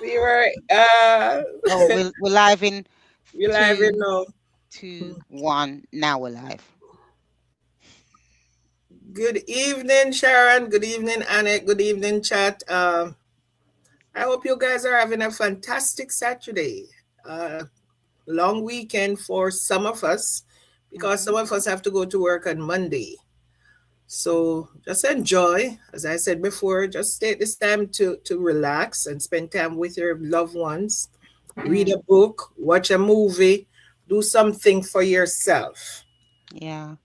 We were Oh, we're live in we live in two, now. 2, 1. Now we're live. Good evening, Sharon. Good evening, Annette. Good evening, chat. I hope you guys are having a fantastic Saturday. Long weekend for some of us because Hmm. some of us have to go to work on Monday. So just enjoy. As I said before, just take this time to relax and spend time with your loved ones. Read a Mm, book, watch a movie, do something for yourself. yeah,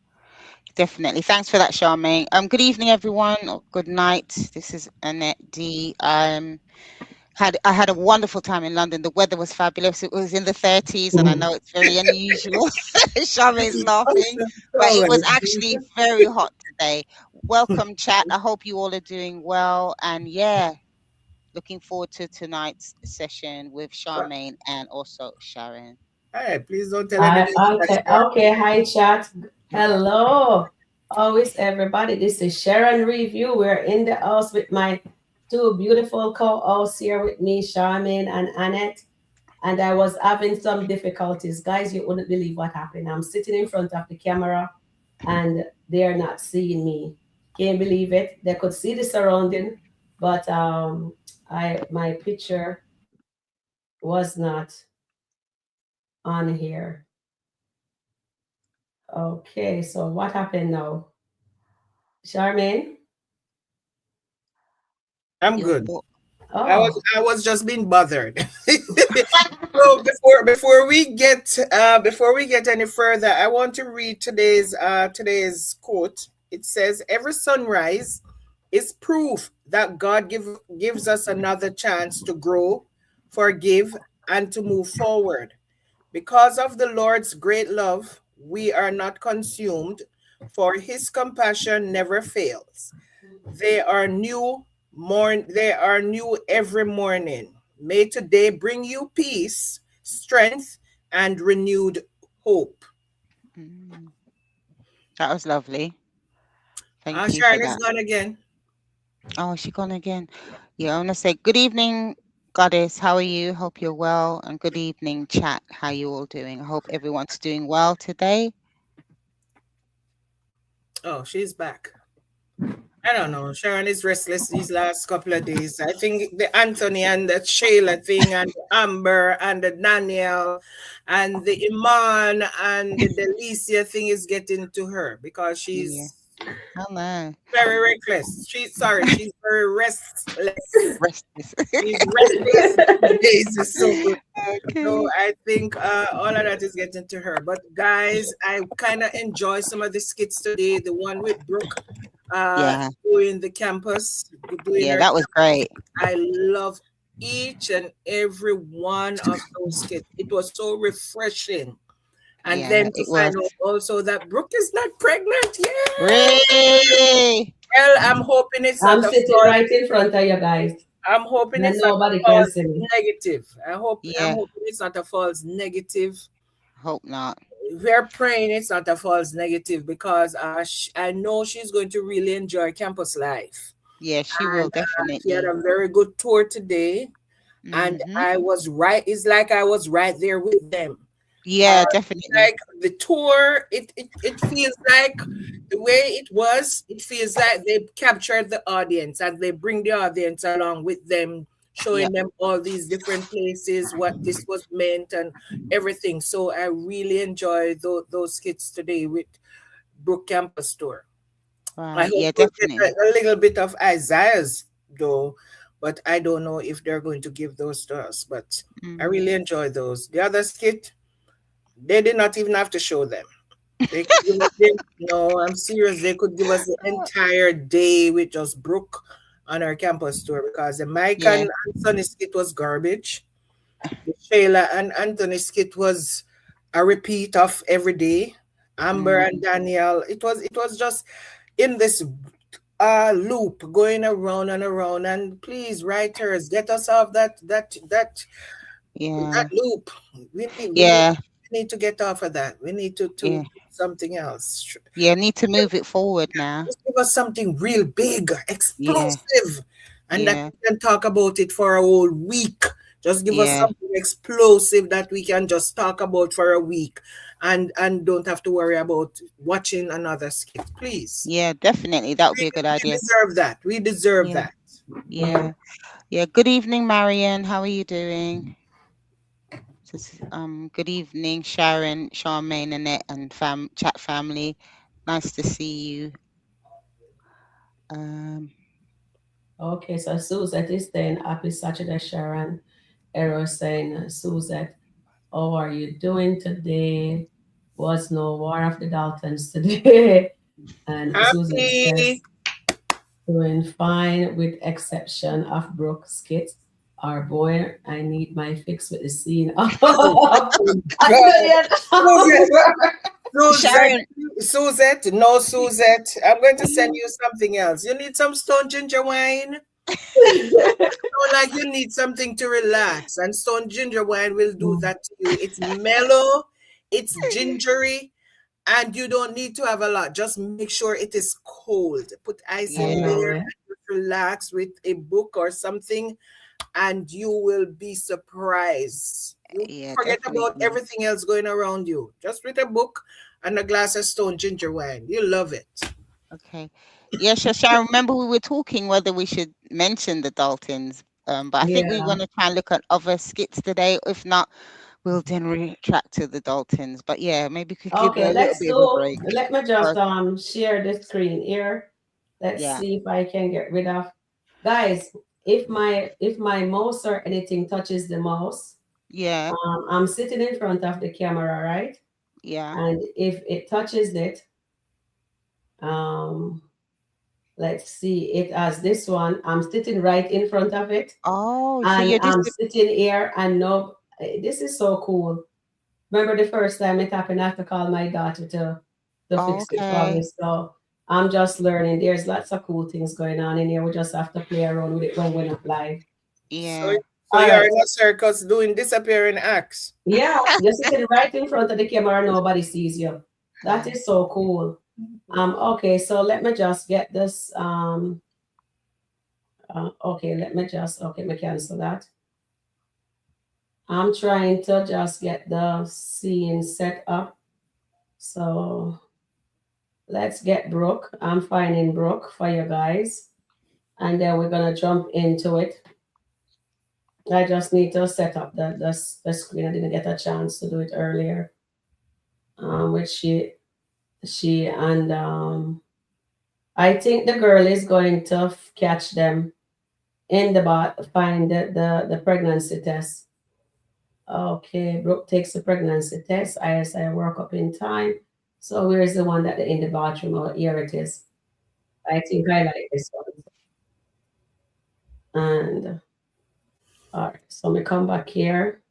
definitely. Thanks for that, Charmaine. Good evening, everyone, or good night. This is Annette D. I had a wonderful time in London. The weather was fabulous. It was in the 30s, and I know it's very unusual. Charmaine's laughing, but Oh it my was God. actually very hot today. Welcome, chat. I hope you all are doing well, and yeah, looking forward to tonight's session with Charmaine and also Sharon. Hey, please don't tell anybody Okay, that okay. Hi, chat. Hello. Always, everybody. This is Sharon Review. We're in the house with my two beautiful co-hosts here with me, Charmaine and Annette. And I was having some difficulties. Guys, you wouldn't believe what happened. I'm sitting in front of the camera and they're not seeing me. Can't believe it. They could see the surrounding, but I my picture was not on here. Okay, so what happened now? Charmaine? I'm Your good. thought? Oh, I was just being bothered. So before we get any further, I want to read today's quote. It says, "Every sunrise is proof that gives us another chance to grow, forgive, and to move forward. Because of the Lord's great love, we are not consumed, for his compassion never fails. They are new every morning. May today bring you peace, strength, and renewed hope." Mm, that was lovely. Thank you for Sharon is that. gone again. Oh, she gone again. Yeah, I want to say good evening, Goddess. How are you? Hope you're well. And good evening, chat. How you all doing? I hope everyone's doing well today. Oh, she's back. I don't know. Sharon is restless these last couple of days. I think the Anthony and the Shayla thing and the Amber and the Daniel and the Iman and the Delicia thing is getting to her because Yeah. she's Hello. very reckless. She's very restless. Restless. She's restless these days. It's so good. So Okay. I think all of that is getting to her. But guys, I kind of enjoy some of the skits today. The one with Brooke Yeah. doing the campus, doing Yeah, her that was campus. great. I love each and every one of those skits. It was so refreshing. And Yeah, then to it find was. out also that Brooke is not pregnant. Yeah. Really? Well, I'm hoping it's not I'm a sitting false. right in front of you guys, I'm hoping and it's not a nobody can false see me. negative. I'm Yeah, hoping it's not a false negative. hope not. We're praying it's not a false negative because I know she's going to really enjoy campus life. Yeah, she And will she had definitely. a very good tour today, and Mm-hmm. I was right. It's like I was right there with them. Yeah, definitely. Like the tour, it feels like the way it was. It feels like they captured the audience and they bring the audience along with them, showing Yep. them all these different places, what this was meant, and everything. So I really enjoyed those skits today with Brook Campus Tour. I Right. hope Yeah, we'll get definitely. a little bit of Isaiah's though, but I don't know if they're going to give those to us. But I Mm. really enjoyed those. The other skit, they did not even have to show them. They could give us no, I'm serious. They could give us the entire day with just Brooke on our campus tour because the Mike Yeah. and Sonny skit was garbage. The Shayla and Anthony skit was a repeat of every day. Amber and Mm. Danielle, it was just in this loop going around and around. And please, writers, get us off that Yeah. loop. We need Yeah. we need to get off of that. We need to Yeah. do something else. Yeah, need to move it forward now. Just give us something real big, Yeah, explosive, and that yeah, we can talk about it for a whole week. Just give us yeah, something explosive that we can just talk about for a week, and don't have to worry about watching another skit, please. yeah, definitely. That would be a good We idea. deserve that. We deserve Yeah, that. yeah, yeah. Good evening, Marion. How are you doing? Good evening, Sharon, Charmaine, Annette, and chat family. Nice to see you. Um, Okay, so Suzette is saying happy Saturday, Sharon. Errol saying, Suzette, how are you doing today? Was no war of the Daltons today. And Suzette says, Happy. doing fine with exception of Brooke skits. Our boy, I need my fix with the scene. God. Suzette, Suzette, Sharon, Suzette, no Suzette. I'm going to send you something else. You need some stone ginger wine. Oh, like you need something to relax, and stone ginger wine will do that to you. It's mellow, it's gingery, and you don't need to have a lot. Just make sure it is cold. Put ice I in yeah, know there it. and just relax with a book or something, and you will be surprised. You yeah, forget about definitely. everything else going around you. Just with a book and a glass of stone ginger wine. You love it. Okay. Yeah, Sharon, remember we were talking whether we should mention the Daltons, but I think we Yeah. want to try and look at other skits today. If not, we'll then retract to the Daltons. But yeah, maybe we could give Okay, a little let's bit of a do, break. let me just Or, share the screen here. Let's yeah, see if I can get rid of, guys, if my mouse or anything touches the mouse, yeah, I'm sitting in front of the camera, right? yeah. And if it touches it, um let's see, it as this one, I'm sitting right in front of it, Oh, so and you're just I'm sitting here, and no, this is so cool. Remember the first time it happened, I have to call my daughter to oh, fix it for me. okay. So I'm just learning. There's lots of cool things going on in here. We just have to play around with it when we're not live. So, Yeah. so All you're right. in a circus doing disappearing acts. Yeah, you're sitting right in front of the camera, nobody sees you. That Yeah. is so cool. Okay, so let me just get this. Okay, let me just, okay, me cancel that. I'm trying to just get the scene set up. So let's get Brooke. I'm finding Brooke for you guys. And then we're gonna jump into it. I just need to set up the screen. I didn't get a chance to do it earlier. Which she and I think the girl is going to catch them in the bot, find the pregnancy test. Okay, Brooke takes the pregnancy test. I work up in time. So where's the one that in the bathroom? Oh, here it is. I think I like this one. And all right, so we come back here.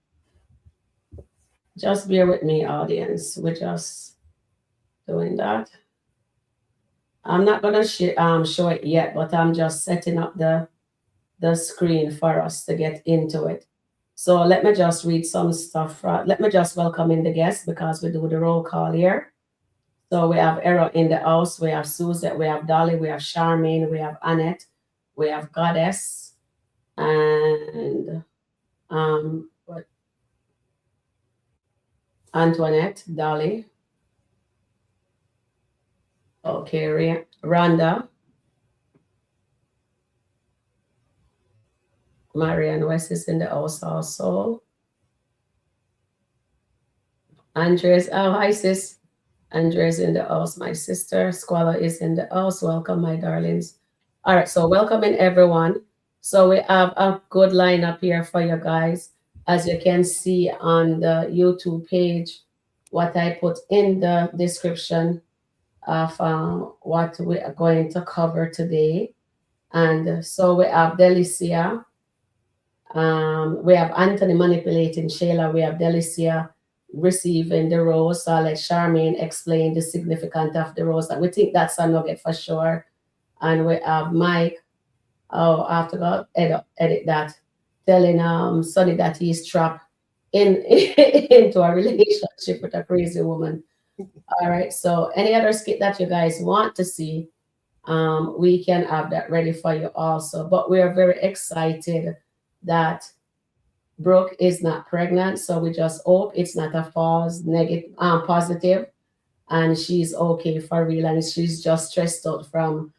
Just bear with me, audience. We're just doing that. I'm not gonna show it yet, but I'm just setting up the screen for us to get into it. So let me just read some stuff. Let me just welcome in the guests because we do the roll call here. So we have Errol in the house, we have Suzette, we have Dolly, we have Charmaine, we have Annette, we have Goddess, and what, Antoinette, Dolly, okay, Rhonda, Marianne West is in the house also. Andres, oh, hi sis. Andres in the house. My sister Squala is in the house. Welcome, my darlings. All right, so welcoming everyone. So we have a good lineup here for you guys. As you can see on the YouTube page, what I put in the description of what we are going to cover today. And so we have Delicia. We have Anthony manipulating Shayla. We have Delicia receiving the rose. So I'll let Charmaine explain the significance of the rose. We think that's a nugget for sure. And we have Mike. Oh, I have to go edit that. Telling Sonny that he's trapped in into a relationship with a crazy woman. All right. So any other skit that you guys want to see, we can have that ready for you also. But we are very excited that Brooke is not pregnant. So we just hope it's not a false negative, positive, and she's okay for real. And she's just stressed out from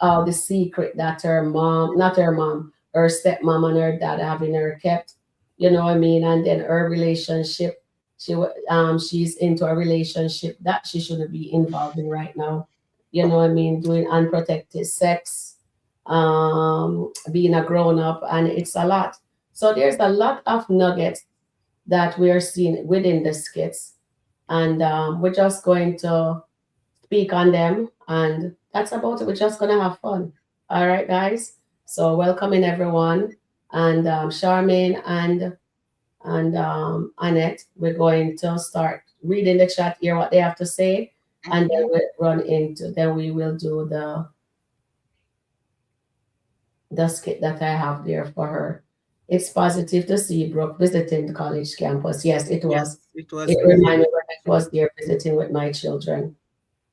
all the secret that her mom, not her mom, her stepmom and her dad having her kept. You know what I mean? And then her relationship, she's into a relationship that she shouldn't be involved in right now. You know what I mean? Doing unprotected sex, being a grown up, and it's a lot. So there's a lot of nuggets that we are seeing within the skits, and we're just going to speak on them, and that's about it. We're just gonna have fun. All right, guys. So welcoming everyone, and Charmaine and Annette. We're going to start reading the chat here what they have to say, and then Mhm. we'll run into. Then we will do the skit that I have there for her. It's positive to see Brooke visiting the college campus. Yes, it was. Yes, it was It really, reminded me really when I was there visiting with my children,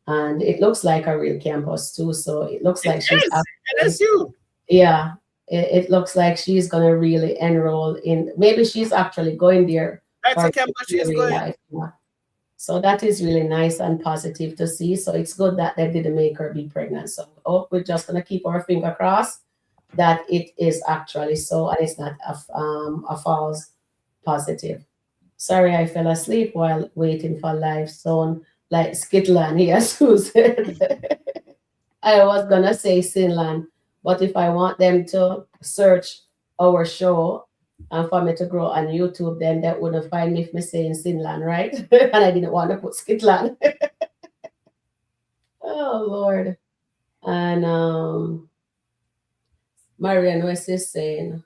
and it looks like a real campus too. So it looks it like she's is. actually, NSU. yeah, it looks like she's gonna really enroll in. Maybe she's actually going there That's for a campus she's real going. life. Yeah. So that is really nice and positive to see. So it's good that they didn't make her be pregnant. So oh, we're just gonna keep our finger crossed that it is actually so, and it's not a false positive. Sorry, I fell asleep while waiting for live sound like SkitLanta here, Susan. I was gonna say Sinland, but if I want them to search our show and for me to grow on YouTube, then that wouldn't find me if me saying Sinland, right? And I didn't want to put Skitland. Oh Lord. And Marian West is saying,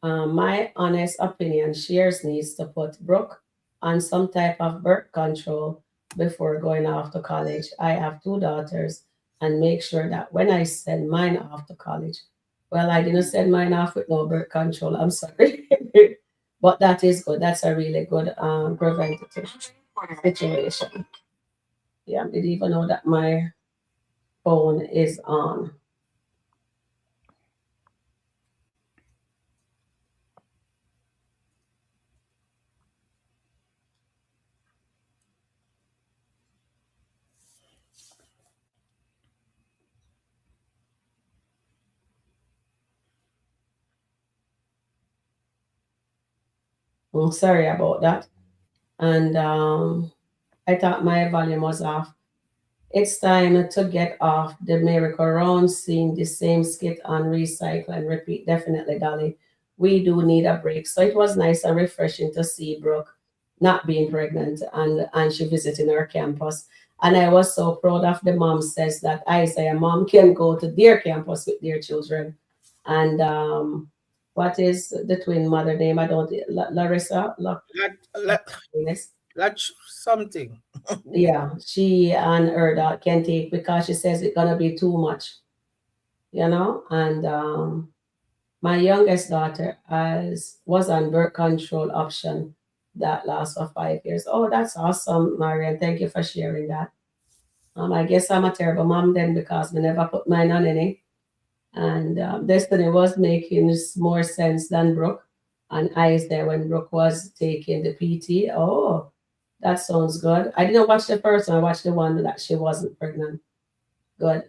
my honest opinion, Shears needs to put Brooke on some type of birth control before going off to college. I have two daughters, and make sure that when I send mine off to college, well, I didn't send mine off with no birth control. I'm sorry. But that is good. That's a really good preventative situation. Yeah, I didn't even know that my phone is on. I'm sorry about that. And I thought my volume was off. It's time to get off the merry-go-round, seeing the same skit on recycle and repeat. Definitely, Dolly. We do need a break. So it was nice and refreshing to see Brooke not being pregnant and she visiting our campus. And I was so proud of the mom says that Isaiah mom can go to their campus with their children. And what is the twin mother name? I don't Larissa. That, that's something. Yeah, she and her daughter can take because she says it's gonna be too much, you know. And my youngest daughter has was on birth control option that lasts for 5 years. Oh, that's awesome, Marian. Thank you for sharing that. I guess I'm a terrible mom then because we never put mine on any. And Destiny was making more sense than Brooke. And I was there when Brooke was taking the PT. Oh, that sounds good. I didn't watch the first one. I watched the one that she wasn't pregnant. Good.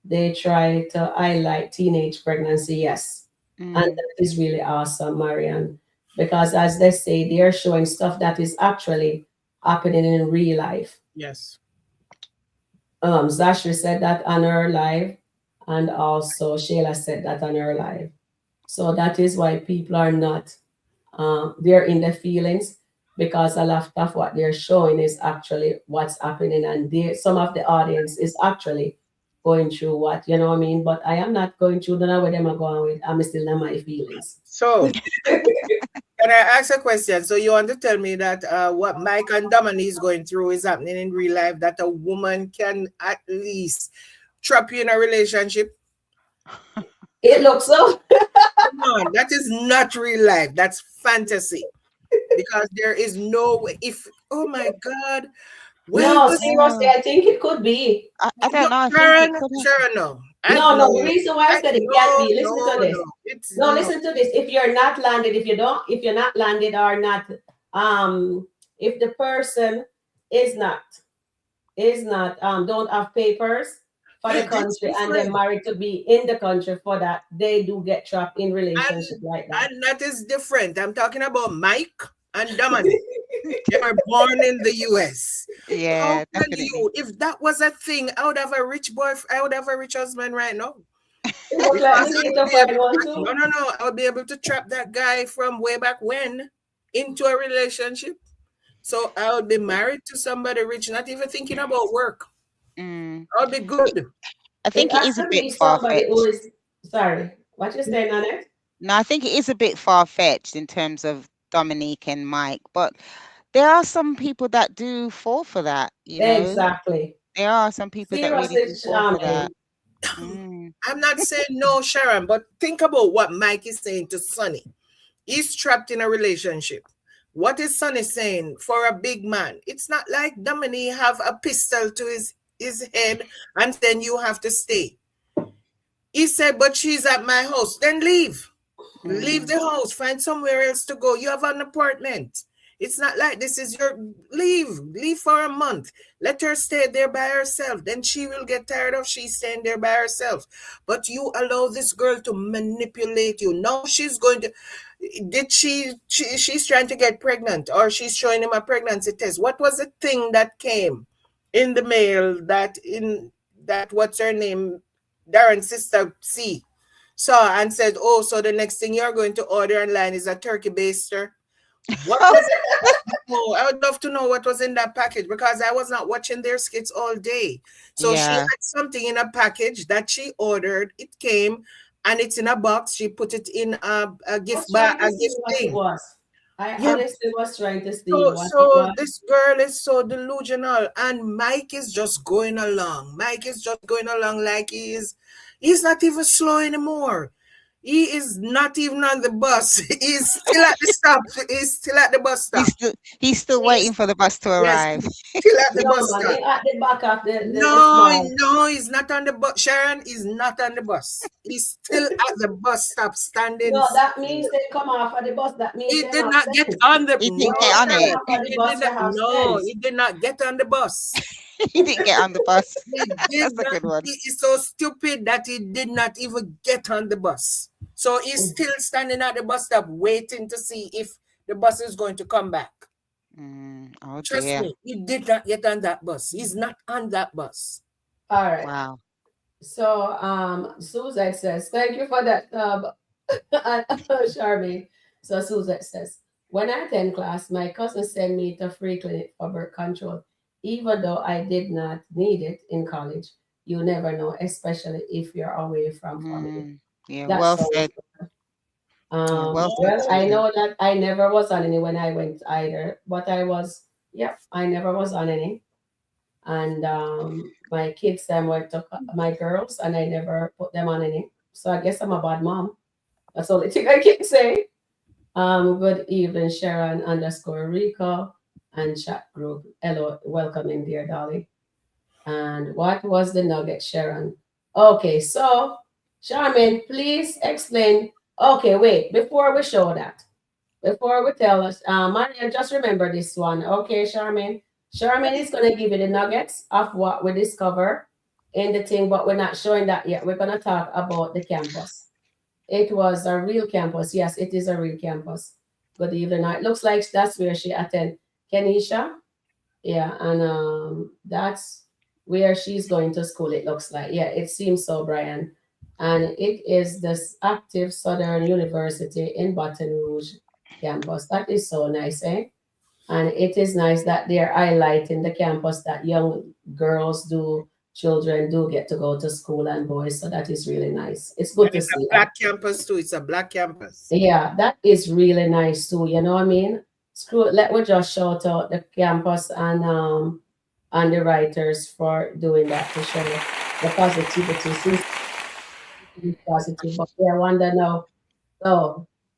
They try to highlight teenage pregnancy, yes. And Mm. that is really awesome, Marian. Because as they say, they are showing stuff that is actually happening in real life. Yes. Zashri said that on her live, and also Shayla said that on her live. So that is why people are not they're in the feelings because a lot of what they're showing is actually what's happening, and some of the audience is actually going through what you know what I mean. But I am not going through none of what them are going with. I'm still in my feelings. So, can I ask a question? So, you want to tell me that what Mike and Dominique is going through is happening in real life, that a woman can at least trap you in a relationship? It looks so. Come on, that is not real life. That's fantasy. Because there is no way. If, oh my God, Well, No, you seriously, I think it could be. I no, don't know. I think it Sharon, could Sharon, no. I No, no. The no, reason why I said it can't no, be. Listen to no, this. no. It's No, no. listen to this. If you're not landed, if you're not landed or not, um, if the person is not don't have papers for the Yeah, that's country and they're different. married to be in the country for that, they do get trapped in relationship And like that. that is different. I'm talking about Mike and Dominic. They were born in the US. How yeah, can definitely. you, if that was a thing, I would have a rich boy, I would have a rich husband right now. But let Because me I need would to be able, find one no, too. no, no, I would be able to trap that guy from way back when into a relationship. So I would be married to somebody rich, not even thinking about work. Mm. I would be good. I It think it has is a to bit be far somebody who fetched. is sorry. What you saying on it? No, I think it is a bit far fetched in terms of Dominique and Mike, but there are some people that do fall for that, you know. Exactly. There are some people that really Seriously, do fall for that. Charmaine. Mm. I'm not saying no, Sharon, but think about what Mike is saying to Sonny. He's trapped in a relationship. What is Sonny saying for a big man? It's not like Dominique have a pistol to his head and saying you have to stay. He said, but she's at my house. Then leave. Leave Mm. the house. Find somewhere else to go. You have an apartment. It's not like this is your leave. Leave for a month. Let her stay there by herself. Then she will get tired of she staying there by herself. But you allow this girl to manipulate you. Now she's going to did she's trying to get pregnant or she's showing him a pregnancy test. What was the thing that came in the mail that what's her name? Darren's sister C saw and said, "Oh, so the next thing you're going to order online is a turkey baster." What was it? Oh, I would love to know what was in that package because I was not watching their skits all day. So she Yeah. had something in a package that she ordered. It came and it's in a box. She put it in a I gift was bag, trying to a see gift what it thing. was. I Yeah, honestly was trying to see so what it so was. this girl is so delusional, and Mike is just going along. Mike is just going along like he's not even slow anymore. He is not even on the bus. He's still at the stop. He's still at the bus stop. He's still He's waiting for the bus to yes, arrive. he's still at the No, bus man, stop. it at the back of the No, small. no, he's not on the bus. Sharon is not on the bus. He's still at the bus stop standing No, that still. means they come off of the bus. That means He they did have not get sense. on the He no, didn't get When you on come it. Sharon. off of the He did bus, you not have no, sense. he did not get on the bus. He didn't get on the bus. He did That's a not. good one. He is so stupid that he did not even get on the bus. So he's still standing at the bus stop waiting to see if the bus is going to come back. Mm. Oh Trust dear. me, he did not get on that bus. He's not on that bus. All right. Wow. So, Suzette says, thank you for that, Charmaine. So, Suzette says, when I attend class, my cousin sent me to free clinic for birth control, even though I did not need it in college. You never know, especially if you're away from family. Mm. Yeah. That Well sounds said. Yeah. Well said, well, I Susan. know that I never was on any when I went either, but I never was on any. And my kids then went to my girls, and I never put them on any. So I guess I'm a bad mom. That's the only thing I can say. Good evening, Sharon underscore Rico and chat group. Hello, welcome in, dear Dolly. And what was the nugget, Sharon? Okay, so Charmaine, please explain. Okay, wait, before we show that, before we tell us, Maria, just remember this one. Okay, Charmaine. Charmaine is going to give you the nuggets of what we discover in the thing, but we're not showing that yet. We're going to talk about the campus. It was a real campus. Yes, it is a real campus. Good evening. It looks like that's where she attended. Kenisha, yeah, and that's where she's going to school, it looks like. Yeah, it seems so, Brian. And it is this active Southern University in Baton Rouge campus. That is so nice, eh? And it is nice that they're highlighting the campus that young girls do, children do get to go to school and boys. So that is really nice. It's good And to it's a see that. black campus too. It's a black campus. Yeah, that is really nice too. You know what I mean? Screw it. Let me just shout out the campus and the writers for doing that to show the positivity. Since it's positive, but yeah, I wonder now.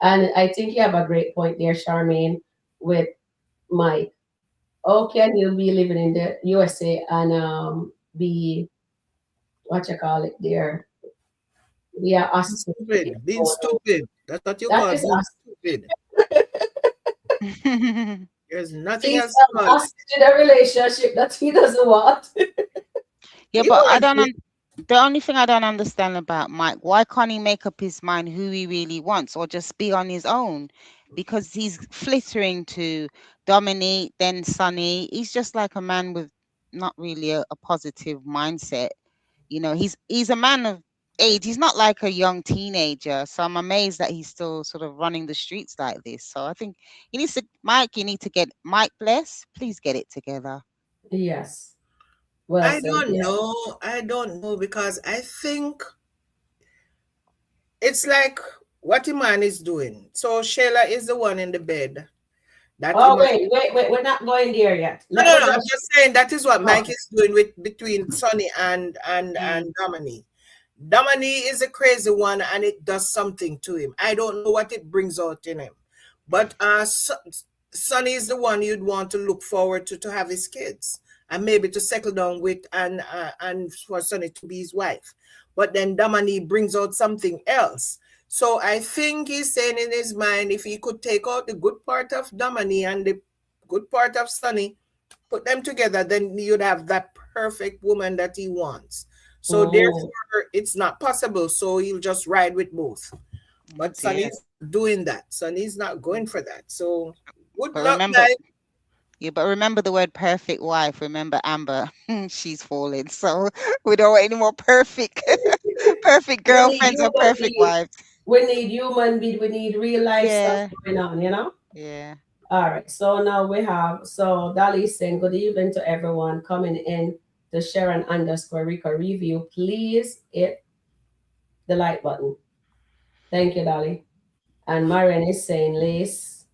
And I think you have a great point there, Charmaine, with Mike. how can you be living in the USA and be what you call it there? We are Being us. stupid. Being stupid. That's what you That call is being us. stupid. There's nothing He's else to call it. us in a relationship that he doesn't want. Yeah, He but I wants don't. it. The only thing I don't understand about Mike, why can't he make up his mind who he really wants, or just be on his own? Because he's flittering to Dominique, then Sonny. He's just like a man with not really a positive mindset. You know, he's a man of age. He's not like a young teenager. So I'm amazed that he's still sort of running the streets like this. So I think he needs to, Mike. You need to get Mike. Bless, please get it together. Yes. Well I said. don't Yeah. know. I don't know because I think it's like what the man is doing. So Shayla is the one in the bed. That Oh him. wait. We're not going there yet. No, Let no, me no. I'm just. just saying that is what Mike Okay. is doing with between Sonny Mm, and Dominique. Dominique is a crazy one, and it does something to him. I don't know what it brings out in him, but Sonny is the one you'd want to look forward to have his kids and maybe to settle down with and for Sonny to be his wife. But then Dominique brings out something else. So I think he's saying in his mind, if he could take out the good part of Dominique and the good part of Sonny, put them together, then you'd have that perfect woman that he wants. So Mm. therefore, it's not possible. So he'll just ride with both. oh But dear. Sonny's not doing that. Sonny's not going for that. So good But luck, remember, guys. yeah, but remember the word perfect wife. Remember Amber, she's falling. So we don't want any more perfect, perfect We need girlfriends or human perfect being. wives. We need human being. We need real life stuff Yeah, going on. You know. yeah. All right. So now we have. So Dolly is saying good evening to everyone coming in to Sharon underscore Rico review. Please hit the like button. Thank you, Dolly. And Marion is saying lace.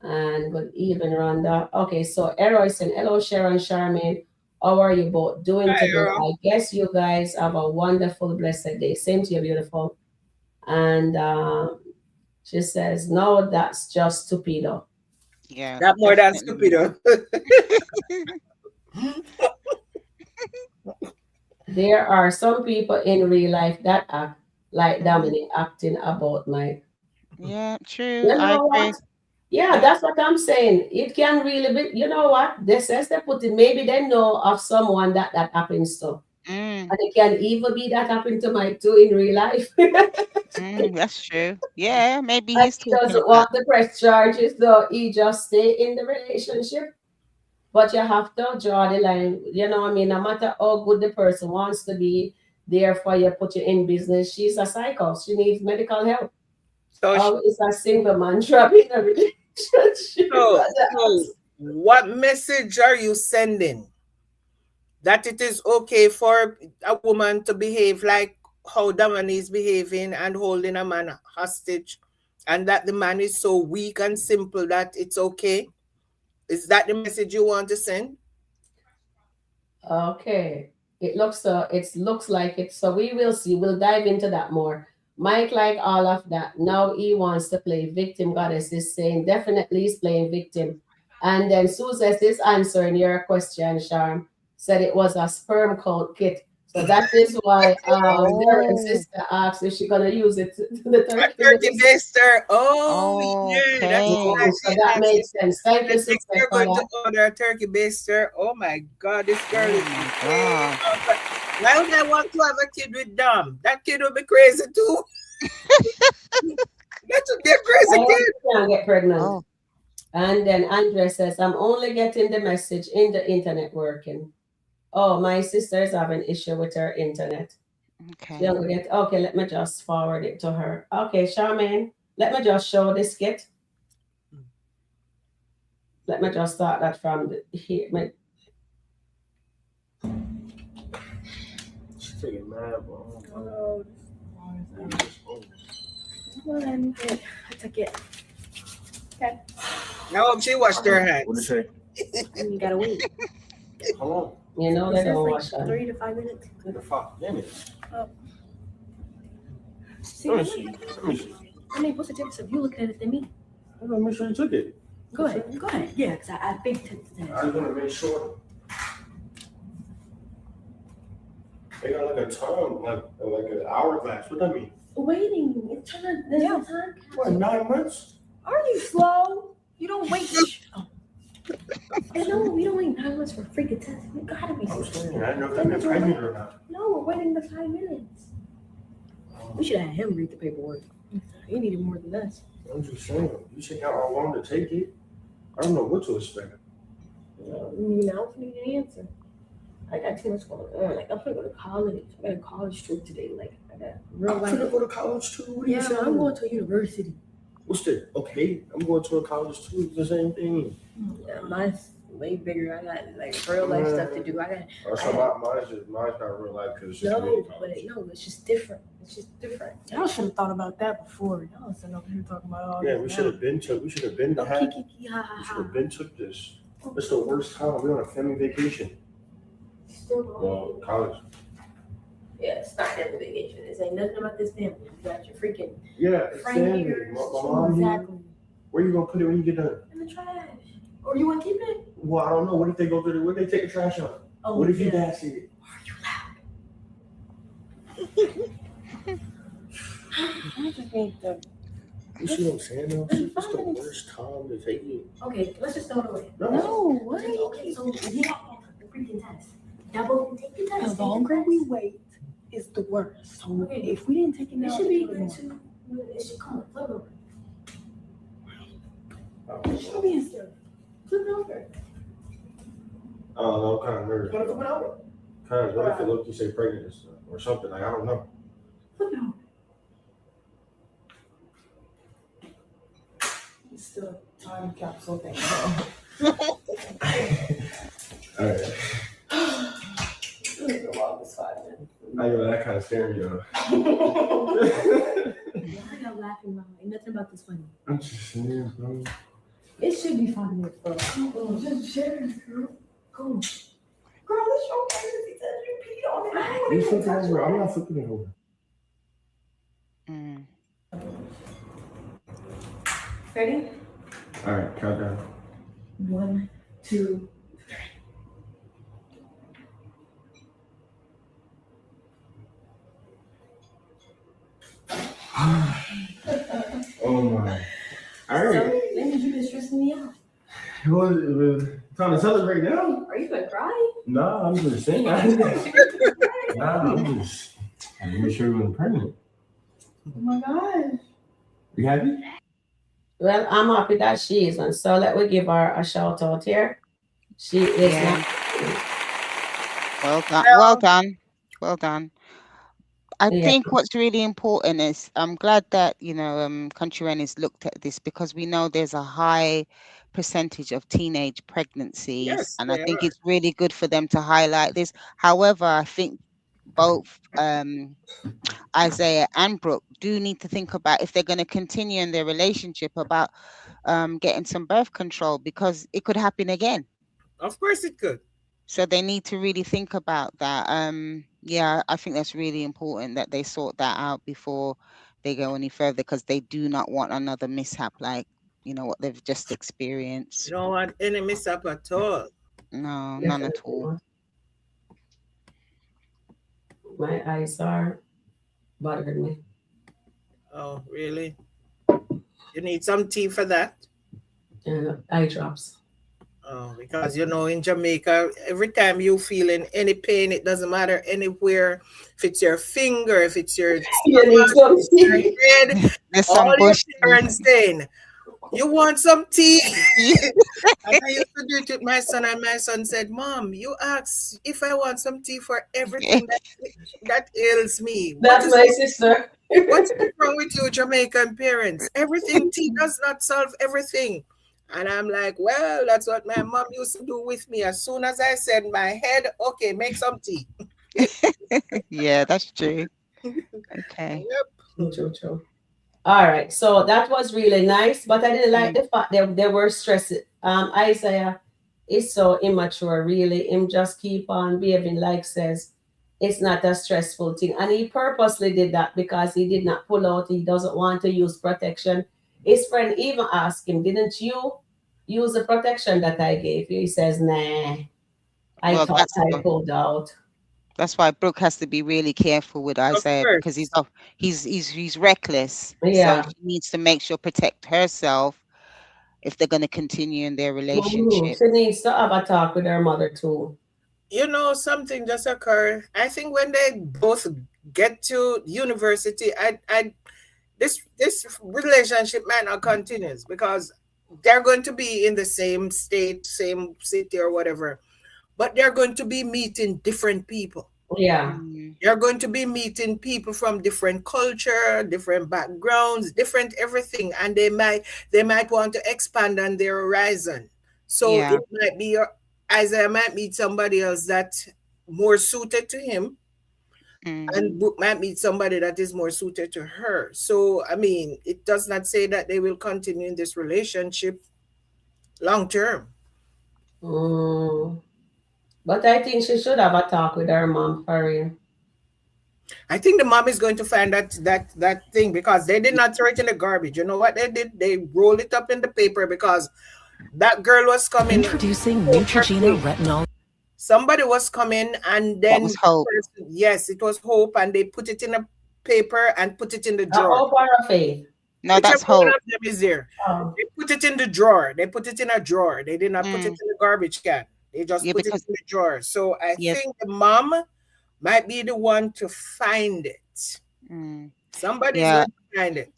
And good evening, Rhonda. Okay, so Eroy is saying hello, Sharon, Charmaine. How are you both doing Hi, today? Earl. I guess you guys have a wonderful, blessed day. Same to you, beautiful. And she says, no, that's just stupido. Yeah, That more than definitely. stupido. There are some people in real life that act like Hmm. Dominic acting about my. Yeah, true. You I know what? agree. Yeah, Yeah. that's what I'm saying. It can really be, you know what? They says they put it, maybe they know of someone that happens to. Mm, And it can even be that happened to Mike too in real life. And that's true. Yeah, maybe he's he talking doesn't about. want to press charges, so he just stay in the relationship. But you have to draw the line. You know what I mean? No matter how good the person wants to be there for you, put you in business, she's a psycho. She needs medical help. so, Oh, it's a single man trapped in a relationship. so what message are you sending? That it is okay for a woman to behave like how Damani is behaving and holding a man hostage, and that the man is so weak and simple that it's okay? Is that the message you want to send? Okay. It looks like it. So we will see. We'll dive into that more. Mike like all of that. Now he wants to play victim. Goddess is saying definitely he's playing victim. And then Susan is answering your question, Charm. Said it was a sperm count kit. So that is why Darren's Oh, sister asked if she's gonna use it the A turkey turkey base. baster. Oh yeah, that is okay. why So she that asked makes sense. Thank the you, next sister, you're for going to that. order a turkey baster. Oh my God, this girl Oh is my way gosh. out. Why would I want to have a kid with Dom? That kid will be crazy too. That would be a I crazy hope kid. you can get pregnant. Oh, And then Andrea says, I'm only getting the message in the internet working. Oh, my sister is having issue with her internet. She okay. only get okay, let me just forward it to her. Okay, Charmaine, let me just show this skit. Let me just start that from here. She's taking mad, bro. Oh, one. I took it. Okay. I hope she washed her What hands. did And you gotta wait. it say? How long? You know It they says don't like wash that. 3 to 5 minutes. 5 minutes. See, Let me see. Let me see. I mean, what's the difference of you looking at it than me? I'm gonna make sure you took it. Go ahead. Yeah, because I think I just want to make sure. They got like a time, like an hourglass. What that mean? waiting. It's trying to. There's no time. What, 9 months? Are you slow? You don't wait. No, we don't wait 9 months for a freaking test. You gotta be I'm slow. saying, I didn't know if they're pregnant or not. No, we're waiting the 5 minutes. We should have had him read the paperwork. He needed more than us. I'm just saying, you check out how long to take it. I don't know what to expect. I don't need an answer. I got too much going on. Like, I'm gonna go to college. I got a college trip today. Like, I got real I'm life. gonna go to college too. What are you saying? I'm going to university. What's that? Okay, I'm going to a college too. It's the same thing. Yeah, mine's way bigger. I got like real life stuff to do. Mine's not real life because it's just it's just different. Y'all should have thought about that before. Y'all should know what you're talking about. All yeah, this we now. should have been took. We should have been Oh, had. kiki, We ha, ha, should ha. have been took this. It's the worst time. We're on a family vacation. Still going. Well, college. Yeah, it's not family vacation. This ain't nothing about this family. You got your freaking Yeah, it's friend family. here. My mom here. Exactly. Where you gonna put it when you get done? In the trash. Or you want to keep it? Well, I don't know. What if they go through? What if they take the trash out? Oh, What if your yeah. dad see it? Are you loud? I just need to. You see what I'm saying? Though? It's the worst time to take it. Okay, let's just throw it away. No. what? Okay, so we have to the freaking test. Y'all both can take the test. The longer we wait is the worse. So Okay. if we didn't take it It now, should be it good too. It should come flip over. It should be instead. Flip it over. I don't know. I'm kind of nervous. Flip it over. What if it look you say pregnant or something? Like I don't know. Flip it over. It's still a time capsule thing. All right. This is the longest 5 minutes. I know that kind of scaring you. Why y'all laughing about? Ain't nothing about this funny. I'm just saying, bro. It should be 5 minutes, bro. Come on, just share this, girl. Come on. Girl, it's your pregnancy test. You peed on it. I ain't You gonna flip it touch over. I'm not flipping it over. Ready? All right, countdown. 1, 2. Oh my. All So, right. Linda, you been stressing me out. Well, it was time to celebrate now. Are you gonna cry? Nah, I'm just saying. I'm just. I made sure you wasn't pregnant. Oh my gosh. You happy? Well, I'm happy that she is, and so let me give her a shout out here. She is Yeah. not. Well done. Well- Well done. Well done. I Yeah. think what's really important is I'm glad that Kountry Wayne has looked at this because we know there's a high percentage of teenage pregnancies, Yes, and I they think are. it's really good for them to highlight this. However, I think both Isaiah and Brooke do need to think about if they're going to continue in their relationship about getting some birth control because it could happen again. Of course it could. So they need to really think about that. Yeah, I think that's really important that they sort that out before they go any further because they do not want another mishap like, what they've just experienced. You don't want any mishap at all. No, none at all. My eyes are bothering me. Oh, really? You need some tea for that? And eye drops. Oh, because in Jamaica, every time you feel in any pain, it doesn't matter anywhere. If it's your finger, if it's your You need some your tea. head, There's all some your bush. parents saying, you want some tea? And I used to do it with my son, and my son said, Mom, you ask if I want some tea for everything that ails me. That's my sister. What's wrong with you, Jamaican parents? Everything tea does not solve everything. And I'm like, well, that's what my mom used to do with me. As soon as I said my head, okay, make some tea. Yeah, that's true. Okay. True. All right, so that was really nice, but I didn't like the fact that they were stressed. Isaiah is so immature, really. Him just keep on behaving like says it's not a stressful thing. And he purposely did that because he did not pull out. He doesn't want to use protection. His friend even asked him, didn't you use the protection that I gave you. He says, nah, I Well, thought I pulled out. that's why Brooke has to be really careful with Of Isaiah because course. he's reckless. So Yeah. she needs to make sure protect herself if they're going to continue in their relationship. She needs to have a talk with her mother too. You know, something just occurred. I think when they both get to university, I this relationship might not continue because they're going to be in the same state, same city or whatever, but they're going to be meeting different people. Yeah. Mm, You're going to be meeting people from different culture, different backgrounds, different everything, and they might want to expand on their horizon. So yeah. it might be Isaiah might meet somebody else that more suited to him, Mm, and Brooke might meet somebody that is more suited to her. So I mean, it does not say that they will continue in this relationship long term. Mm. But I think she should have a talk with her mom for real. I think the mom is going to find that thing because they did not throw it in the garbage. You know what they did? They rolled it up in the paper because that girl was coming. Introducing Neutrogena retinol. Somebody was coming, and that then was hope. yes, it was Hope, and they put it in a paper and put it in the A drawer. hope or a faith? No, Whichever that's one hope. of them is there. Oh. They put it in the drawer. They put it in a drawer. They did not put it Mm, in the garbage can. They just yeah, put it because in the drawer. So I yeah, think the mom might be the one to find it. mm, Somebody's yeah, going to find it.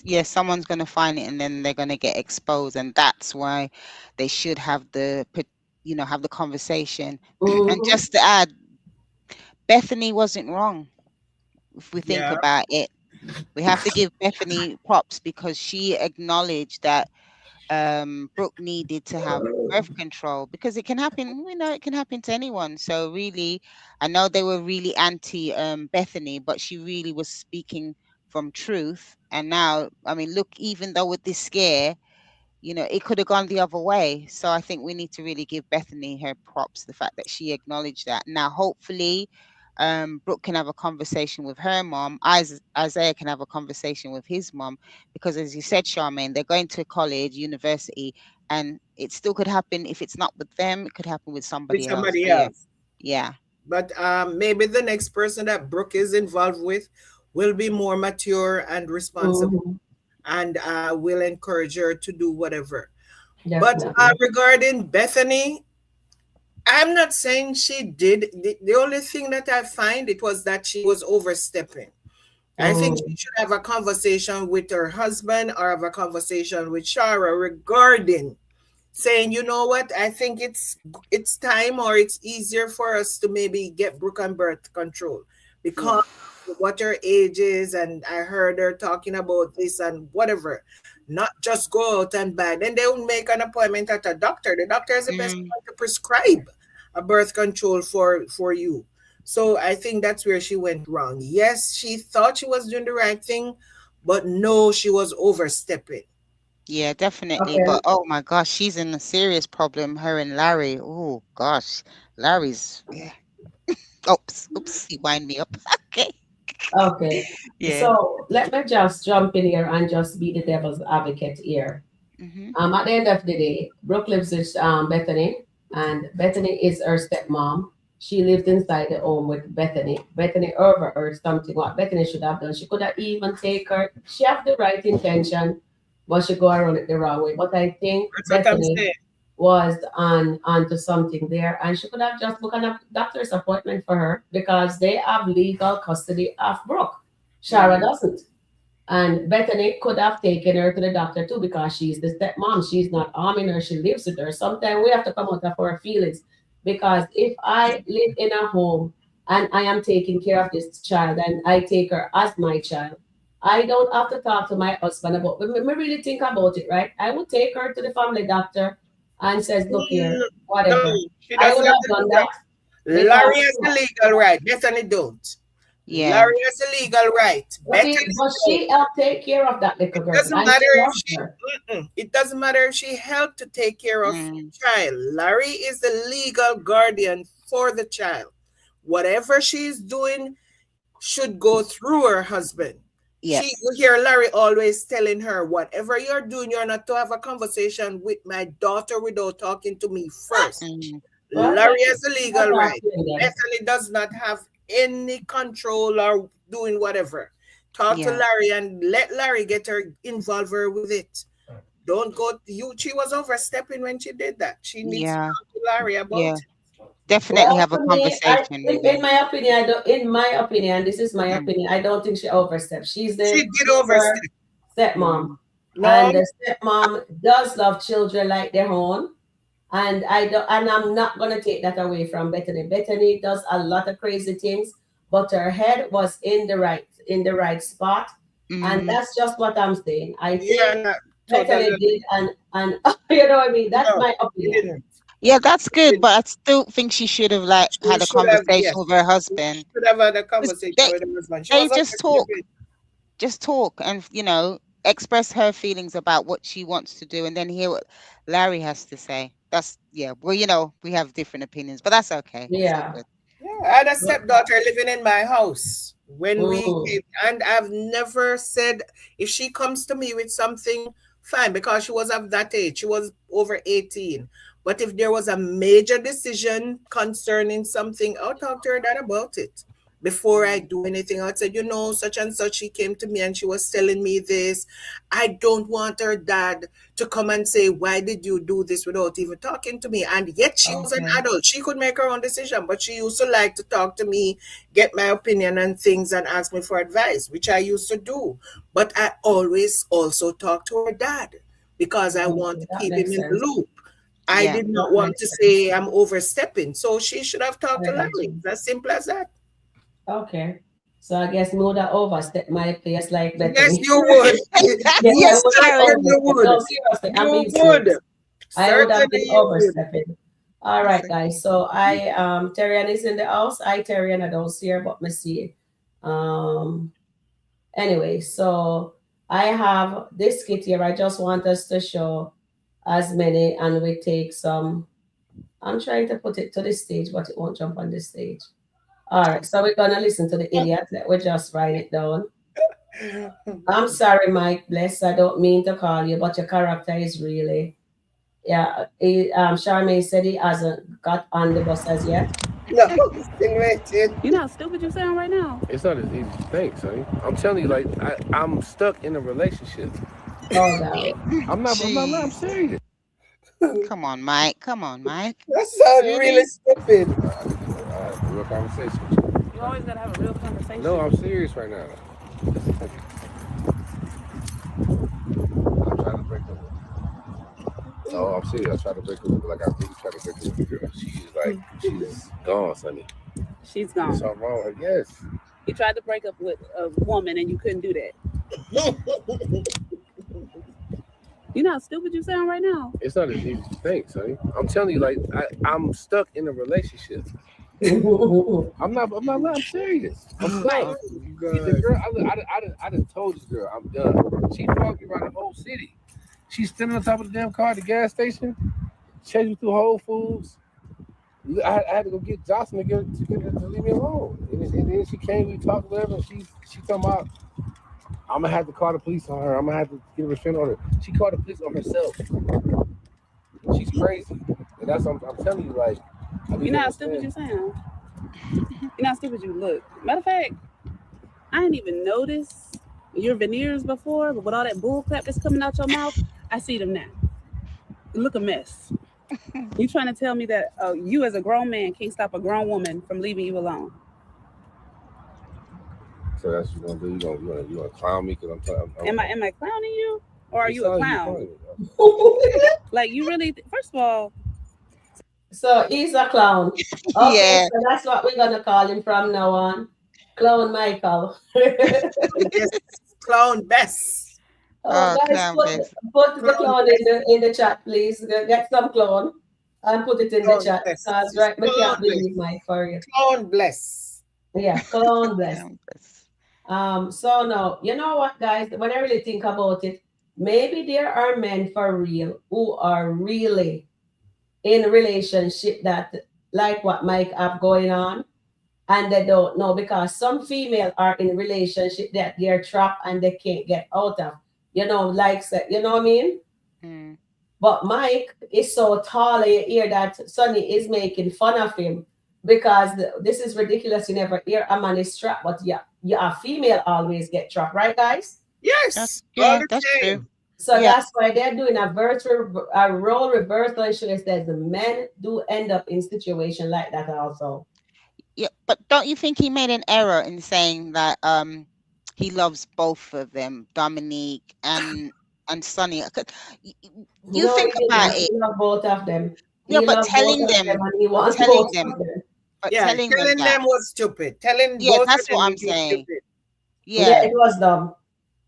yeah. Someone's gonna find it, and then they're gonna get exposed, and that's why they should have have the conversation. And Mm-hmm. just to add, Bethany wasn't wrong. If we think Yeah. about it, we have to give Bethany props because she acknowledged that Brooke needed to have birth control because it can happen, it can happen to anyone. So really, I know they were really anti Bethany, but she really was speaking from truth. And now, I mean, look, even though with this scare, it could have gone the other way. So I think we need to really give Bethany her props, the fact that she acknowledged that. Now, hopefully, Brooke can have a conversation with her mom. Isaiah can have a conversation with his mom, because as you said, Charmaine, they're going to college, university, and it still could happen. If it's not with them, it could happen with With somebody else. somebody So yeah, else. yeah, But maybe the next person that Brooke is involved with will be more mature and responsible, Mm-hmm. and will encourage her to do whatever. But Definitely. regarding Bethany, I'm not saying she did. The only thing that I find it was that she was overstepping. I think she Mm. should have a conversation with her husband or have a conversation with Shara regarding saying, you know what, I think it's time, or it's easier for us to maybe get Brooke on birth control yeah, because of what her age is, and I heard her talking about this and whatever. Not just go out and buy. Then they will make an appointment at a doctor. The doctor is the best mm, one to prescribe a birth control for you. So I think that's where she went wrong. Yes, she thought she was doing the right thing, but no, she was overstepping. yeah, definitely. Okay. But oh my gosh, she's in a serious problem. Her and Larry. Oh gosh, Larry's. Yeah. Oops, oops, he wind me up. Okay. Okay. Yeah. So let me just jump in here and just be the devil's advocate here. Mm-hmm. At the end of the day, Brooke lives with Bethany, and Bethany is her stepmom. She lived inside the home with Bethany. Bethany overheard something what Bethany should have done. She could have even take her. She have the right intention, but she go around it the wrong way. But I think That's what I'm Bethany saying. was onto something there, and she could have just booked a doctor's appointment for her because they have legal custody of Brooke. Shara Mm, doesn't. And Bethany could have taken her to the doctor too because she's the stepmom. She's not harming her, she lives with her. Sometimes we have to come out of our feelings because if I live in a home and I am taking care of this child and I take her as my child, I don't have to talk to my husband about it. Me really think about it, right? I would take her to the family doctor and says, look here, No, whatever. she I doesn't would have have to do done that. that because Larry has a legal right. Bethany don't. yeah. Larry has a legal right. Bethany but don't. she helped take care of that little It girl doesn't and matter she if loves she. her. It doesn't matter if she helped to take care of the Mm, child. Larry is the legal guardian for the child. Whatever she's doing should go through her husband. Yep. You hear Larry always telling her, whatever you're doing, you're not to have a conversation with my daughter without talking to me first. Mm. Well, Larry has a legal that's right. happening then. Bethany does not have any control or doing whatever. Talk to Yeah. Larry and let Larry get her involved her with it. Don't go you. She was overstepping when she did that. She needs to Yeah. talk to Larry about Yeah. it. Definitely Well, have a to me, conversation with in him. my opinion, in my opinion, this is my Mm. opinion. I don't think she overstepped. She's She the did overstep. stepmom, Mm. No, and the stepmom does love children like their own. And I'm not gonna take that away from Bethany. Bethany does a lot of crazy things, but her head was in the right spot, and Mm. that's just what I'm saying. I you're think not Bethany totally. did, and you know what I mean. That's No, my she opinion. didn't. Yeah, that's She good, didn't. but I still think she should have like She had a should have, conversation yes. with her She husband. should have had a 'Cause conversation They with her husband. She they was just talk and express her feelings about what she wants to do and then hear what Larry has to say. That's yeah, well, we have different opinions, but that's okay. It's all Yeah. good. Yeah, I had a stepdaughter living in my house when we Mm. came, and I've never said if she comes to me with something, fine, because she was of that age. She was over 18. But if there was a major decision concerning something, I'll talk to her dad about it. Before I Mm. do anything, I'd say, such and such, she came to me and she was telling me this. I don't want her dad to come and say, why did you do this without even talking to me? And yet she was an Okay. adult. She could make her own decision, but she used to like to talk to me, get my opinion on things, and ask me for advice, which I used to do. But I always also talk to her dad because I want Okay, to that keep him makes in the sense. loop. I Yeah. did not That want makes to sense. say I'm overstepping. So she should have talked to I got Larry. you. It's as simple as that. Okay. So I guess Moda overstep my place like Yes, Bethany. you would. Yes, You I Yes, would have Sharon. certainly overstepped. would. No, seriously, I'm You being would. serious. I would have Certainly been you would. overstepping. All That's right, okay. guys. So Terrian is in the house. Terrian, I don't see her, but me see. Um. Anyway, so I have this kit here. I just want us to show as many, and we take some. I'm trying to put it to the stage, but it won't jump on the stage. All right, so we're gonna listen to the idiot. Let me just write it down. I'm sorry, Mike. Bless. I don't mean to call you, but your character is really, yeah. Charmaine said he hasn't got on the bus as yet. No, still waiting. You know how stupid you sound right now? It's not as easy as you think, sonny. I'm telling you, like, I'm stuck in a relationship. Oh God. I'm not lying, I'm Jeez. serious. Come on, Mike. Come on, Mike. That sounds really stupid. Real conversation with you. You always gotta have a real conversation. No, I'm serious right now. I'm trying to break up with her. No, I'm serious. I try to break up with her. Like, I really try to break up with the girl. She's gone, sonny. She's There's gone. something wrong with her. Yes. You tried to break up with a woman and you couldn't do that. You know how stupid you sound right now? It's not as easy as you think, sonny. I'm telling you, like, I'm stuck in a relationship. I'm not lying, I'm serious. I'm stuck. Oh, The God. girl, I done told this girl I'm done. She followed me around the whole city. She's standing on top of the damn car at the gas station, chasing me through Whole Foods. I had to go get Jocelyn to get her to leave me alone. And then she came, we talked, whatever. And she talking about, I'm gonna have to call the police on her. I'm gonna have to get a restraining order. She called the police on herself. She's crazy, and that's what I'm telling you. Like, You know how stupid you sound? You know how stupid you look? Matter of fact, I didn't even notice your veneers before, but with all that bull crap that's coming out your mouth, I see them now. You look a mess. You trying to tell me that you as a grown man can't stop a grown woman from leaving you alone? So that's what you're gonna do. You gonna clown me because I'm Am I clowning you, or are you a clown? Like you really? First of all, So he's a clown. Okay, Yeah. so that's what we're gonna call him from now on. Clown Michael. Yes, clown best. Oh, guys, Clown best. put the Clown clown in the chat, please. Get some clown and put it in the Clown chat. best. Because right, we Clown can't believe Mike for you. Clown bless. Yeah, clown bless. Clown best. So now, you know what, guys? When I really think about it, maybe there are men for real who are really in a relationship that like what Mike have going on, and they don't know, because some female are in relationship that they're trapped and they can't get out of. You know, like you know what I mean? Mm. But Mike is so tall, and you hear that Sonny is making fun of him because this is ridiculous. You never hear a man is trapped, but yeah, a female always get trapped, right, guys? Yes, all Yeah, the that's true. time. So Yeah. that's why they're doing a role reversal. And show us that the men do end up in situation like that also. Yeah, but don't you think he made an error in saying that he loves both of them, Dominique and Sonny? You No, think he did about not. it. He loved both of them. Yeah, He but loved both telling of them, them, and he but wants telling both them, of them. but Yeah, telling them telling that. them was stupid. Telling Yeah, both of that's what them I'm was saying. stupid. Yeah, Yeah, it was dumb.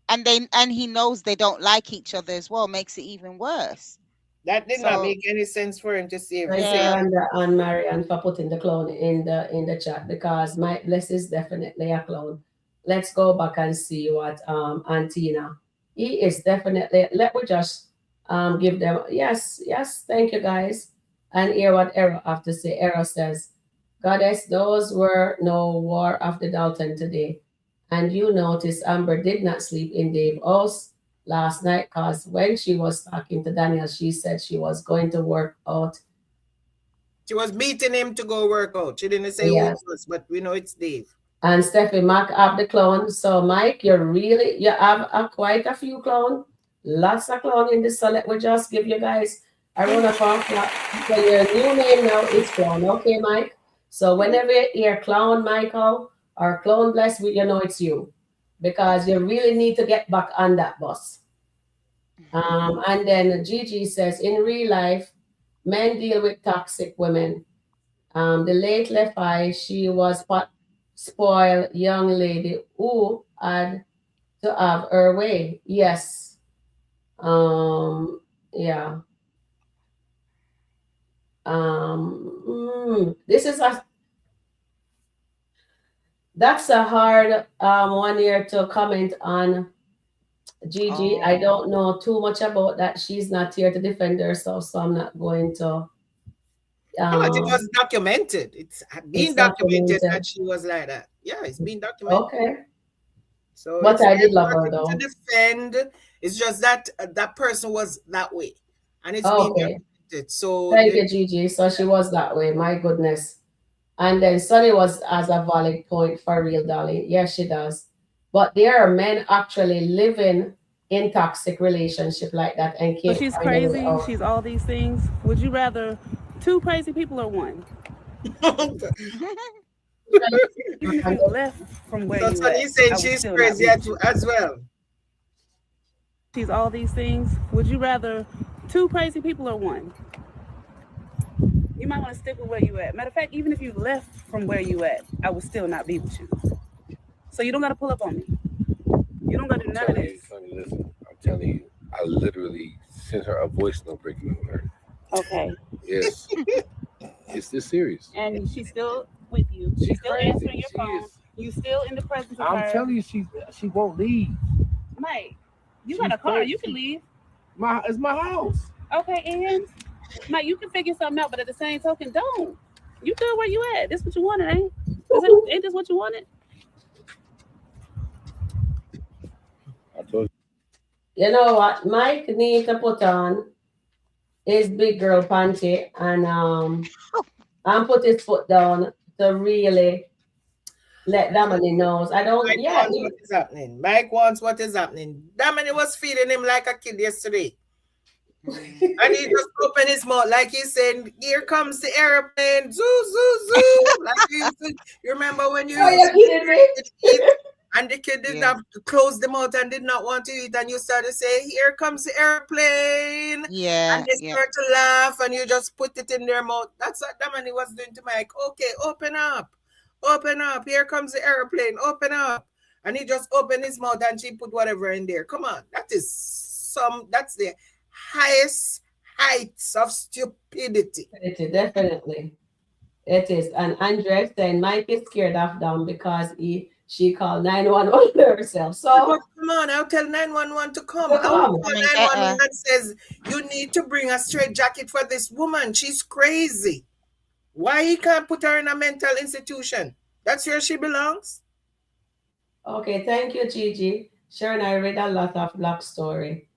and he knows they don't like each other as well, makes it even worse. That did not So make any sense for him to Thank you, say yeah, that. Randa and Marianne, for putting the clown in the chat, because Mike Bless is definitely a clown. Let's go back and see what Antina. He is definitely. Let me just give them yes. Thank you, guys, and hear what Era have to say. Era says, "Goddess, those were no war after Dalton today, and you notice Amber did not sleep in Dave house last night, because when she was talking to Daniel, she said she was going to work out. She was beating him to go work out. She didn't say who it Yes. was, but we know it's Dave. And Stephanie Mac have the clown. So Mike, you have quite a few clown. Lots of clown in this. So let me just give you guys a run of applause. So your new name now is clown. Okay, Mike? So whenever you hear clown Michael or clown bless, you know it's you. Because you really need to get back on that bus. And then Gigi says, in real life, men deal with toxic women. The late Lefai, she was spoiled young lady who had to have her way. Yes. Yeah. This is that's a hard one here to comment on. Gigi, I don't know too much about that. She's not here to defend herself, so I'm not going to. But it was documented. It's been It's documented documented. that she was like that. Yeah, it's been documented. Okay. So But it's I did there's love her nothing to though. defend. It's just that that person was that way, and it's been Okay. documented. So Thank you, Gigi. So she was that way. My goodness. And then Sunny was as a valid point for real, darling. Yes, she does. But there are men actually living in toxic relationship like that and So can't she's find a way crazy. out. She's all these things. Would you rather two crazy people or one? Even if you left from where so you Sonny at, saying I would she's still not crazy be with you. as well. She's all these things. Would you rather two crazy people or one? You might want to stick with where you at. Matter of fact, even if you left from where you at, I would still not be with you. So you don't got to pull up on me. You don't got to do none of this. Sonny, listen, I'm telling you, I literally sent her a voice note breaking on her. Okay. Yes. It's this serious. And she's still with you. She's still crazy. answering your She phone. is. You still in the presence of her. I'm telling you, she won't leave. Mike, you got a car. You can leave. It's my house. Okay, and Mike, you can figure something out, but at the same token, don't. You good where you at? This what you wanted, ain't? Ain't this what you wanted? I told you. You know what? Mike needs to put on his big girl panty and put his foot down to really let Dominique knows. I don't. Mike wants what is happening. Mike wants what is happening. Dominique was feeding him like a kid yesterday. And he just opened his mouth like he's saying, "Here comes the airplane, zoo, zoo, zoo." Like you remember when you used to eat, and the kid did not close the mouth and did not want to eat, and you started to say, "Here comes the airplane." Yeah. And they start to laugh, and you just put it in their mouth. That's what Dominique was doing to Mike. Okay, open up. Open up. Here comes the airplane. Open up. And he just opened his mouth and she put whatever in there. Come on. That's the highest heights of stupidity. Definitely. It is. And Andrea saying Mike is scared of them because she called 911 herself. So but come on, I'll tell 911 to come. I'll call 911 and says, you need to bring a straight jacket for this woman. She's crazy. Why he can't put her in a mental institution? That's where she belongs. Okay, thank you, Gigi. Sharon, I read a lot of Black story.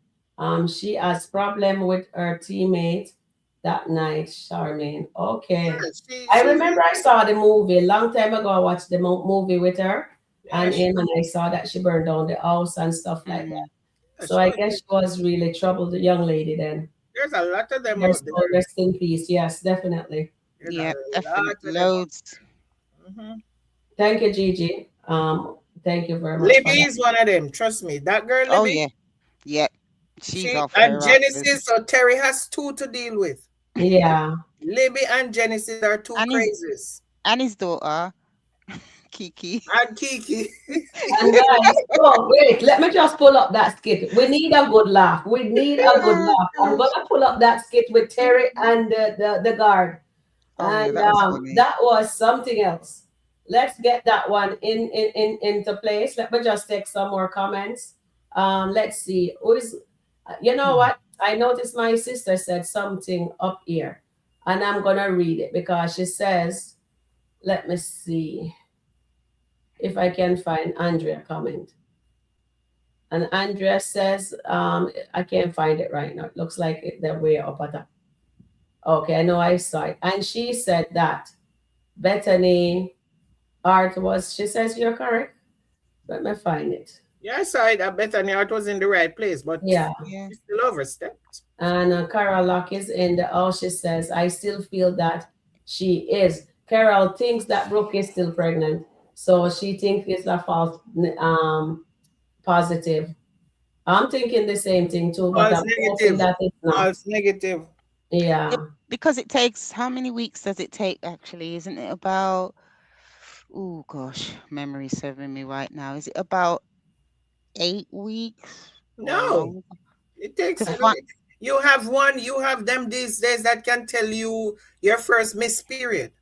She has problem with her teammate that night, Charmaine. Okay. Yeah, she I she's remember I saw the movie long time ago. I watched the movie with her yeah, and him, and I saw that she burned down the house and stuff like that. Mm. So I she, guess she was really troubled, the young lady then. there's a lot of them Yes, out so there. rest in peace. Yes, definitely. There's a Yeah, lot definitely of them out loads. there. Hmm. Thank you, Gigi. Thank you very much for Libby that. is one of them. Trust me. That girl, Oh Libby, yeah, yeah. She's she off and her rockers. Genesis. So Terry has two to deal with. Yeah. Libby and Genesis are two And his crazies. daughter, Kiki. And Kiki. And guys, oh wait, let me just pull up that skit. We need a good laugh. We need a good Oh laugh. I'm gosh. gonna pull up that skit with Terry and the guard. Oh yeah, And that was funny. that was something else. Let's get that one into place. Let me just take some more comments. Let's see. Who is you know what? I noticed my sister said something up here, and I'm gonna read it because she says, let me see if I can find Andrea comment. And Andrea says, I can't find it right now. It looks like they're way up at the. Okay, I know I saw it. And she said that Bethany Art was, she says, you're correct. Let me find it. Yeah, I saw it. I bet I it was in the right place, but Yeah. Yeah. she still overstepped. And Carol Lock is in the, oh, she says, I still feel that she is. Carol thinks that Brooke is still pregnant. So she thinks it's a false positive. I'm thinking the same thing too, but False I'm hoping negative. that it's not. False negative. It, Yeah. because it takes how many weeks does it take actually? Isn't it about oh gosh, memory's serving me right now. Is it about 8 weeks or No. longer? It takes Because if I you have one, you have them these days that can tell you your first missed period.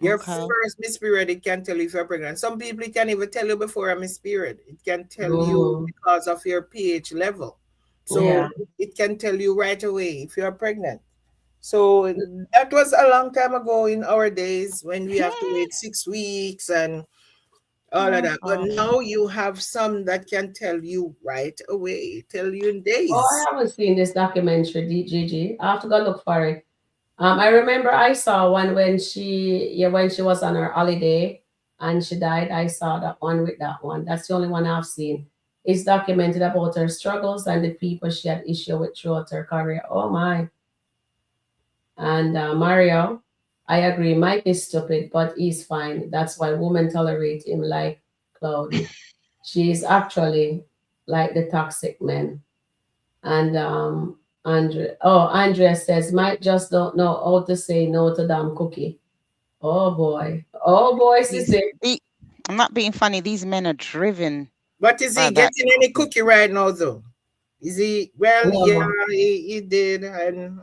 Your okay. first missed period, it can tell you if you're pregnant. Some people it can even tell you before a missed period. It can tell you Mm, because of your pH level. yeah. So it can tell you right away if you're pregnant. So that was a long time ago in our days when we have to wait 6 weeks and all of Oh that. But gosh. now you have some that can tell you right away, tell you in Oh, days. I haven't seen this documentary, DGG. I have to go look for it. I remember I saw one when she was on her holiday and she died. I saw that one with that one. That's the only one I've seen. It's documented about her struggles and the people she had issue with throughout her career. Oh my. And Mario, I agree. Mike is stupid, but he's fine. That's why women tolerate him like Cloudy. She is actually like the toxic men. And Andrea says, Mike just don't know how to say no to damn cookie. Oh boy. Oh boy, These, sissy. I'm not being funny. These men are driven But is by he that getting any cookie. cookie right now, though? Is he? Well, yeah, No. he did. And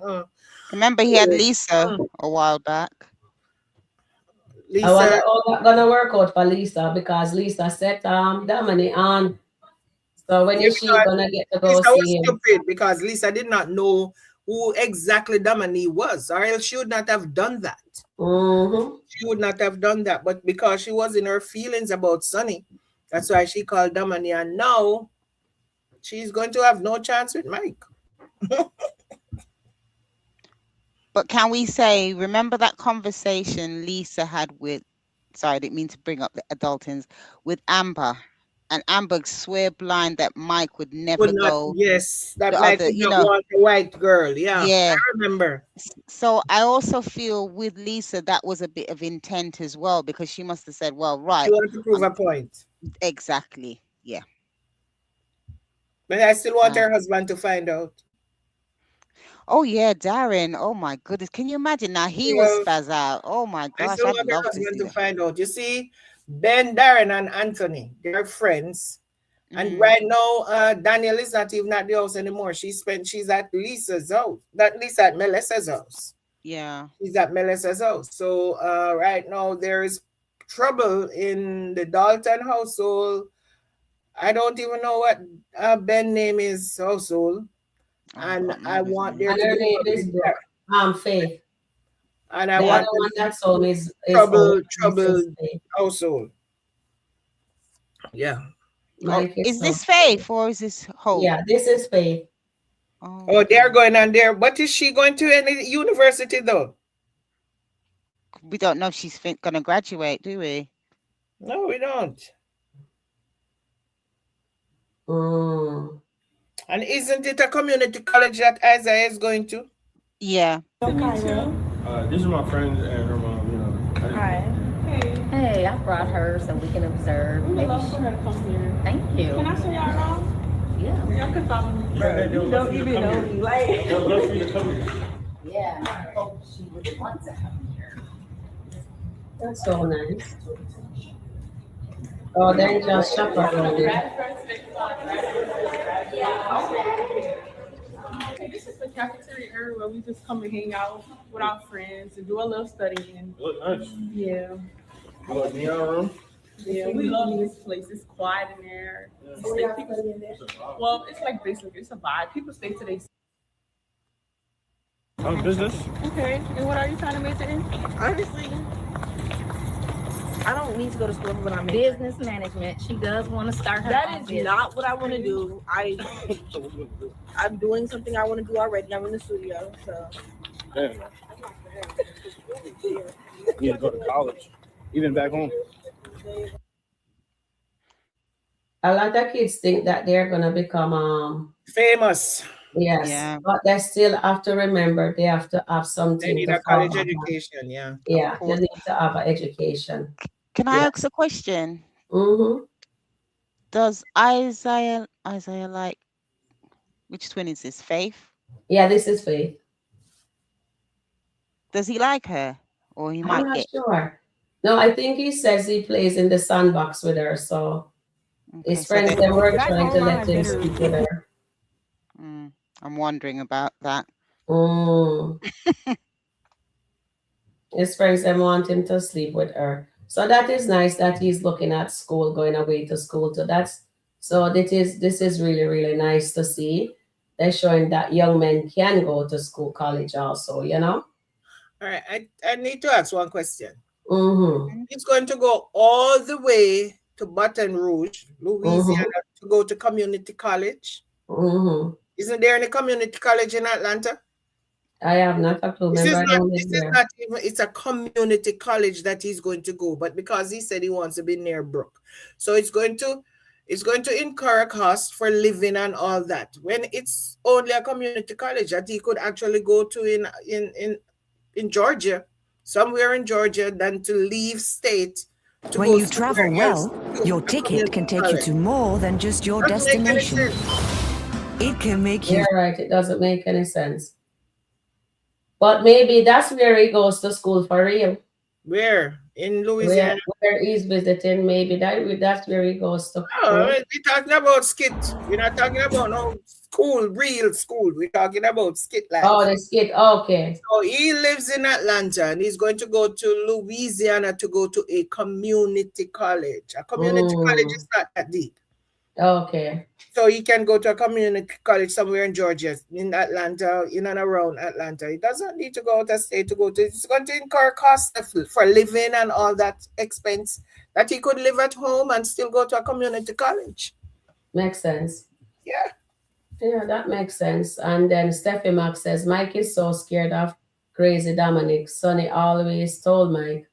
Remember, he had Lisa uh, a while back. I wonder Lisa, how that gonna work out for Lisa because Lisa set Dominic on. So when yeah, is she because gonna get to go Lisa was see him? stupid because Lisa did not know who exactly Dominique was, or else she would not have done that. Mm-hmm. She would not have done that. But because she was in her feelings about Sonny, that's why she called Dominique. And now she's going to have no chance with Mike. But can we say, remember that conversation Lisa had with, sorry, I didn't mean to bring up the Daltons, with Amber. And Amber swear blind that Mike would Would never not, go yes, that the Mike other, would you not know, want a white girl. Yeah, I yeah. remember. So I also feel with Lisa that was a bit of intent as well because she must have said, well, She right, wanted to prove um, a point. exactly. Yeah. But I still want Uh, her husband to find out. oh yeah, Darren. Oh my goodness. Can you imagine now he was Yeah, spaz out. Oh my I gosh, still I'd want her love to husband see to that. find out. You see, Ben, Darren, and Anthony, they're friends. And Mm, right now, Daniel is not even at the house anymore. She's at Lisa's house. Not Lisa, at Melissa's house. yeah. She's at Melissa's house. So right now there is trouble in the Dalton household. I don't even know what Ben name is household. Oh, I And can't I remember his want name. there And to her be name public. is Brooke. Faith. And I The other want one that's home is home. troubled household. Yeah. Mike is Is so this Faith or is this Hope? yeah, this is Faith. Oh, they're going on there. But is she going to any university though? We don't know if she's going to graduate, do we? No, we don't. And isn't it a community college that Isaiah is going to? Yeah. These are my friends and her mom. You know. Hi. Hey, I brought her so we can observe. We would love for her to come here. Thank you. Can I show y'all around? Yeah. Y'all can follow me. You don't even know me. Like. They'd love for you to come here. Yeah. I hope she would want to come here. That's so nice. Oh, they just shop around there. This is the cafeteria area where we just come and hang out with our friends and do a little studying. Look nice. Yeah. You like neon room? Yeah, we love this place. It's quiet in there. Well, it's like basically it's a vibe. People stay till they. Business. Okay. And what are you trying to major in? Honestly, I don't need to go to school when I'm in Business management. She does want to start her That own is business. not what I want to do. I'm doing something I want to do already. I'm in the studio, so. Damn. You need to go to college, even back home. A lot of kids think that they're gonna become famous. Yes, Yeah. but they still have to remember they have to have something. They need to a college fall back on. education, yeah. Yeah, they need to have an education. Can I ask a question? Mm-hmm. Does Isaiah like, which twin is this? Faith? Yeah, this is Faith. Does he like her? Or he I'm might not get sure. No, I think he says he plays in the sandbox with her, so his so friends they- they were trying to let him speak with her. I'm wondering about that. His friends they want him to sleep with her. So that is nice that he's looking at school, going away to school. So this is really, really nice to see. They're showing that young men can go to school, college also, you know? All right, I need to ask one question. Mm-hmm. He's going to go all the way to Baton Rouge, Louisiana, to go to community college. Mm-hmm. Isn't there any community college in Atlanta? I have not a clue. This is Remember, not even, it's a community college that he's going to go, but because he said he wants to be near Brooke. So it's going to incur a cost for living and all that. When it's only a community college that he could actually go to in Georgia, somewhere in Georgia, than to leave state. To When go you travel well, your ticket can take you to more than just your Doesn't make any destination. sense. It can make you. You're right. It doesn't make any sense. But maybe that's where he goes to school for real. Where? In Louisiana? Where he's visiting, maybe that's where he goes to school. Oh, we're talking about skit. We're not talking about no school, real school. We're talking about skit life. Oh, the skit. Okay. So he lives in Atlanta and he's going to go to Louisiana to go to a community college. A community college is not that deep. Okay. So he can go to a community college somewhere in Georgia, in Atlanta, in and around Atlanta. He doesn't need to go out of state to go to. It's going to incur costs for living and all that expense that he could live at home and still go to a community college. Makes sense. Yeah. Yeah, that makes sense. And then Steffi Max says, Mike is so scared of crazy Dominique. Sonny always told Mike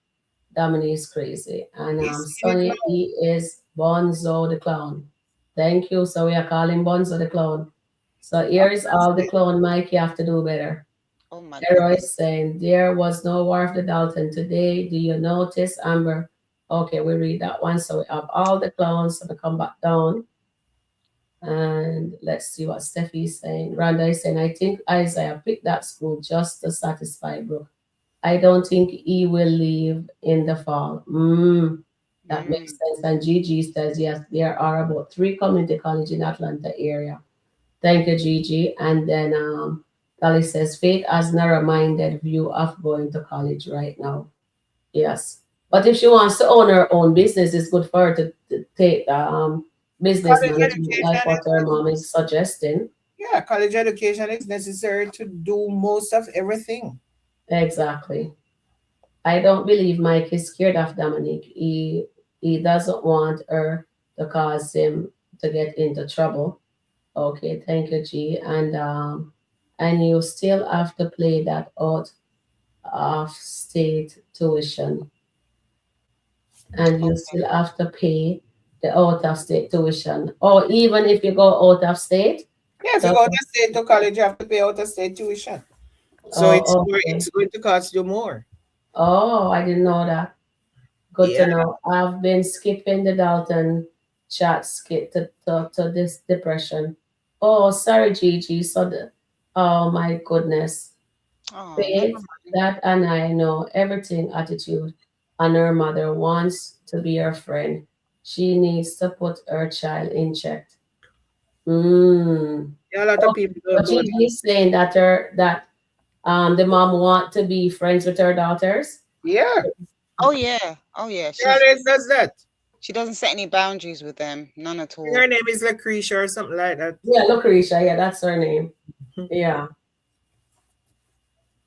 Dominique is crazy. And Sonny, he is Bonzo the clown. Thank you. So we are calling Bonzo the clown. So here is all the clown, Mike. You have to do better. Oh my Leroy is saying, there was no war of the Dalton today. Do you notice, Amber? Okay, we read that one. So we have all the clowns. So we come back down. And let's see what Steffi is saying. Rhonda is saying, I think Isaiah picked that school just to satisfy Brooke. I don't think he will leave in the fall. That makes sense. And Gigi says, yes, there are about 3 community colleges in Atlanta area. Thank you, Gigi. And then Dolly says, Faith has narrow-minded view of going to college right now. Yes. But if she wants to own her own business, it's good for her to take business management, like what her mom is suggesting. Yeah, college education is necessary to do most of everything. Exactly. I don't believe Mike is scared of Dominique. He doesn't want her to cause him to get into trouble. Okay, thank you, G. And you still have to play that out of state tuition, and you Okay. still have to pay the out of state tuition. Or even if you go out of state, Yeah, if you so go out of state to college, you have to pay out of state tuition. So oh okay. it's going to cost you more. Oh, I didn't know that. Good Yeah. to know. I've been skipping the Dalton chat skit to this depression. Oh, sorry, Gigi. Oh my goodness. Oh, never Faith, mind. that and I know everything attitude. And her mother wants to be her friend. She needs to put her child in check. Mm. Yeah, a lot of Oh, people so don't do that. Gigi's saying that the mom want to be friends with her daughters. Yeah, Oh yeah. Oh yeah. she always does that. She doesn't set any boundaries with them. None at I think her all. name is Lucretia or something like that. Yeah, Lucretia, yeah, that's her name. Yeah.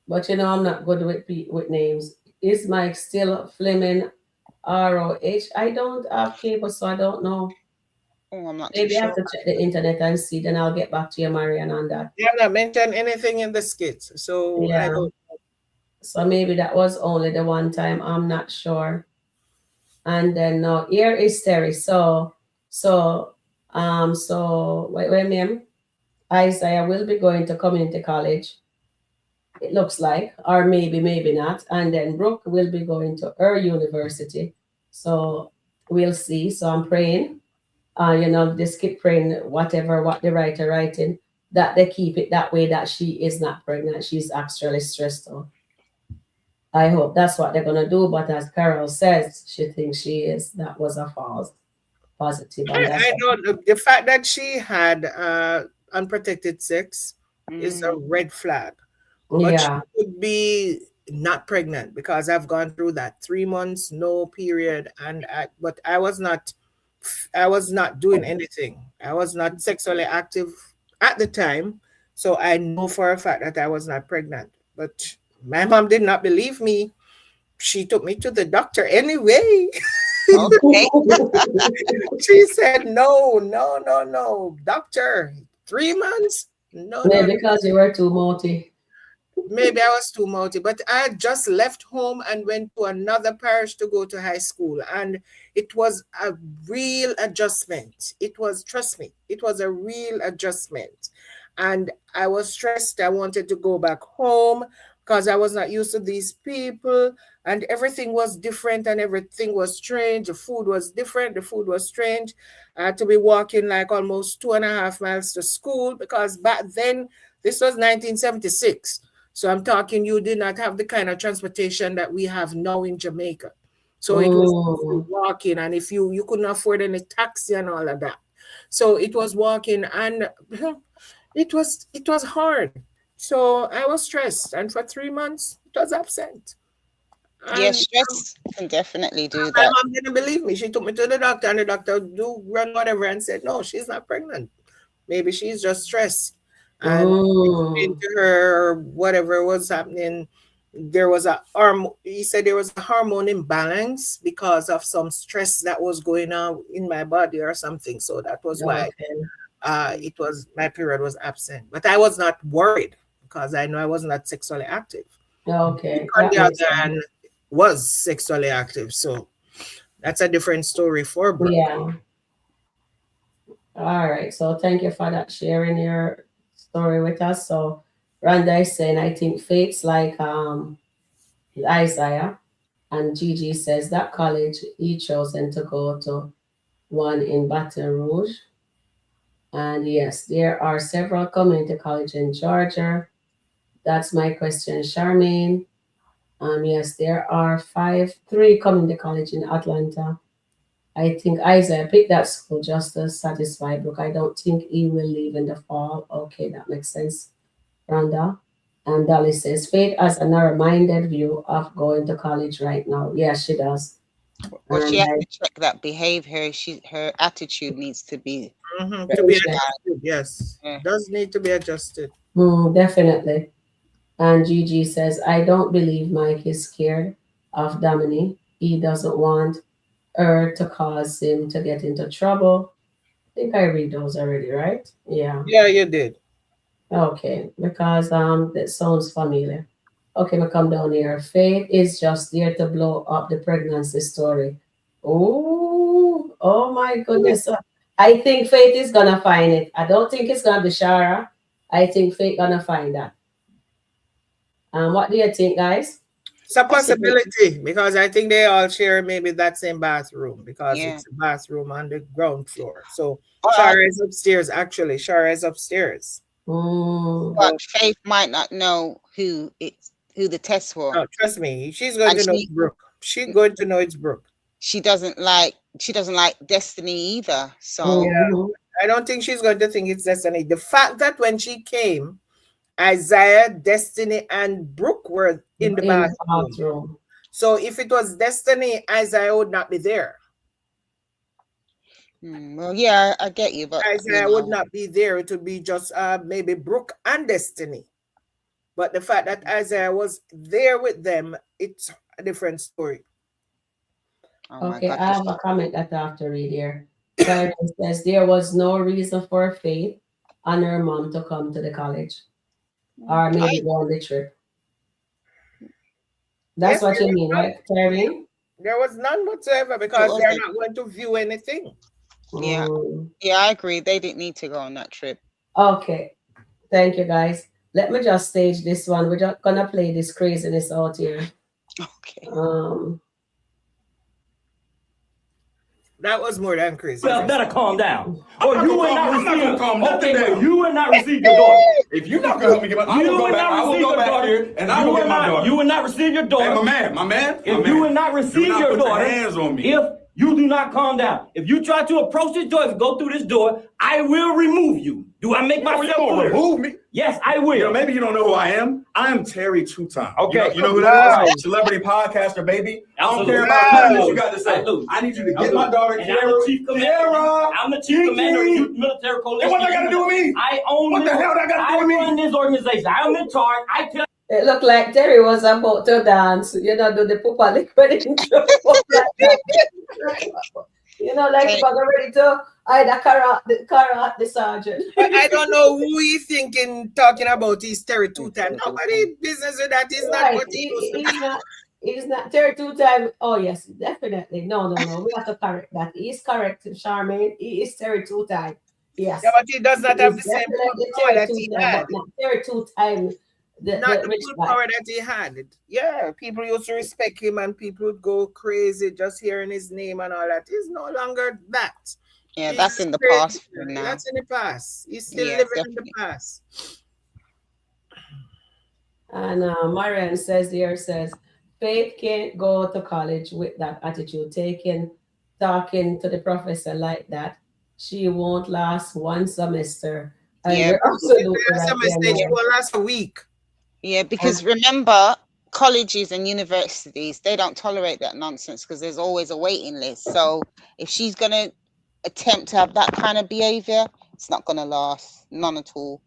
But you know I'm not good with names. Is Mike still Fleming ROH? I don't have cable, so I don't know. Oh, I'm not too Maybe I have sure. to check the internet and see, then I'll get back to you, Marian, on that. They have not mentioned anything in the skit, so I Yeah. don't. So maybe that was only the one time. I'm not sure. And then no, here is Terry. Wait, ma'am. Isaiah will be going to community college. It looks like, or maybe not. And then Brooke will be going to her university. So we'll see. So I'm praying. Just keep praying whatever what the writer writing, that they keep it that way, that she is not pregnant. She's actually stressed out. I hope that's what they're gonna do. But as Carol says, she thinks she is. That was a false positive, and that's I know the fact that she had unprotected sex is a Mm. red flag, but she yeah. could be not pregnant because I've gone through that 3 months no period, but I was not doing anything. I was not sexually active at the time, so I know for a fact that I was not pregnant. But my mom did not believe me. She took me to the doctor anyway. Okay. She said, no, no, no, no, doctor, 3 months? No, no, Maybe no. because you were too multi. Maybe I was too multi, but I had just left home and went to another parish to go to high school. And it was a real adjustment. It was, trust me, it was a real adjustment. And I was stressed. I wanted to go back home because I was not used to these people. And everything was different and everything was strange. The food was different. The food was strange. I had to be walking like almost 2.5 miles to school because back then, this was 1976. So I'm talking, you did not have the kind of transportation that we have now in Jamaica. So it was walking, and if you couldn't afford any taxi and all of that. So it was walking, and it was hard. So I was stressed, and for 3 months it was absent. Yeah, And stress can definitely do my that. mom didn't believe me. She took me to the doctor, and the doctor do run whatever and said, no, she's not pregnant. Maybe she's just stressed. And explained to her whatever was happening. There was he said there was a hormone imbalance because of some stress that was going on in my body or something. So that was why my period was absent. But I was not worried because I know I was not sexually active. Okay. On the other hand, was sexually active. So that's a different story for Brooke. Yeah. All right. So thank you for that sharing your story with us. So Randa is saying, I think Fate's like Isaiah, and Gigi says that college he chosen to go to, one in Baton Rouge. And yes, there are several community colleges in Georgia. That's my question, Charmaine. Yes, there are three community college in Atlanta. I think Isaiah picked that school just to satisfy Brooke. I don't think he will leave in the fall. Okay, that makes sense, Rhonda. And Dolly says, Faith has a narrow-minded view of going to college right now. Yeah, she does. Well, she And has to check that behavior. Her attitude needs to be To be Yeah. adjusted, yes. Does need to be adjusted. Definitely. And Gigi says, I don't believe Mike is scared. of Dominique. He doesn't want her to cause him to get into trouble. I think I read those already, right? Yeah. Yeah, you did. Okay, because that sounds familiar. Okay, we come down here. Faith is just there to blow up the pregnancy story. Oh my goodness. I think Faith is gonna find it. I don't think it's gonna be Shara. I think Faith gonna find that. What do you think, guys? It's a possibility because I think they all share maybe that same bathroom because Yeah. it's a bathroom on the ground floor. So But, Shara is upstairs. Actually, Shara is upstairs. Mm, but Faith might not know who the tests were, Oh, trust me, she's going and to know it's Brooke. She's going to know it's Brooke. she doesn't like Destiny either. So mhm. I don't think she's going to think it's Destiny. The fact that when she came, Isaiah, Destiny, and Brooke were in the In the bathroom. bathroom. So if it was Destiny, Isaiah would not be there. well, yeah, I get you, but Isaiah would not be there. It would be just maybe Brooke and Destiny. But the fact that Isaiah was there with them, it's a different story. oh my Okay, God, I have a comment that I have to read here. Sharon says there was no reason for Faith and her mom to come to the college or maybe go on the trip. That's Yes, what there you was mean, none. right, Terry? There was none whatsoever because they're not going to view anything. Yeah. Mm, yeah, I agree. They didn't need to go on that trip. okay, thank you, guys. Let me just stage this one. We're just gonna play this craziness out here. Okay. That was more than crazy. Well, better calm down. Or I'm you will not not gonna calm receive. nothing Okay, down. but you will not receive your daughter. If you're not gonna help me get my, I will go back. I will go back here and I will get my daughter. You will not receive your daughter. Hey, my man. If you will not receive your daughter, hands on me. if you do not calm down, if you try to approach this door, if you go through this door, I will remove you. Do I make myself clear? Remove me? Yes, I will. You know, maybe you don't know who I am. I am Terry Two Time. Okay. You know who that is? Celebrity podcaster, baby. I don't care about nothing that you got to say. I need you to get my daughter, And I'm the chief commander. I'm the chief commander of the Youth Military Coalition. And what that got to do with me? I own What the hell that got to do with me? I run this organization. I am in charge. I tell. It looked like Terry was about to dance. You know, do the pupa liquid intro. You know, like if I'm ready to either carrot the sergeant. I don't know who he's thinking talking about his Terry Two Time. Nobody business with that. He's not what he's not Terry Two Time. Oh yes, definitely. No. We have to correct that. He's correct, Charmaine. He is Terry Two Time. Yes. Yeah, but he does not have the same power that he had. Terry Two Time. Not the full power that he had. Yeah, people used to respect him and people would go crazy just hearing his name and all that. He's no longer that. Yeah, that's in the past now. That's in the past. He's still living in the past. And Marian says, Faith can't go to college with that attitude, talking to the professor like that. She won't last one semester. Yeah, semester will last a week. Yeah, because remember, colleges and universities, they don't tolerate that nonsense because there's always a waiting list. So if she's going to attempt to have that kind of behavior, it's not going to last. None at all.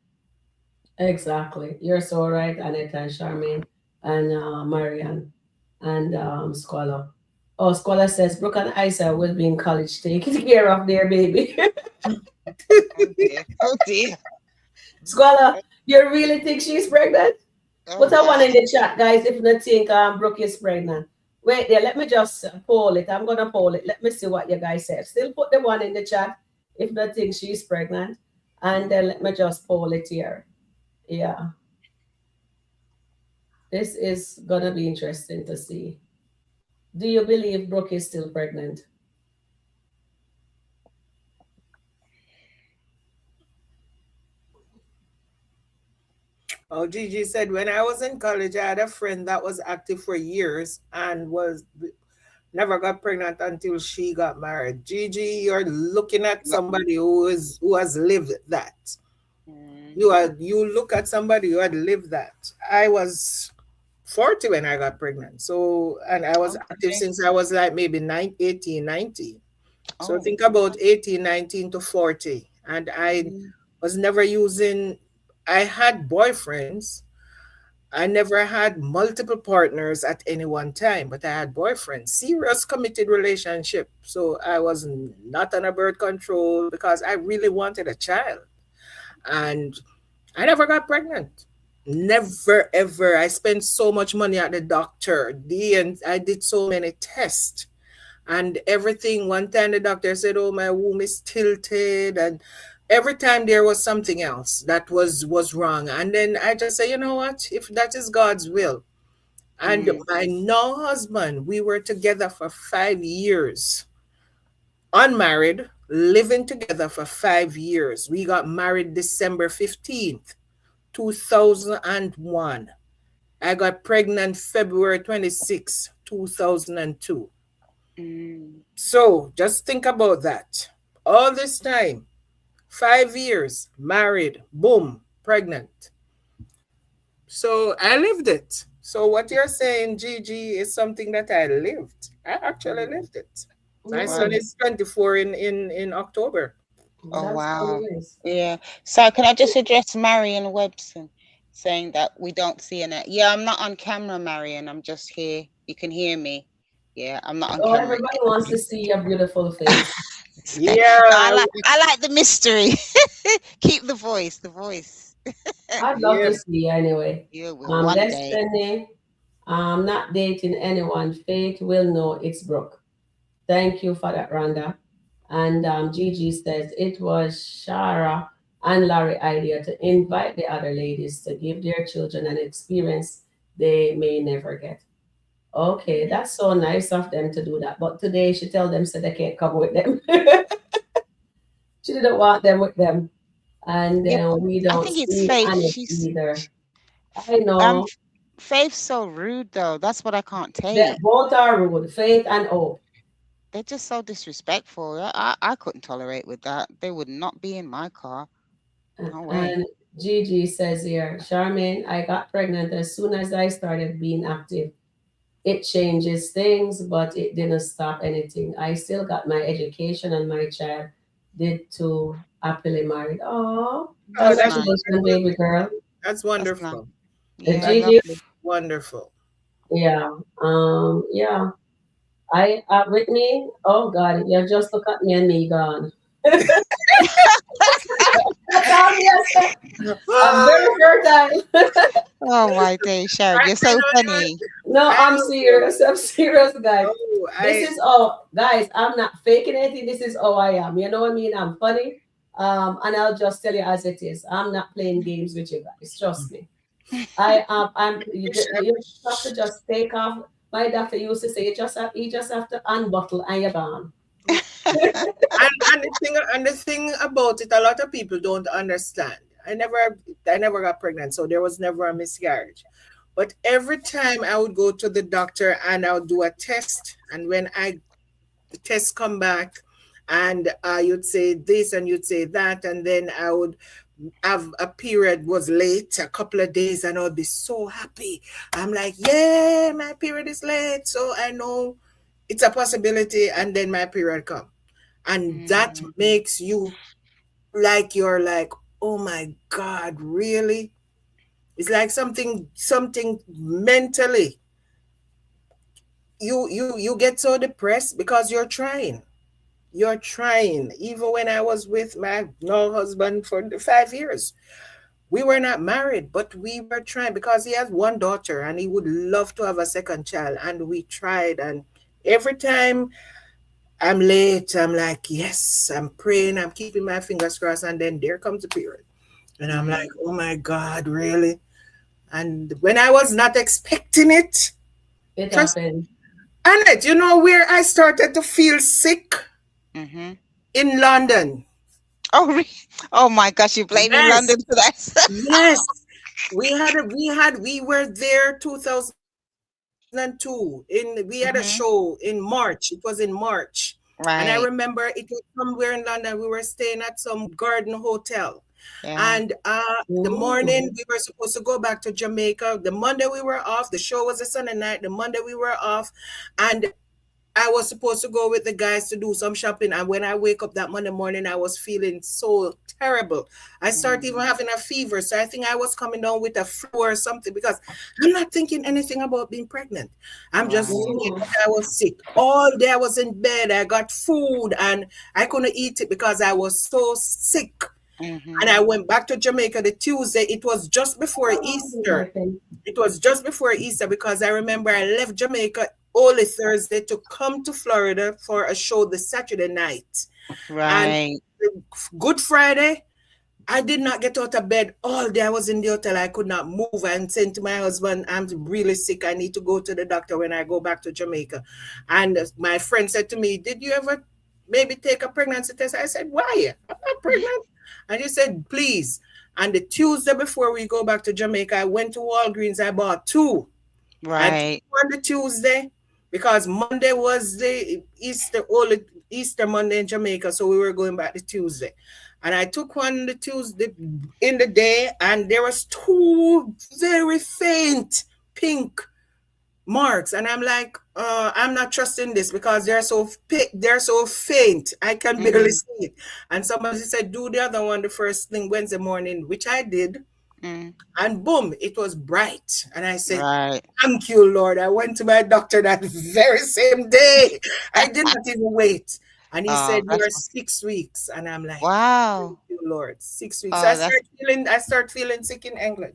Exactly. You're so right, Annette and Charmaine and Marianne and Squala. Oh, Squala says Brooke and Isa will be in college taking care of their baby. Oh dear. Squala, you really think she's pregnant? Put a one in the chat, guys, if you think Brooke is pregnant. Wait there, let me just poll it. I'm going to poll it. Let me see what you guys said. Still put the one in the chat if you think she's pregnant. And then let me just poll it here. Yeah. This is going to be interesting to see. Do you believe Brooke is still pregnant? Oh, Gigi said, when I was in college, I had a friend that was active for years and never got pregnant until she got married. Gigi, you're looking at somebody who has lived that. You look at somebody who had lived that. I was 40 when I got pregnant. So, and I was active since I was like maybe 18, 19. So think about 18, 19 to 40. And I was never using, I had boyfriends I never had multiple partners at any one time, but I had boyfriends, serious committed relationship. So I was not on a birth control because I really wanted a child. And I never got pregnant. Never ever. I spent so much money at the doctor. And I did so many tests and everything. One time the doctor said, "Oh, my womb is tilted," and every time there was something else that was wrong. And then I just say, you know what? If that is God's will. And my now husband, we were together for 5 years, unmarried, living together for 5 years. We got married December 15th, 2001. I got pregnant February 26th, 2002. So just think about that. All this time, 5 years, married, boom, pregnant. So I lived it. So what you're saying, Gigi, is something that I lived. I actually lived it. My son is 24 in October. Oh, wow. Yeah. So can I just address Marion Webson saying that we don't see Annette? Yeah, I'm not on camera, Marion. I'm just here. You can hear me. Yeah, I'm not on camera. Everybody wants to see your beautiful face. Yeah. No, I like the mystery. Keep the voice. I'd love to see anyway. Yeah, one day. Destiny, not dating anyone. Fate will know it's Brooke. Thank you for that, Rhonda. And Gigi says it was Shara and Larry idea to invite the other ladies to give their children an experience they may never get. Okay, that's so nice of them to do that. But today she tell them so they can't come with them. She didn't want them with them. And we don't see Annette either. I know. Faith's so rude though. That's what I can't take. They both are rude, Faith and Hope. They're just so disrespectful. I couldn't tolerate with that. They would not be in my car. No way. And Gigi says here, Charmaine, I got pregnant as soon as I started being active. It changes things, but it didn't stop anything. I still got my education and my child did too, happily married. Oh, congratulations, baby girl. That's wonderful. That's Gigi, wonderful. Yeah. Yeah. I with me. Oh God, you just look at me and me gone. That's all I'm very fertile. Oh my day, Sharon, you're so funny. No, I'm serious. I'm serious, guys. This is all, guys. I'm not faking anything. This is how I am. You know what I mean? I'm funny. And I'll just tell you as it is. I'm not playing games with you guys. Trust me. You have to just take off. My doctor used to say you just have to unbuckle and you're gone. and the thing about it, a lot of people don't understand. I never got pregnant, so there was never a miscarriage. But every time I would go to the doctor and I would do a test, and when the test come back, and you'd say this and you'd say that, and then I would have a period was late a couple of days, and I would be so happy. I'm like, yeah, my period is late, so I know it's a possibility, and then my period come, and that makes you like you're like, oh my God, really? It's like something mentally. You get so depressed because you're trying. You're trying. Even when I was with my now husband for 5 years, we were not married, but we were trying because he has one daughter and he would love to have a second child. And we tried. And every time I'm late, I'm like, yes, I'm praying, I'm keeping my fingers crossed. And then there comes the period. And I'm like, oh my God, really? And when I was not expecting it, it happened. Annette, you know where I started to feel sick? Mm-hmm. In London. Oh my gosh, you blaming London for that? Yes. We were there 2002. We had a show in March. It was in March. Right. And I remember it was somewhere in London. We were staying at some garden hotel. Yeah. And the morning we were supposed to go back to Jamaica. The Monday we were off. The show was a Sunday night. The Monday we were off. And I was supposed to go with the guys to do some shopping, and when I wake up that Monday morning, I was feeling so terrible. I started even having a fever, so I think I was coming down with a flu or something, because I'm not thinking anything about being pregnant. I'm just thinking that I was sick. All day I was in bed. I got food, and I couldn't eat it because I was so sick. And I went back to Jamaica the Tuesday. It was just before Easter. It was just before Easter, because I remember I left Jamaica only Thursday to come to Florida for a show the Saturday night. Right. And Good Friday, I did not get out of bed all day. I was in the hotel. I could not move. And saying to my husband, I'm really sick. I need to go to the doctor when I go back to Jamaica. And my friend said to me, did you ever maybe take a pregnancy test? I said, why? I'm not pregnant. And he said, please. And the Tuesday before we go back to Jamaica, I went to Walgreens. I bought 2. Right. On the Tuesday, because Monday was the Easter Monday in Jamaica, so we were going back the Tuesday. And I took one the Tuesday in the day, and there was 2 very faint pink marks, and I'm like, I'm not trusting this, because they're so faint. I can barely see it. And somebody said, do the other one the first thing Wednesday morning, which I did. And boom, it was bright. And I said, thank you, Lord. I went to my doctor that very same day. I did not even wait. And he said, you're 6 weeks. And I'm like, wow, thank you, Lord. 6 weeks. So I start feeling sick in England.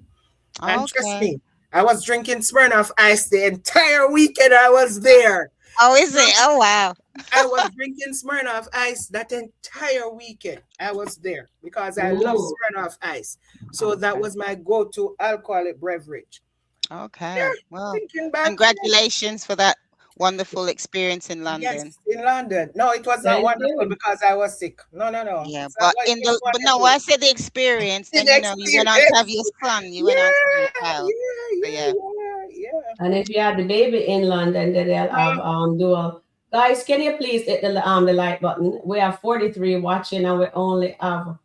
And trust me, I was drinking Smirnoff Ice the entire weekend I was there. Oh, is it? Oh, wow. I was drinking Smirnoff Ice that entire weekend I was there, because I love Smirnoff Ice. So that was my go-to alcoholic beverage. Okay. Yeah, well, congratulations for that wonderful experience in London. Yes, in London. No, it was not wonderful because I was sick. No. Yeah, but I said the experience. And you went out to have your son. You went out to have your child. Yeah. And if you have the baby in London, then they'll have dual. Guys, can you please hit the like button? We have 43 watching, and we only have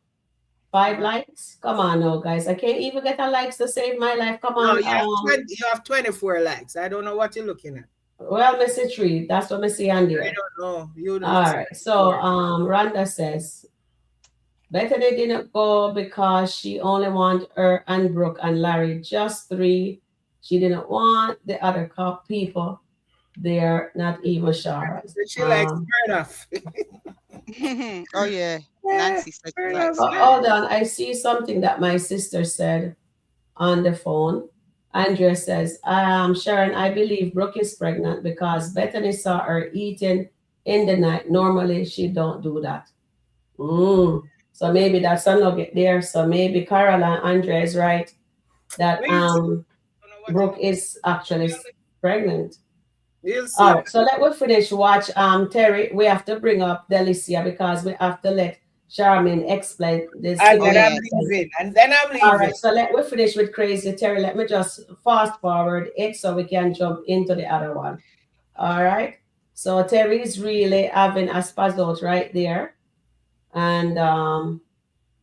5 likes. Come on now, guys. I can't even get a likes to save my life. Come on. No, you have 24 likes. I don't know what you're looking at. Well, I see 3. That's what I see on there. I don't know. You don't. All right. So Rhonda says Bethany didn't go because she only wanted her and Brooke and Larry, just 3. She didn't want the other people. They're not even sure. She likes Smirnoff. Oh yeah. Nancy said she likes hold on. I see something that my sister said on the phone. Andrea says, Sharon, I believe Brooke is pregnant because Bethany saw her eating in the night. Normally she don't do that. So maybe that's a nugget there. So maybe Carol and Andrea is right that Brooke is actually pregnant. All right, so let me finish watch Terry. We have to bring up Delicia because we have to let Charmaine explain this. And then I'm leaving. All right, so let me finish with Crazy Terry. Let me just fast forward it so we can jump into the other one. All right, so Terry is really having a spaz out right there. And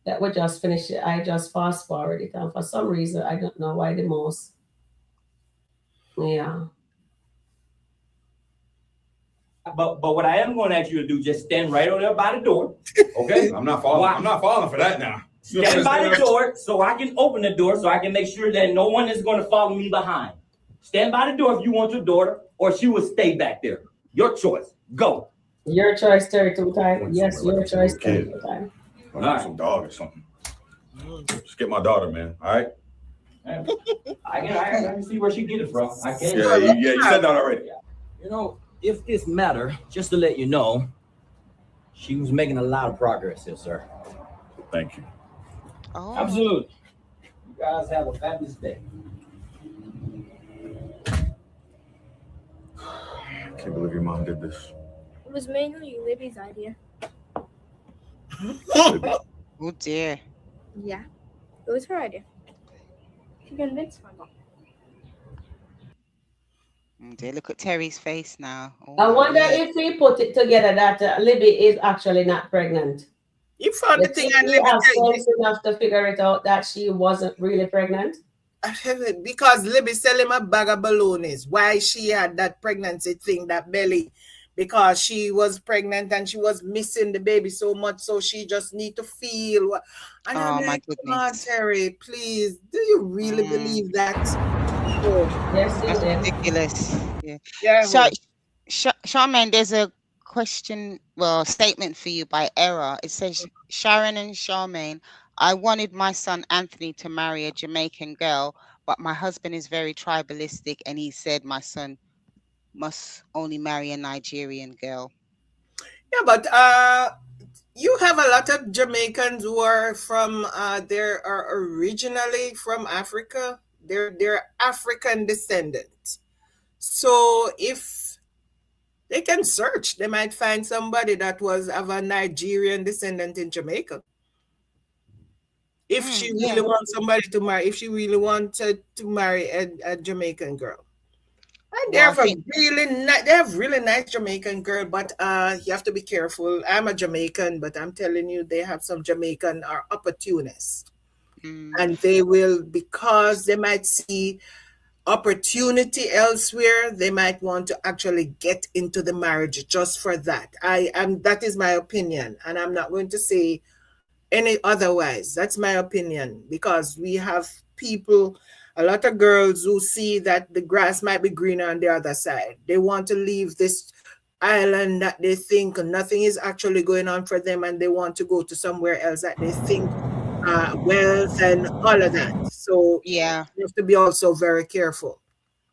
let me just finish it. I just fast forward it. And for some reason, I don't know why the most. Yeah. But what I am going to ask you to do, just stand right over there by the door. Okay? I'm not falling. I'm not falling for that now. Stand by the door so I can open the door so I can make sure that no one is going to follow me behind. Stand by the door if you want your daughter, or she will stay back there. Your choice. Go. Your choice, Terry, 2 times. Yes, your choice, Terry, 2 times. All right. Some dog or something. Just get my daughter, man. All right? I can see where she get it from. I can't. Yeah, you said that already. You know, if this matter, just to let you know, she was making a lot of progress here, sir. Thank you. Oh. Absolutely. You guys have a fabulous day. I can't believe your mom did this. It was mainly Libby's idea. Oh dear. Yeah, it was her idea. She convinced my mom. Dear, look at Terry's face now. Oh, I wonder if we put it together that Libby is actually not pregnant. You found the thing and Libby have sense enough to figure it out that she wasn't really pregnant. Because Libby sell him a bag of balloonies. Why she had that pregnancy thing, that belly because she was pregnant and she was missing the baby so much, so she just need to feel. And I'm Oh my like, come on, goodness. Terry, please, do you really believe that? Yes, That's it is. ridiculous. Yeah. Yeah. So, Charmaine, there's a question, well, statement for you by error. It says, Sharon and Charmaine, I wanted my son Anthony to marry a Jamaican girl, but my husband is very tribalistic and he said my son must only marry a Nigerian girl. Yeah, but you have a lot of Jamaicans who are from they are originally from Africa. They're African descendants. So if they can search, they might find somebody that was of a Nigerian descendant in Jamaica. If she really wants somebody to marry, if she really wanted to marry a Jamaican girl. And they Well, I have a think they have really nice Jamaican girl, but you have to be careful. I'm a Jamaican, but I'm telling you, they have some Jamaican are opportunists. And they will, because they might see opportunity elsewhere, they might want to actually get into the marriage just for that. That is my opinion, and I'm not going to say any otherwise. That's my opinion, because we have people, a lot of girls who see that the grass might be greener on the other side. They want to leave this island that they think nothing is actually going on for them, and they want to go to somewhere else that they think wealth and all of that. So yeah. you have to be also very careful.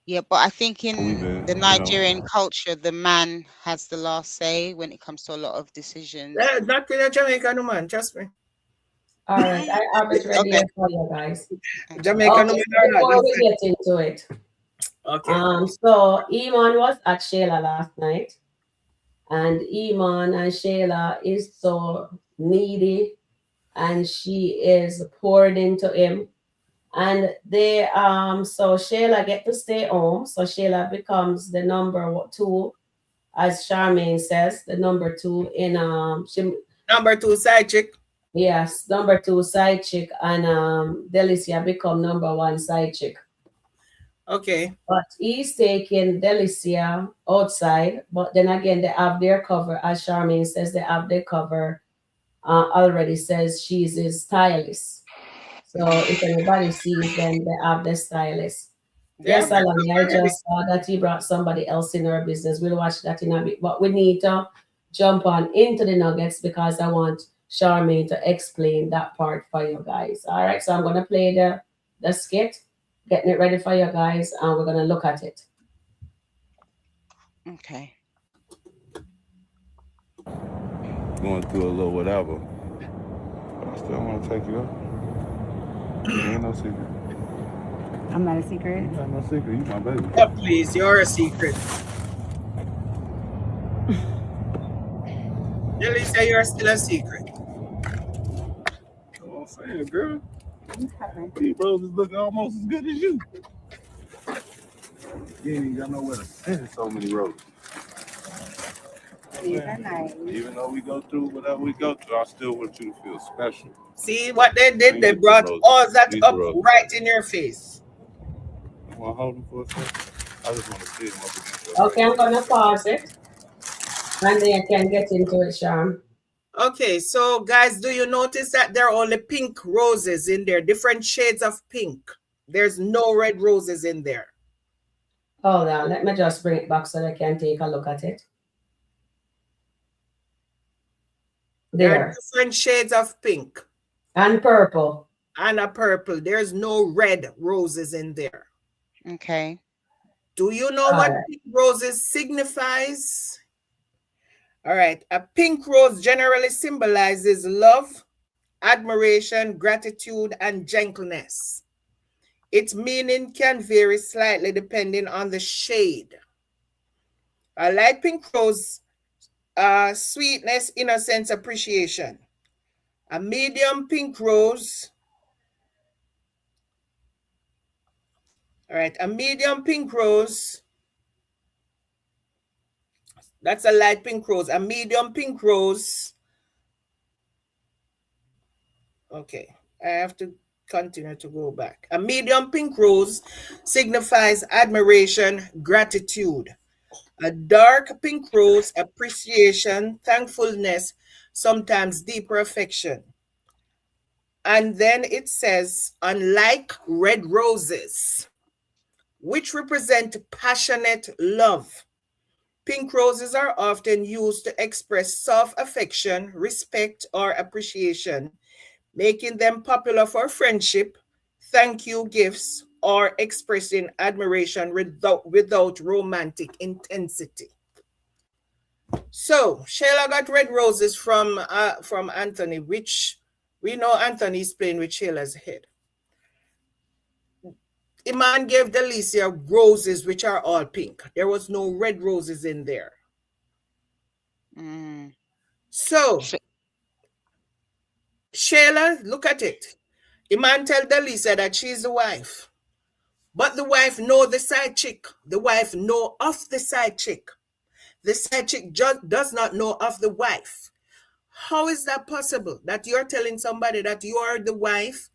Yeah, but I think in the Nigerian culture, the man has the last say when it comes to a lot of decisions. Not with a Jamaican woman, trust me. All right, I have it ready for you guys. Jamaican woman or not, before we get into it. Okay. So Iman was at Shayla last night, and Iman and Shayla is so needy, and she is poured into him. And they so Shayla get to stay home. So Shayla becomes the number 2, as Charmaine says, the number 2 in number 2 side chick. Yes, number 2 side chick, and Delicia become number 1 side chick. Okay. But he's taking Delicia outside, but then again they have their cover, as Charmaine says, they have their cover already says she's his stylist. So if anybody sees them, they have the stylist. Yes, Alani, I just saw that he brought somebody else in our business. We'll watch that in a bit. But we need to jump on into the nuggets because I want Charmaine to explain that part for you guys. All right, so I'm going to play the skit, getting it ready for you guys, and we're going to look at it. Okay. Going through a little whatever. But I still want to take you up. Ain't no secret. I'm not a secret. You not no secret. You my baby. Oh, please, you're a secret. Lisa, you're still a secret. Come on, say it, girl. These roses look almost as good as you. You ain't even got nowhere to send so many roses. These are nice. Even though we go through whatever we go through, I still want you to feel special. See what they did? They brought all that up right in your face. You want to hold them for a second? I just want to see them up against your Okay, I'm going to pause it. And then I can get into it, Sharon. Okay, so guys, do you notice that there are only pink roses in there? Different shades of pink. There's no red roses in there. Hold on, let me just bring it back so they can take a look at it. There are different shades of pink. And purple. And a purple. There's no red roses in there. Okay. Do you know what pink roses signifies? All right. A pink rose generally symbolizes love, admiration, gratitude, and gentleness. Its meaning can vary slightly depending on the shade. A light pink rose, sweetness, innocence, appreciation. A medium pink rose. All right, a medium pink rose. That's a light pink rose. A medium pink rose. Okay, I have to continue to go back. A medium pink rose signifies admiration, gratitude. A dark pink rose, appreciation, thankfulness, sometimes deeper affection. And then it says, unlike red roses, which represent passionate love, pink roses are often used to express soft affection, respect, or appreciation, making them popular for friendship, thank you gifts, or expressing admiration without romantic intensity. So Shayla got red roses from Anthony, which we know Anthony's playing with Shayla's head. Iman gave Delicia roses which are all pink. There was no red roses in there. So Shayla, look at it. Iman tell Delicia that she's the wife. But the wife know the side chick. The wife know of the side chick. The side chick just does not know of the wife. How is that possible? That you're telling somebody that you are the wife,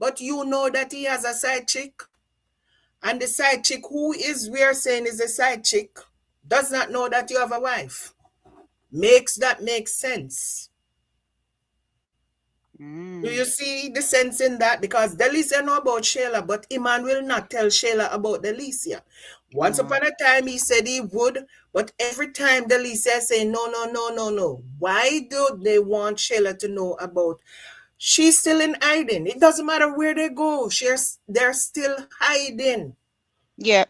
but you know that he has a side chick? And the side chick, who is we are saying is a side chick, does not know that you have a wife. Makes that make sense? Do you see the sense in that? Because Delicia know about Shayla, but Iman will not tell Shayla about Delicia. Once upon a time, he said he would, but every time Delicia say no, no, no, no, no. Why do they want Shayla to know about? She's still in hiding. It doesn't matter where they go. They're still hiding. Yeah.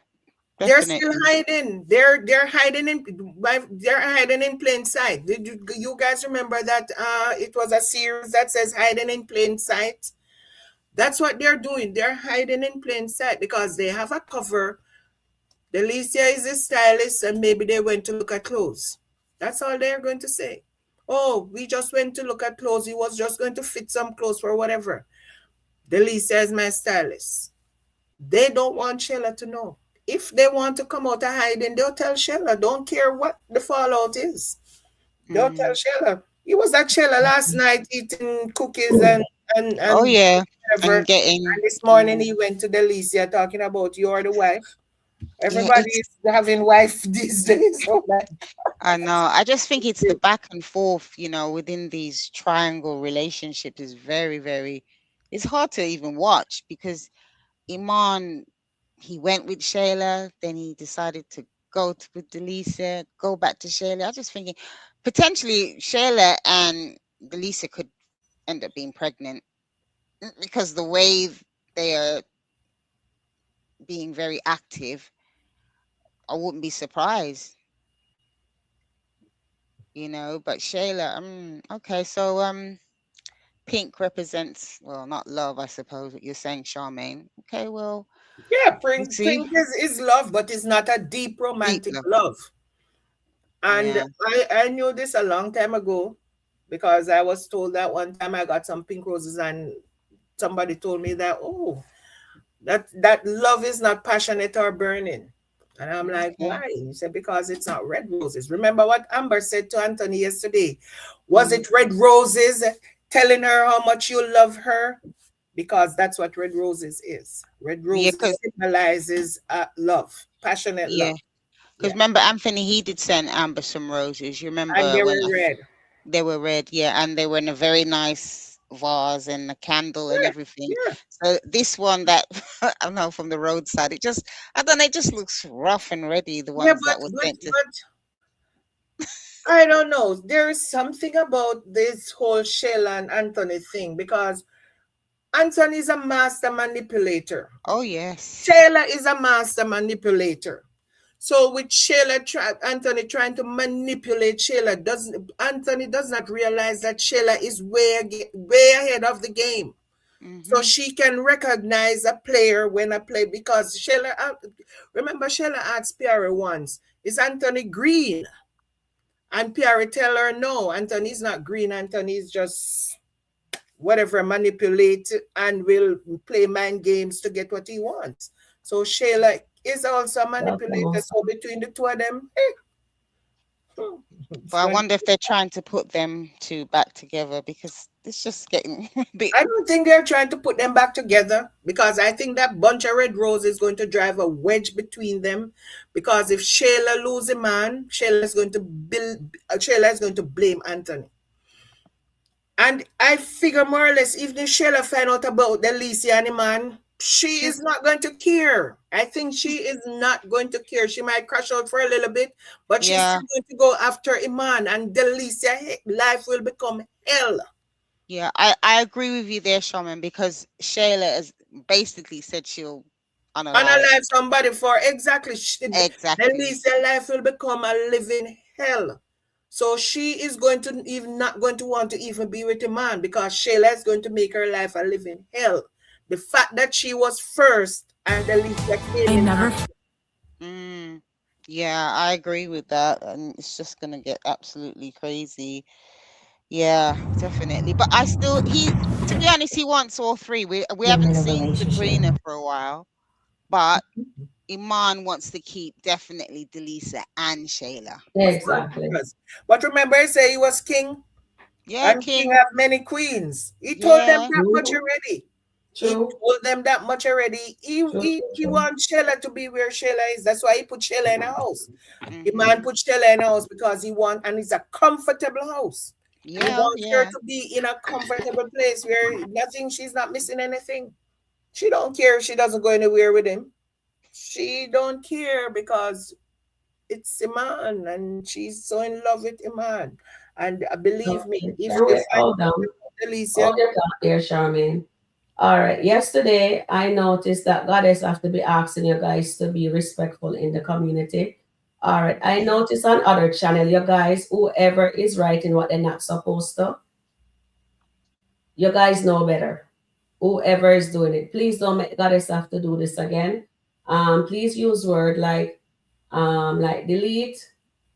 They're still hiding. They're hiding in plain sight. Did you guys remember that it was a series that says hiding in plain sight? That's what they're doing. They're hiding in plain sight because they have a cover. Delicia is a stylist and maybe they went to look at clothes. That's all they're going to say. Oh, we just went to look at clothes. He was just going to fit some clothes for whatever. Delicia is my stylist. They don't want Shayla to know. If they want to come out of hiding, they'll tell Shayla. Don't care what the fallout is. They'll tell Shayla. He was at Shayla last night eating cookies and oh yeah, whatever. and getting. And this morning he went to Delicia talking about you're the wife. Everybody is having wife these days. Oh my. I know. I just think it's the back and forth, you know, within these triangle relationships is very, very. It's hard to even watch because Iman, he went with Shayla, then he decided to go with Delicia, go back to Shayla. I just thinking potentially Shayla and Delicia could end up being pregnant because the way they are being very active, I wouldn't be surprised. You know, but Shayla, okay, so pink represents, well, not love, I suppose, what you're saying, Charmaine. Okay, well, yeah, pink is love, but it's not a deep romantic love. And I knew this a long time ago because I was told that one time I got some pink roses and somebody told me that, oh, that love is not passionate or burning. And I'm like, why? He said, because it's not red roses. Remember what Amber said to Anthony yesterday? Was it red roses telling her how much you love her? Because that's what red roses is. Red roses symbolizes love, passionate love. Because remember, Anthony, he did send Amber some roses. You remember? And they were red. They were red, yeah. And they were in a very nice vase and a candle and everything. So this one that I don't know from the roadside, it just I don't know, it just looks rough and ready. The ones that were meant to. I don't know. There is something about this whole Shayla and Anthony thing because Anthony is a master manipulator. Oh yes. Shayla is a master manipulator. So with Shayla, Anthony trying to manipulate Shayla, Anthony does not realize that Shayla is way ahead of the game. So she can recognize a player when a play, because Shayla, remember Shayla asked Pierre once, is Anthony green? And Pierre tell her, no, Anthony's not green. Anthony's just whatever, manipulate and will play mind games to get what he wants. So Shayla is also a manipulator. So between the two of them, But I wonder if they're trying to put them two back together because it's just getting a bit. I don't think they're trying to put them back together because I think that bunch of red rose is going to drive a wedge between them. Because if Shayla loses a man, Shayla is going to blame Anthony. And I figure more or less, even if Shayla find out about the Lisa and the man, she is not going to care. I think she is not going to care. She might crash out for a little bit, but she's still going to go after Iman, and Delicia life will become hell. Yeah, I agree with you there, Shaman, because Shayla has basically said she'll unalive somebody for exactly. Exactly. Delicia life will become a living hell. So she is going to even not going to want to even be with a man because Shayla is going to make her life a living hell. The fact that she was first and Delicia came in. Yeah, I agree with that, and it's just gonna get absolutely crazy. Yeah, definitely. But I still, to be honest, he wants all three. We haven't seen Sabrina for a while, but Iman wants to keep definitely Delisa and Shayla. Exactly. But remember, I say he was king. Yeah, and king have many queens. He told them that much already. True. He told them that much already. He wants Shayla to be where Shayla is. That's why he put Shayla in a house. The man put Shayla in a house because he wants, and it's a comfortable house. He wants her to be in a comfortable place where she's not missing anything. She don't care if she doesn't go anywhere with him. She don't care because it's a man and she's so in love with a man. And believe me, if you hold down there, Charmaine. All right. Yesterday, I noticed that Goddess have to be asking you guys to be respectful in the community. All right. I noticed on other channel, you guys, whoever is writing what they're not supposed to, you guys know better. Whoever is doing it, please don't make Goddess have to do this again. Please use word like delete,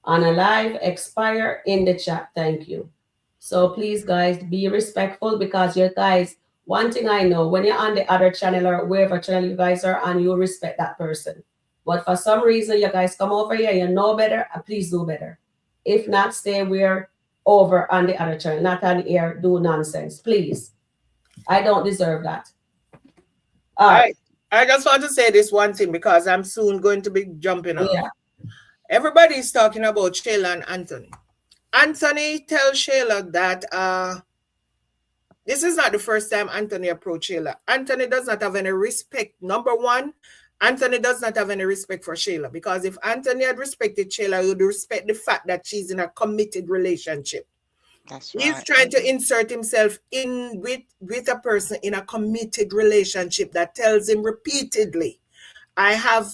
unalive, expire in the chat. Thank you. So please, guys, be respectful because you guys. One thing I know, when you're on the other channel or wherever channel you guys are on, you respect that person. But for some reason, you guys come over here, you know better, please do better. If not, stay where over on the other channel, not on here, do nonsense, please. I don't deserve that. All right. I just want to say this one thing because I'm soon going to be jumping off. Yeah. Everybody's talking about Shayla and Anthony. Anthony tells Shayla that this is not the first time Anthony approached Shayla. Anthony does not have any respect. Number one, Anthony does not have any respect for Shayla because if Anthony had respected Shayla, he would respect the fact that she's in a committed relationship. That's He's right. trying to insert himself in with a person in a committed relationship that tells him repeatedly, I have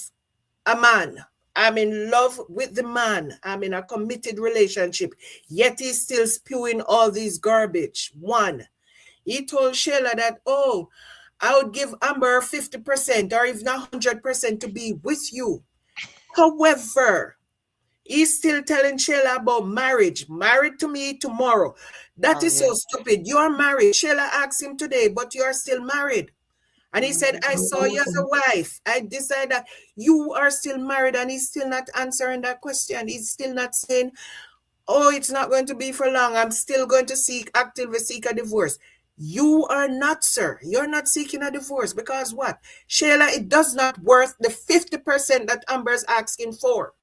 a man. I'm in love with the man. I'm in a committed relationship. Yet he's still spewing all these garbage. One, he told Shayla that, I would give Amber 50% or even 100% to be with you. However, he's still telling Shayla about marriage. Married to me tomorrow. That is so stupid. You are married. Shayla asked him today, but you are still married. And he said, I saw you as a wife. I decided that you are still married, and he's still not answering that question. He's still not saying, it's not going to be for long. I'm still going to actively seek a divorce. You are not, sir. You're not seeking a divorce because what? Shayla, it does not worth the 50% that Amber's asking for.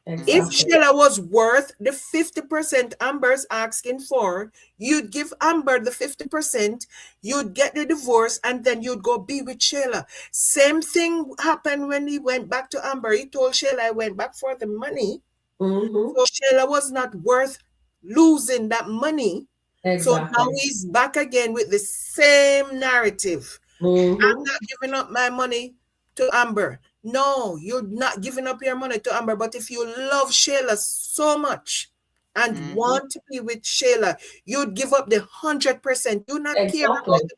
Exactly. If Shayla was worth the 50% Amber's asking for, you'd give Amber the 50%, you'd get the divorce, and then you'd go be with Shayla. Same thing happened when he went back to Amber. He told Shayla, I went back for the money. So Shayla was not worth losing that money. Exactly. So now he's back again with the same narrative. I'm not giving up my money to Amber. No, you're not giving up your money to Amber. But if you love Shayla so much and want to be with Shayla, you'd give up the 100%. You not care about the money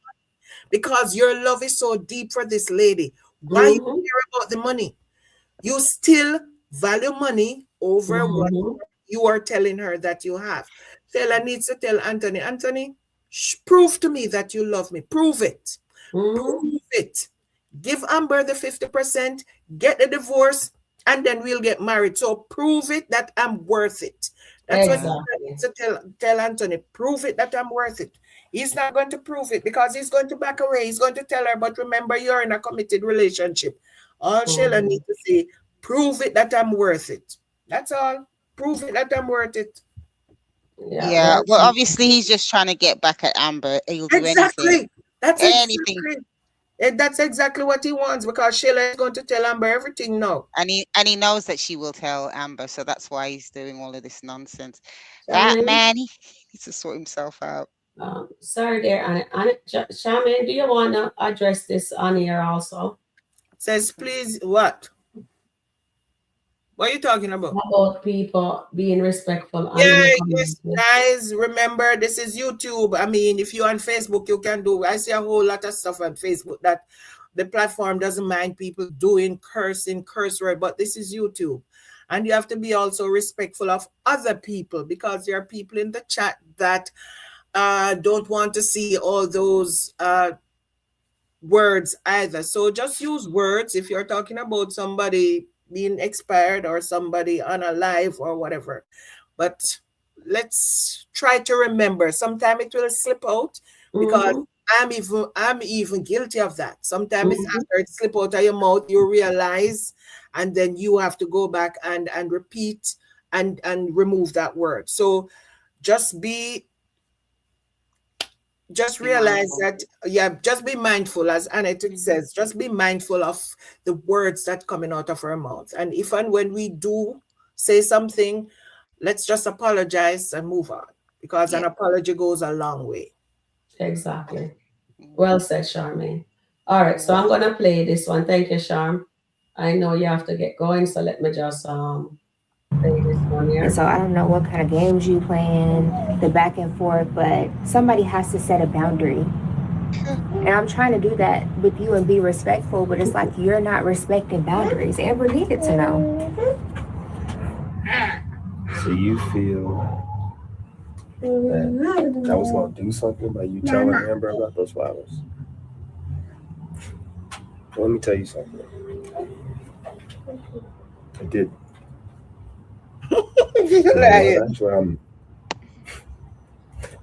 because your love is so deep for this lady. Why you care about the money? You still value money over what you are telling her that you have. Shayla needs to tell Anthony, Anthony, prove to me that you love me. Prove it. Prove it. Give Amber the 50%, get the divorce, and then we'll get married. So prove it that I'm worth it. That's what he needs to tell Anthony. Prove it that I'm worth it. He's not going to prove it because he's going to back away. He's going to tell her, but remember, you're in a committed relationship. All Shayla needs to say, prove it that I'm worth it. That's all. Prove it that I'm worth it. Yeah. Well, obviously, he's just trying to get back at Amber. He'll do anything. That's anything. That's exactly what he wants because Shayla is going to tell Amber everything now. And he knows that she will tell Amber, so that's why he's doing all of this nonsense. That man, he needs to sort himself out. Sorry there, Annette. Charmaine, do you want to address this on here also? Says, please, what? What are you talking about? About people being respectful. Yes, guys, remember, this is YouTube. I mean, if you're on Facebook, you can do. I see a whole lot of stuff on Facebook that the platform doesn't mind people doing curse word, but this is YouTube. And you have to be also respectful of other people because there are people in the chat that don't want to see all those words either. So just use words if you're talking about somebody being expired or somebody unalive or whatever. But let's try to remember. Sometimes it will slip out because I'm even guilty of that. Sometimes it's after it slip out of your mouth, you realize, and then you have to go back and repeat and remove that word. So just realize that, just be mindful, as Annette says, just be mindful of the words that coming out of our mouth. And if and when we do say something, let's just apologize and move on because an apology goes a long way. Exactly. Well said, Charmaine. All right, so I'm going to play this one. Thank you, Charm. I know you have to get going, so let me just play this one here. So I don't know what kind of games you playing, the back and forth, but somebody has to set a boundary. And I'm trying to do that with you and be respectful, but it's like you're not respecting boundaries. Amber needed to know. So you feel that I was going to do something by you telling Amber about those flowers? Well, let me tell you something. I didn't. Actually,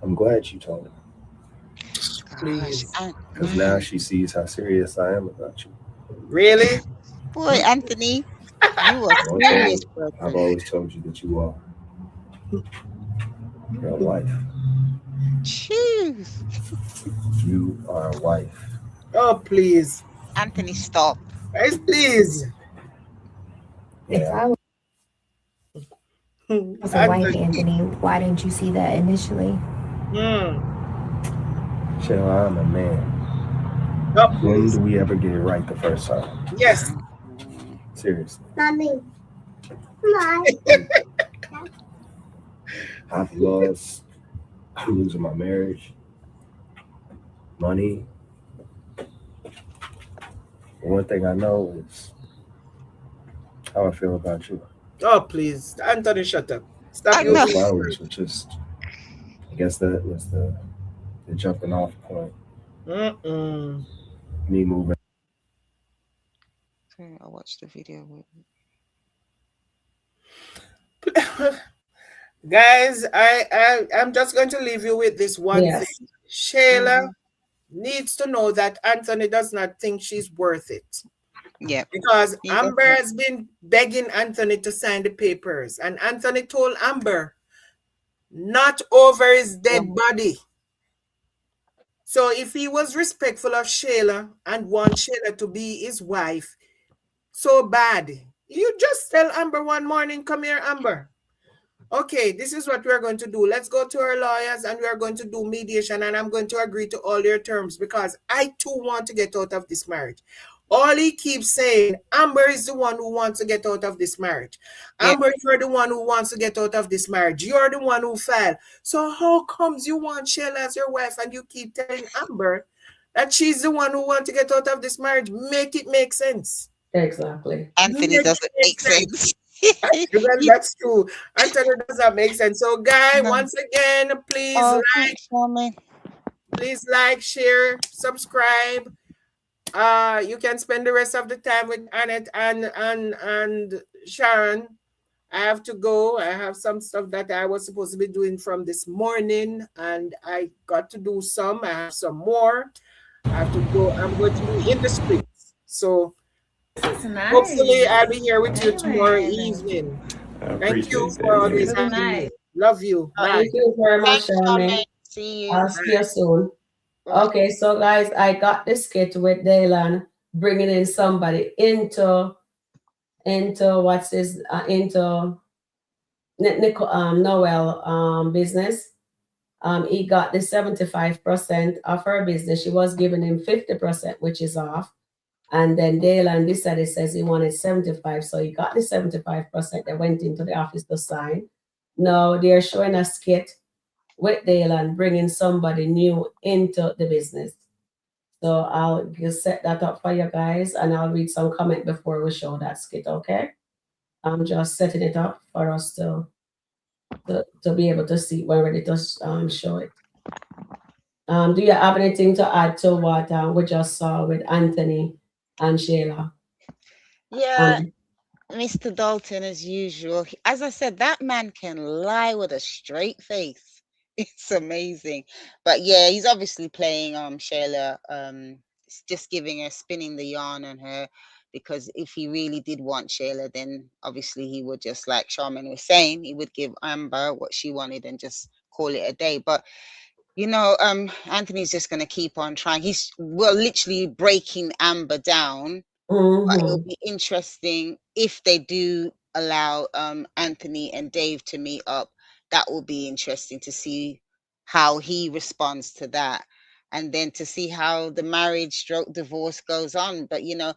I'm glad you told her. Because now she sees how serious I am about you. Really? Boy, Anthony, you are serious, bro. I've always told you that you are your wife. Choose. You are a wife. Oh, please. Anthony, stop. Guys, please. If I was a wife, Anthony, why didn't you see that initially? Shayla, I'm a man. When do we ever get it right the first time? Yes. Seriously. Mommy. I've lost. I'm losing my marriage. Money. One thing I know is how I feel about you. Oh, please. Anthony, shut up. Stop Those flowers were just, I guess that was the jumping off point. Me moving. Okay, I'll watch the video. Guys, I'm just going to leave you with this one thing. Shayla needs to know that Anthony does not think she's worth it. Yeah. Because Amber has been begging Anthony to sign the papers. And Anthony told Amber, not over his dead body. So if he was respectful of Shayla and want Shayla to be his wife so bad, you just tell Amber one morning, come here, Amber. Okay, this is what we're going to do. Let's go to our lawyers and we're going to do mediation and I'm going to agree to all your terms because I too want to get out of this marriage. All he keeps saying, Amber is the one who wants to get out of this marriage. Amber, you're the one who wants to get out of this marriage. You're the one who fell. So how comes you want Shayla as your wife and you keep telling Amber that she's the one who wants to get out of this marriage? Make it make sense. Exactly. Anthony doesn't make sense. That's true. Anthony does not make sense. So, guys, once again, please like, share, subscribe. You can spend the rest of the time with Annette and Sharon, I have to go. I have some stuff that I was supposed to be doing from this morning, and I got to do some. I have some more. I have to go. I'm going to be in the streets. So This is nice. hopefully I'll be here with you tomorrow Amen. evening. I Thank appreciate you that. for always Good having me. night. Love you. Bye. Thank you very much, Thanks, Charmaine. Charmaine. See you. I'll see you soon. Bye. Okay, so guys, I got the skit with Dalton bringing in somebody into what's this into Noel business. He got the 75% of her business. She was giving him 50%, which is off. And then Dalton decided, says he wanted 75, so he got the 75%. They went into the office to sign. Now they're showing a skit with Dalton bringing somebody new into the business. So I'll just set that up for you guys, and I'll read some comment before we show that skit. Okay, I'm just setting it up for us to be able to see when we're ready to show it. Do you have anything to add to what we just saw with Anthony and Shayla? Yeah, Mr. Dalton, as usual. As I said, that man can lie with a straight face. It's amazing. But yeah, he's obviously playing Shayla, just giving her, spinning the yarn on her, because if he really did want Shayla, then obviously he would, just like Charmaine was saying, he would give Amber what she wanted and just call it a day. But you know, Anthony's just going to keep on trying. He's literally breaking Amber down. But it'll be interesting if they do allow Anthony and Dave to meet up. That will be interesting to see how he responds to that, and then to see how the marriage stroke divorce goes on. But you know,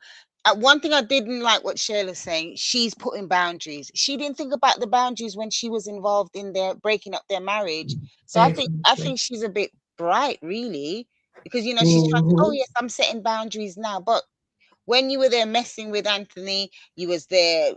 one thing I didn't like what Shayla's saying, she's putting boundaries. She didn't think about the boundaries when she was involved in their breaking up their marriage. So I think she's a bit bright, really, because you know she's trying to, oh yes, I'm setting boundaries now, but when you were there messing with Anthony, you was there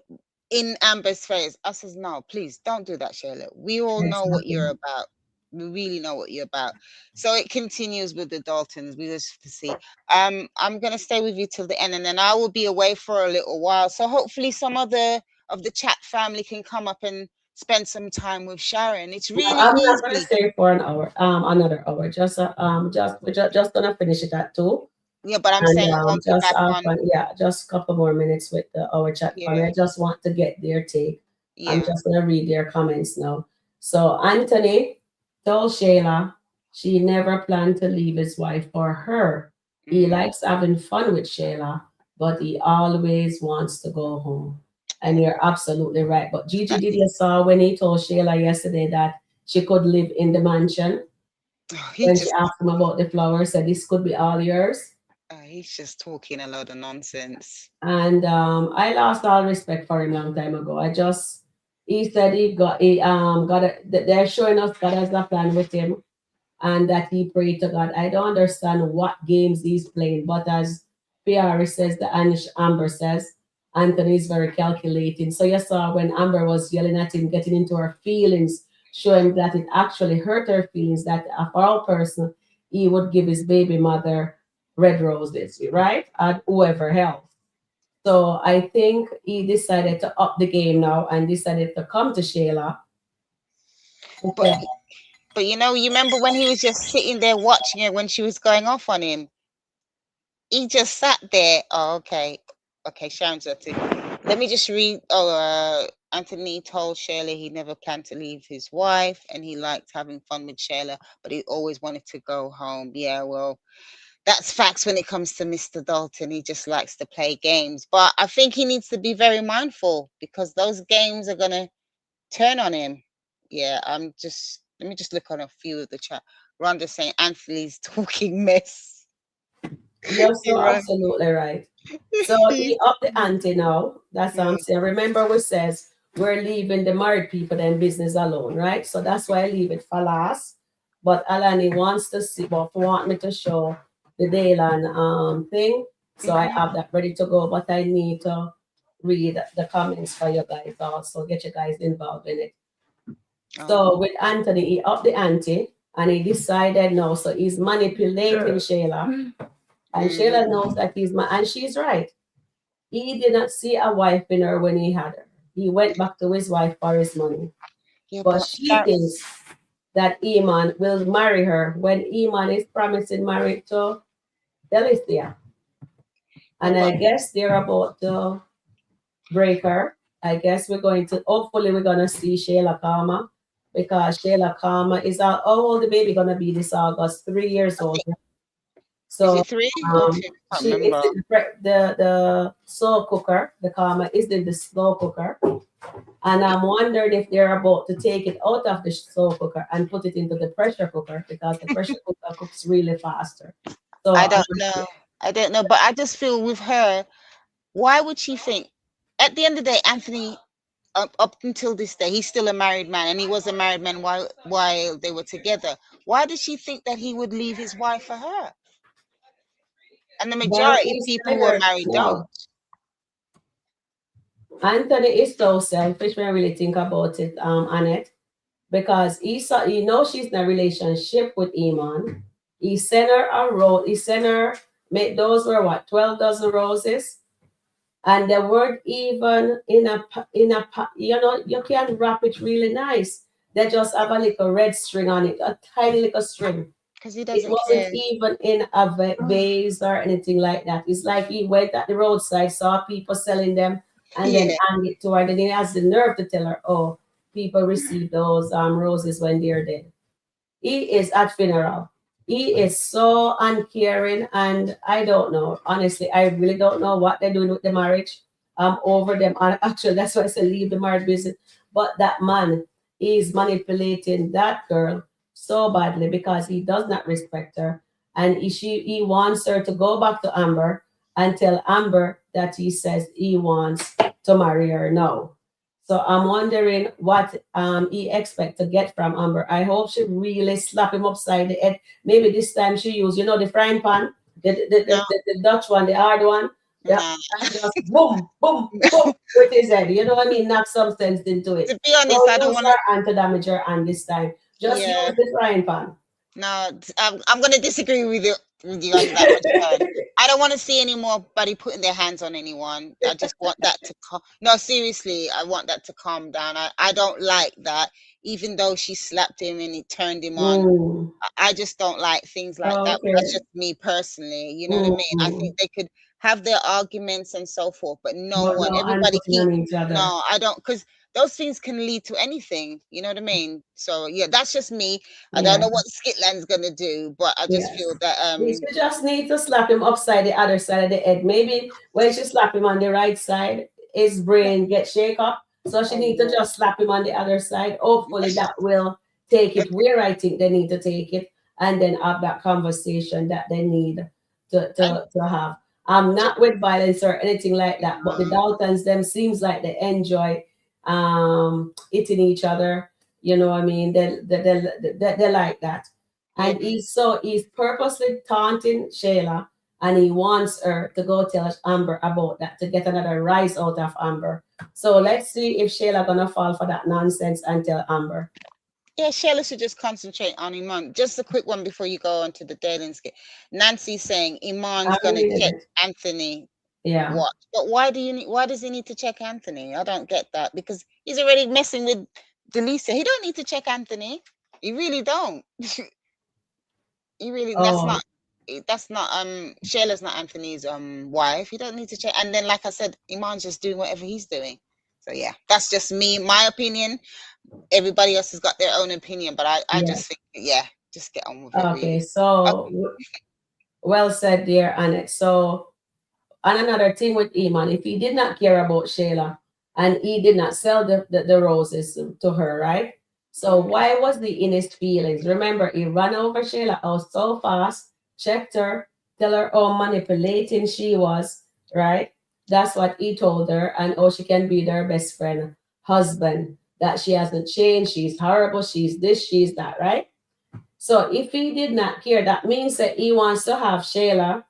in Amber's face. I says, no, please don't do that, Shayla. We all know what you're about. We really know what you're about. So it continues with the Daltons. We just to see. I'm gonna stay with you till the end, and then I will be away for a little while. So hopefully some other of the chat family can come up and spend some time with Sharon. It's really I'm not gonna easy. stay for an hour, another hour. We're just gonna finish it at 2. Yeah, but I'm And saying I won't be back on. just a couple more minutes with our chat family. I just want to get their take. I'm just gonna read their comments now. So Anthony told Shayla she never planned to leave his wife for her. He likes having fun with Shayla, but he always wants to go home. And you're absolutely right. But Gigi, did you saw when he told Shayla yesterday that she could live in the mansion? When she asked him about the flowers, said this could be all yours. He's just talking a lot of nonsense. And I lost all respect for him a long time ago. He said they're showing us God has a plan with him, and that he prayed to God. I don't understand what games he's playing, but as Piari says, Amber says, Anthony is very calculating. So you saw when Amber was yelling at him, getting into her feelings, showing that it actually hurt her feelings, that for all person, he would give his baby mother red roses, right? And whoever else. So I think he decided to up the game now and decided to come to Shayla. But you know, you remember when he was just sitting there watching her when she was going off on him? He just sat there. Oh, okay. Okay, Sharon's up to. Let me just read. Anthony told Shayla he never planned to leave his wife and he liked having fun with Shayla, but he always wanted to go home. Yeah, well, that's facts when it comes to Mr. Dalton. He just likes to play games. But I think he needs to be very mindful because those games are going to turn on him. Yeah, let me just look on a few of the chat. Rhonda saying Anthony's talking mess. You're so absolutely right. So he up the ante now. That's what I'm saying. Remember, we says we're leaving the married people and business alone, right? So that's why I leave it for last. But Alani wants to see, but want me to show the Dalton thing. So I have that ready to go, but I need to read the comments for you guys also, get you guys involved in it. So with Anthony, he upped the ante and he decided no, so he's manipulating Shayla. And Shayla knows that and she's right. He did not see a wife in her when he had her. he went back to his wife for his money. Yeah, But she thinks that Iman will marry her when Iman is promising marriage to Delicia. And I guess they're about to break her. I guess hopefully we're going to see Shayla Karma, because Shayla Karma is how old the baby going to be this August? 3 years old. So, is it 3 or 2? I she can't is remember. the slow cooker. The Karma is in the slow cooker. And I'm wondering if they're about to take it out of the slow cooker and put it into the pressure cooker, because the pressure cooker cooks really faster. So I don't know. I don't know. But I just feel with her, why would she think? At the end of the day, Anthony, up until this day, he's still a married man, and he was a married man while they were together. Why did she think that he would leave his wife for her? And the majority of people who are married don't. Anthony is so selfish when I really think about it, Annette, because he knows she's in a relationship with Iman. He sent her a rose. He sent her, those were what, 12 dozen roses, and they weren't even in a you can wrap it really nice. They just have a little red string on it, a tiny little string. Because he doesn't It wasn't care. even in a vase or anything like that. It's like he went at the roadside, saw people selling them, and then hang it to her. Then he has the nerve to tell her, "Oh, people receive those roses when they're dead." He is at funeral. He is so uncaring, and I don't know. Honestly, I really don't know what they're doing with the marriage. Over them. Actually, that's why I said leave the marriage business. But that man is manipulating that girl so badly, because he does not respect her, and he wants her to go back to Amber and tell Amber that he says he wants to marry her now. So I'm wondering what he expects to get from Amber. I hope she really slap him upside the head. Maybe this time she use, the frying pan, the Dutch one, the hard one. Yeah, and just boom, boom, boom with his head. You know what I mean? Knock some sense into it. To be honest, I don't want to damage her hand this time. Just use the frying pan. No, I'm going to disagree with you on that one. I don't want to see anybody putting their hands on anyone. I just want that to no, seriously, I want that to calm down. I don't like that. Even though she slapped him and he turned him on, I just don't like things like that. Okay. That's just me personally. You know what I mean? I think they could have their arguments and so forth, but everybody keep no, I don't, because those things can lead to anything, you know what I mean? So yeah, that's just me. I don't know what SkitLanta's gonna do, but I just feel that she just needs to slap him upside the other side of the head. Maybe when she slap him on the right side, his brain gets shake up. So she needs to just slap him on the other side. Hopefully that will take it where I think they need to take it, and then have that conversation that they need to have. I'm not with violence or anything like that, but the Daltons, them seems like they enjoy eating each other. You know what I mean? They like that. And he's purposely taunting Shayla, and he wants her to go tell Amber about that, to get another rise out of Amber. So let's see if Shayla gonna fall for that nonsense and tell Amber. Yeah, Shayla should just concentrate on Iman. Just a quick one before you go on to the dating skit. Nancy's saying Iman's gonna check Anthony. Yeah. What? But why does he need to check Anthony? I don't get that, because he's already messing with Delicia. He don't need to check Anthony. He really don't. He really that's not Shayla's not Anthony's wife. He don't need to check. And then, like I said, Iman's just doing whatever he's doing. So yeah, that's just me, my opinion. Everybody else has got their own opinion, but I just think, just get on with it. Okay, really. so well said, dear Annette. So, and another thing with Iman, if he did not care about Shayla and he did not sell the roses to her, right? So why was he in his feelings? Remember, he ran over Shayla out so fast, checked her, tell her how manipulating she was, right? That's what he told her, and she can be their best friend, husband, that she hasn't changed, she's horrible, she's this, she's that, right? So if he did not care, that means that he wants to have Shayla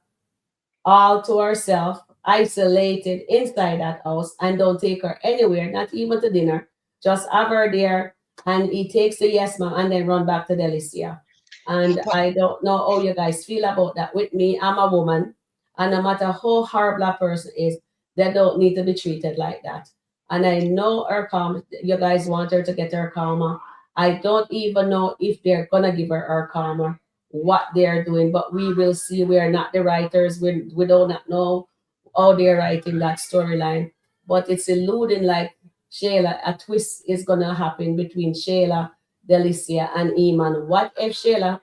all to herself, isolated inside that house, and don't take her anywhere, not even to dinner. Just have her there, and he takes the yes ma'am and then run back to Delicia. And I don't know how you guys feel about that. With me, I'm a woman, and no matter how horrible a person is, they don't need to be treated like that. And I know her karma. You guys want her to get her karma. I don't even know if they're gonna give her karma, what they're doing, but we will see. We are not the writers. We do not know how they're writing that storyline. But it's alluding like Shayla, a twist is gonna happen between Shayla, Delicia, and Iman. What if Shayla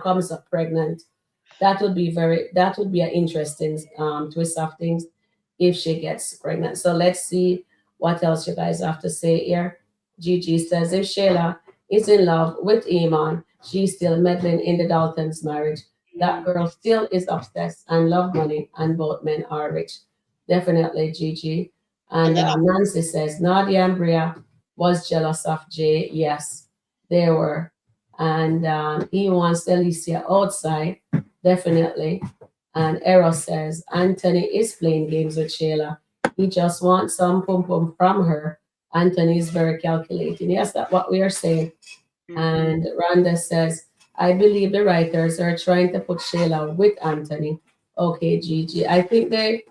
comes up pregnant? That would be an interesting twist of things if she gets pregnant. So let's see what else you guys have to say here. Gigi says if Shayla is in love with Iman, she's still meddling in the Dalton's marriage. That girl still is obsessed and love money, and both men are rich. Definitely, Gigi. And Nancy says Nadia and Bria was jealous of Jay. Yes, they were. And he wants Alicia outside, definitely. And Eros says Anthony is playing games with Shayla. He just wants some pum pum from her. Anthony is very calculating. Yes, that's what we are saying. And Rhonda says, I believe the writers are trying to put Shayla with Anthony. Okay, Gigi. I think they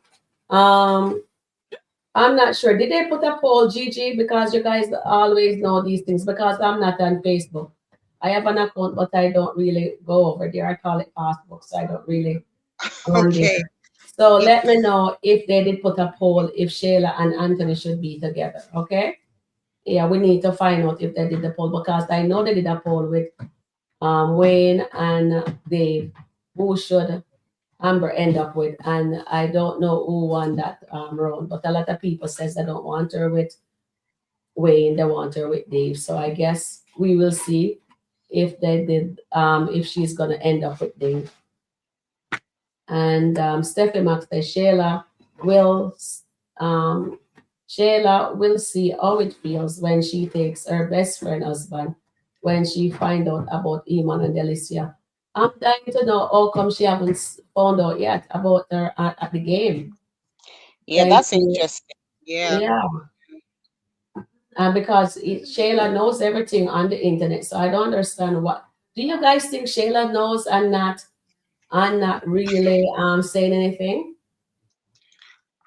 I'm not sure. Did they put a poll, Gigi? Because you guys always know these things. Because I'm not on Facebook. I have an account, but I don't really go over there. I call it Facebook, so I don't really on there. So let me know if they did put a poll if Shayla and Anthony should be together. Okay? Yeah, we need to find out if they did the poll because I know they did a poll with Wayne and Dave. Who should Amber end up with? And I don't know who won that round, but a lot of people says they don't want her with Wayne, they want her with Dave. So I guess we will see if they did, if she's gonna end up with Dave. And Stephanie Max says Shayla will see how it feels when she takes her best friend husband when she find out about Iman and Delicia. I'm dying to know how come she haven't found out yet about her at the game. Yeah, that's interesting. Yeah. Yeah. Because Shayla knows everything on the internet, so I don't understand what. Do you guys think Shayla knows and not really saying anything?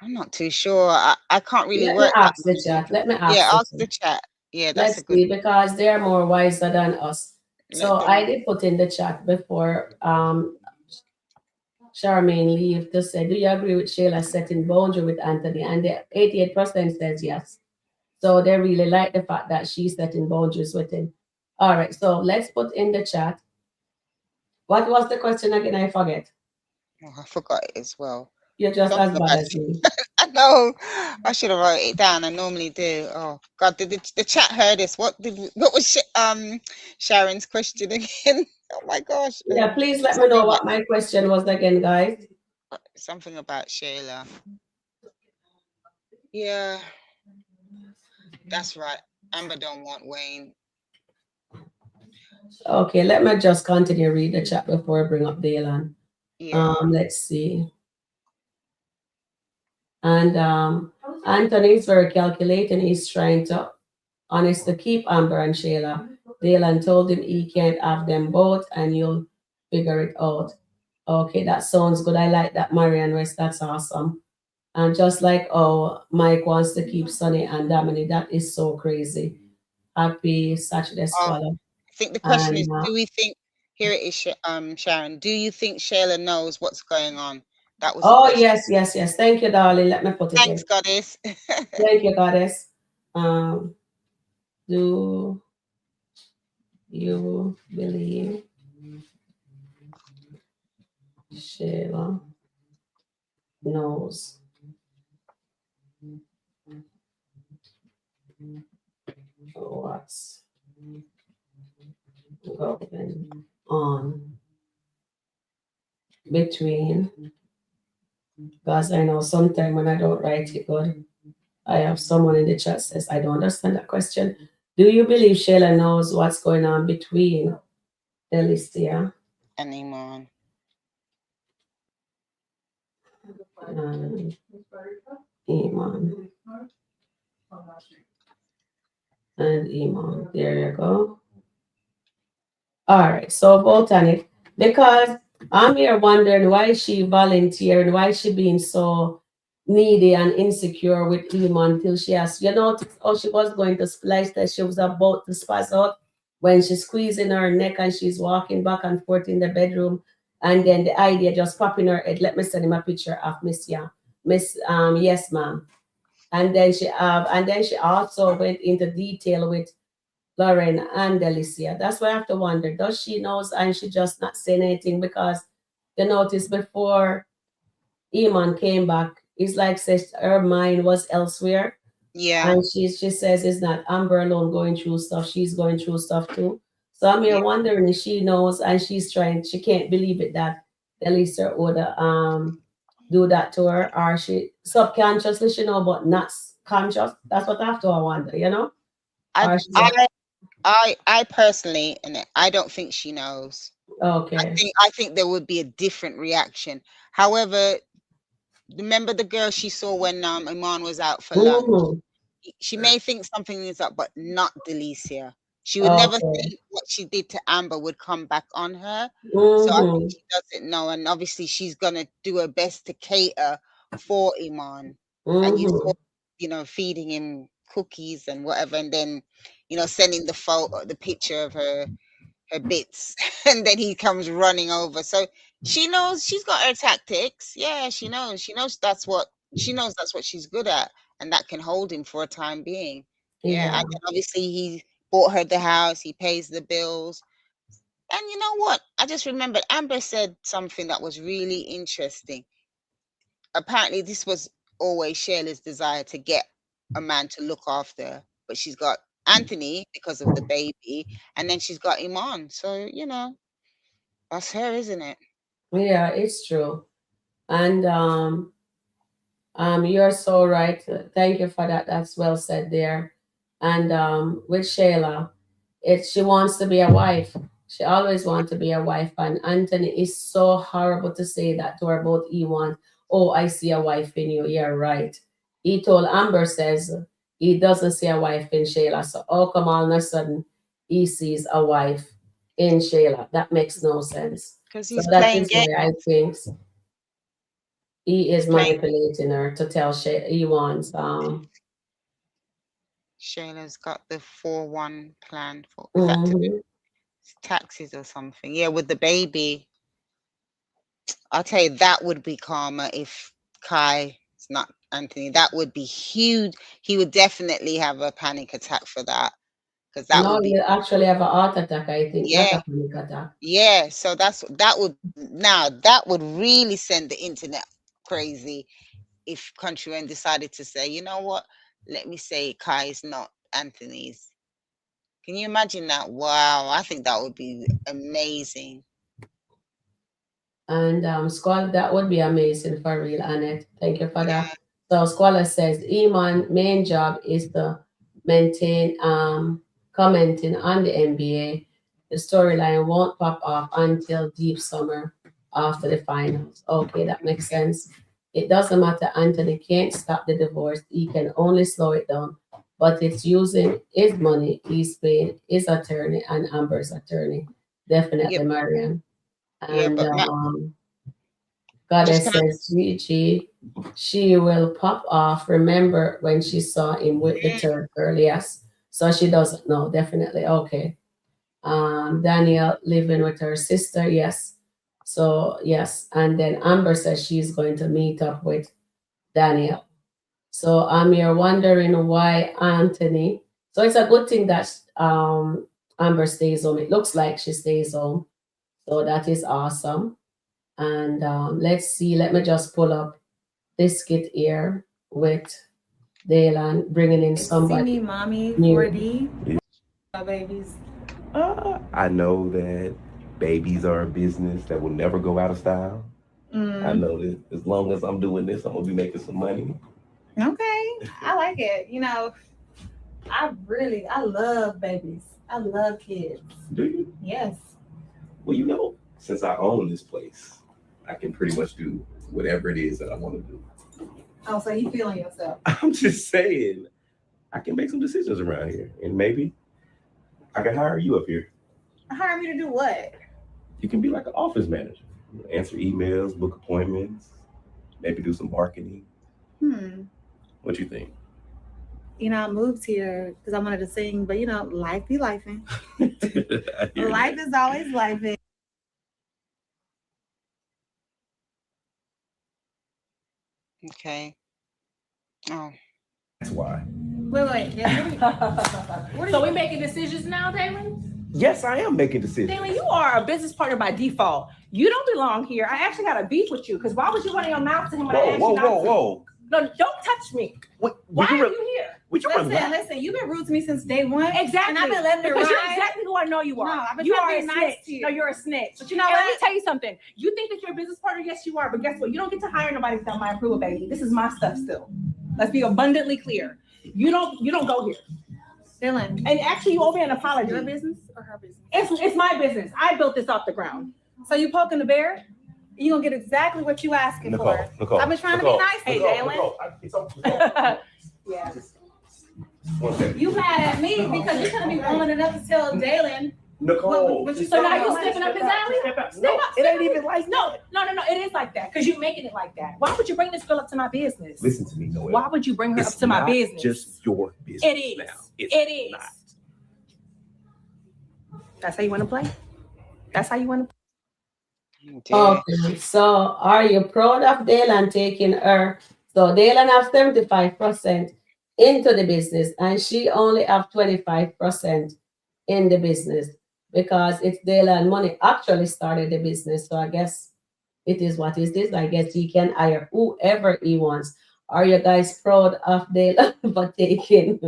I'm not too sure. I can't really Let work me that ask the chat. Let me ask. Yeah, the ask chat. the chat. Yeah, that's Let's a good see, because they're more wiser than us. So them I did put in the chat before Charmaine leave to say, do you agree with Shayla setting boundary with Anthony? And the 88% says yes. So they really like the fact that she's setting boundaries with him. All right, so let's put in the chat. What was the question again? I forget. Oh, I forgot it as well. You're just Something as bad about as me. I know. I should have wrote it down. I normally do. Oh God, did the chat heard this? What was Sharon's question again? Oh my gosh. Yeah, please let me know what my question was again, guys. Something about Shayla. Yeah, that's right. Amber don't want Wayne. Okay, let me just continue read the chat before I bring up Daylan. Yeah. Let's see. And Anthony is very calculating. He's trying to honest to keep Amber and Shayla. Daylan told him he can't have them both and you'll figure it out. Okay, that sounds good. I like that, Marianne West. That's awesome. And just like Mike wants to keep Sonny and Dominique, that is so crazy. Happy Saturday, Scholar. I think the question is, do we think, here it is, Sharon, do you think Shayla knows what's going on? That was the question. Yes. Thank you, darling. Let me put it Thanks, in. Goddess. Thank you, Goddess. Do you believe Shayla knows what's going on between? Because I know sometimes when I don't write it good, I have someone in the chat says, I don't understand that question. Do you believe Shayla knows what's going on between Delicia and Iman? And Iman. There you go. All right, so vote on it. Because I'm here wondering why she volunteering, why she being so needy and insecure with Iman till she has, you notice how she was going to splice that she was about to spaz out when she's squeezing her neck and she's walking back and forth in the bedroom. And then the idea just pop in her head. Let me send him a picture of Miss Yes, ma'am. And then she also went into detail with Lauren and Alicia. That's why I have to wonder, does she knows and she just not saying anything? Because you notice before Iman came back, it's like says her mind was elsewhere. Yeah. And she says it's not Amber alone going through stuff, she's going through stuff too. So I'm here wondering if she knows and she can't believe it that Alicia would do that to her, or she subconsciously she know but not conscious. That's what I have to wonder, you know? I personally, and I don't think she knows. Okay. I think there would be a different reaction. However, remember the girl she saw when Iman was out for lunch? She may think something is up, but not Delicia. She would never think what she did to Amber would come back on her. So I think she doesn't know, and obviously she's gonna do her best to cater for Iman. And you saw, you know, feeding him cookies and whatever, and then, you know, sending the picture of her bits, and then he comes running over. So she knows she's got her tactics. Yeah, she knows. She knows that's what she's good at, and that can hold him for a time being. Yeah. And then obviously he bought her the house, he pays the bills. And you know what? I just remembered Amber said something that was really interesting. Apparently this was always Shayla's desire to get a man to look after her, but she's got Anthony because of the baby, and then she's got Iman. So, you know, that's her, isn't it? Yeah, it's true. And you're so right. Thank you for that. That's well said there. And with Shayla, she wants to be a wife. She always wants to be a wife. And Anthony is so horrible to say that to her about Ewan. Oh, I see a wife in you. You're right. He told Amber says he doesn't see a wife in Shayla. So how come all of a sudden he sees a wife in Shayla? That makes no sense. Because So that is why I think he is manipulating her to tell he wants Shayla's got the 4-1 plan for is that to do with taxes or something? Yeah, with the baby. I'll tell you, that would be karma if Kai is not Anthony. That would be huge. He would definitely have a panic attack for that. Because that would be you actually have a heart attack, I think. Yeah. Not a panic attack. Yeah, so that would really send the internet crazy if Kountry Wayne decided to say, you know what, let me say Kai is not Anthony's. Can you imagine that? Wow, I think that would be amazing. And Squall, that would be amazing for real, Annette. Thank you for that. So Squall says Iman's main job is to maintain commenting on the NBA. The storyline won't pop off until deep summer after the finals. Okay, that makes sense. It doesn't matter. Anthony can't stop the divorce. He can only slow it down. But it's using his money. He's paying his attorney and Amber's attorney. Definitely, Marianne. And Goddess says, Gigi, she will pop off. Remember when she saw him with the third girl? Yes. So she doesn't know. Definitely. Okay. Danielle living with her sister. Yes. So, yes. And then Amber says she's going to meet up with Danielle. So I'm here wondering why Anthony. So it's a good thing that Amber stays home. It looks like she stays home. So that is awesome. And let's see. Let me just pull up this skit here with Dalton bringing in somebody. See me, mommy, new. 4D. My babies. I know that babies are a business that will never go out of style. I know that as long as I'm doing this, I'm gonna be making some money. Okay, I like it. You know, I love babies. I love kids. Do you? Yes. Well, you know, since I own this place, I can pretty much do whatever it is that I want to do. Oh, so you feeling yourself? I'm just saying, I can make some decisions around here, and maybe I can hire you up here. Hire me to do what? You can be like an office manager, answer emails, book appointments, maybe do some marketing. What you think? You know, I moved here because I wanted to sing, but you know, life be lifing. Life is always lifing. Okay. Oh. That's why. Wait. So we making decisions now, Dalton? Yes, I am making decisions. Dalton, you are a business partner by default. You don't belong here. I actually got a beef with you because why would you run your mouth to him when I asked you not to? Whoa. No, don't touch me. Why are you here? Listen, you've been rude to me since day one. Exactly. And I've been letting it because ride. you're exactly who I know you are. No, I've been you trying are to be a nice snitch. to you. No, you're a snitch. But you know and what? let me tell you something. You think that you're a business partner? Yes, you are. But guess what? You don't get to hire nobody without my approval, baby. This is my stuff still. Let's be abundantly clear. You don't go here. Dylan. And actually, you owe me an apology. Your business or her business? It's my business. I built this off the ground. So you poking the bear? You're going to get exactly what you asking for. Nicole, I've been trying to be nice to you, Dylan. Yeah. You mad at me because you couldn't be woman enough to tell Dalton. Nicole. So now you stepping up his alley? No, it ain't even like no. It is like that because you're making it like that. Why would you bring this girl up to my business? Listen to me, Noel. Why would you bring her up to my business? Just your business. It is. Now. It is. Not. That's how you want to play? That's how you want to play? Okay, so are you proud of Dalton taking her? So Dalton have 75% into the business and she only have 25% in the business because it's Dalton money actually started the business. So I guess it is what it is. I guess he can hire whoever he wants. Are you guys proud of Dalton for taking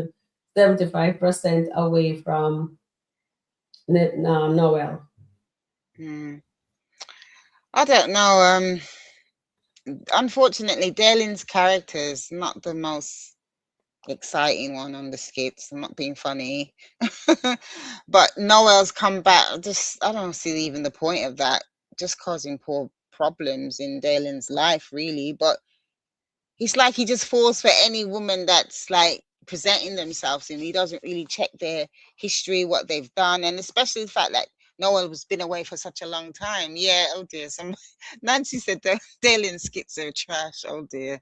75% away from Noel? I don't know. Unfortunately, Dalton's character is not the most exciting one on the skits. I'm not being funny. But Noel's come back. I don't see even the point of that. Just causing poor problems in Dalton's life, really. But it's like he just falls for any woman that's like presenting themselves, and he doesn't really check their history, what they've done, and especially the fact that Noel has been away for such a long time. Yeah, oh dear. Nancy said the Dalton skits are trash. Oh dear.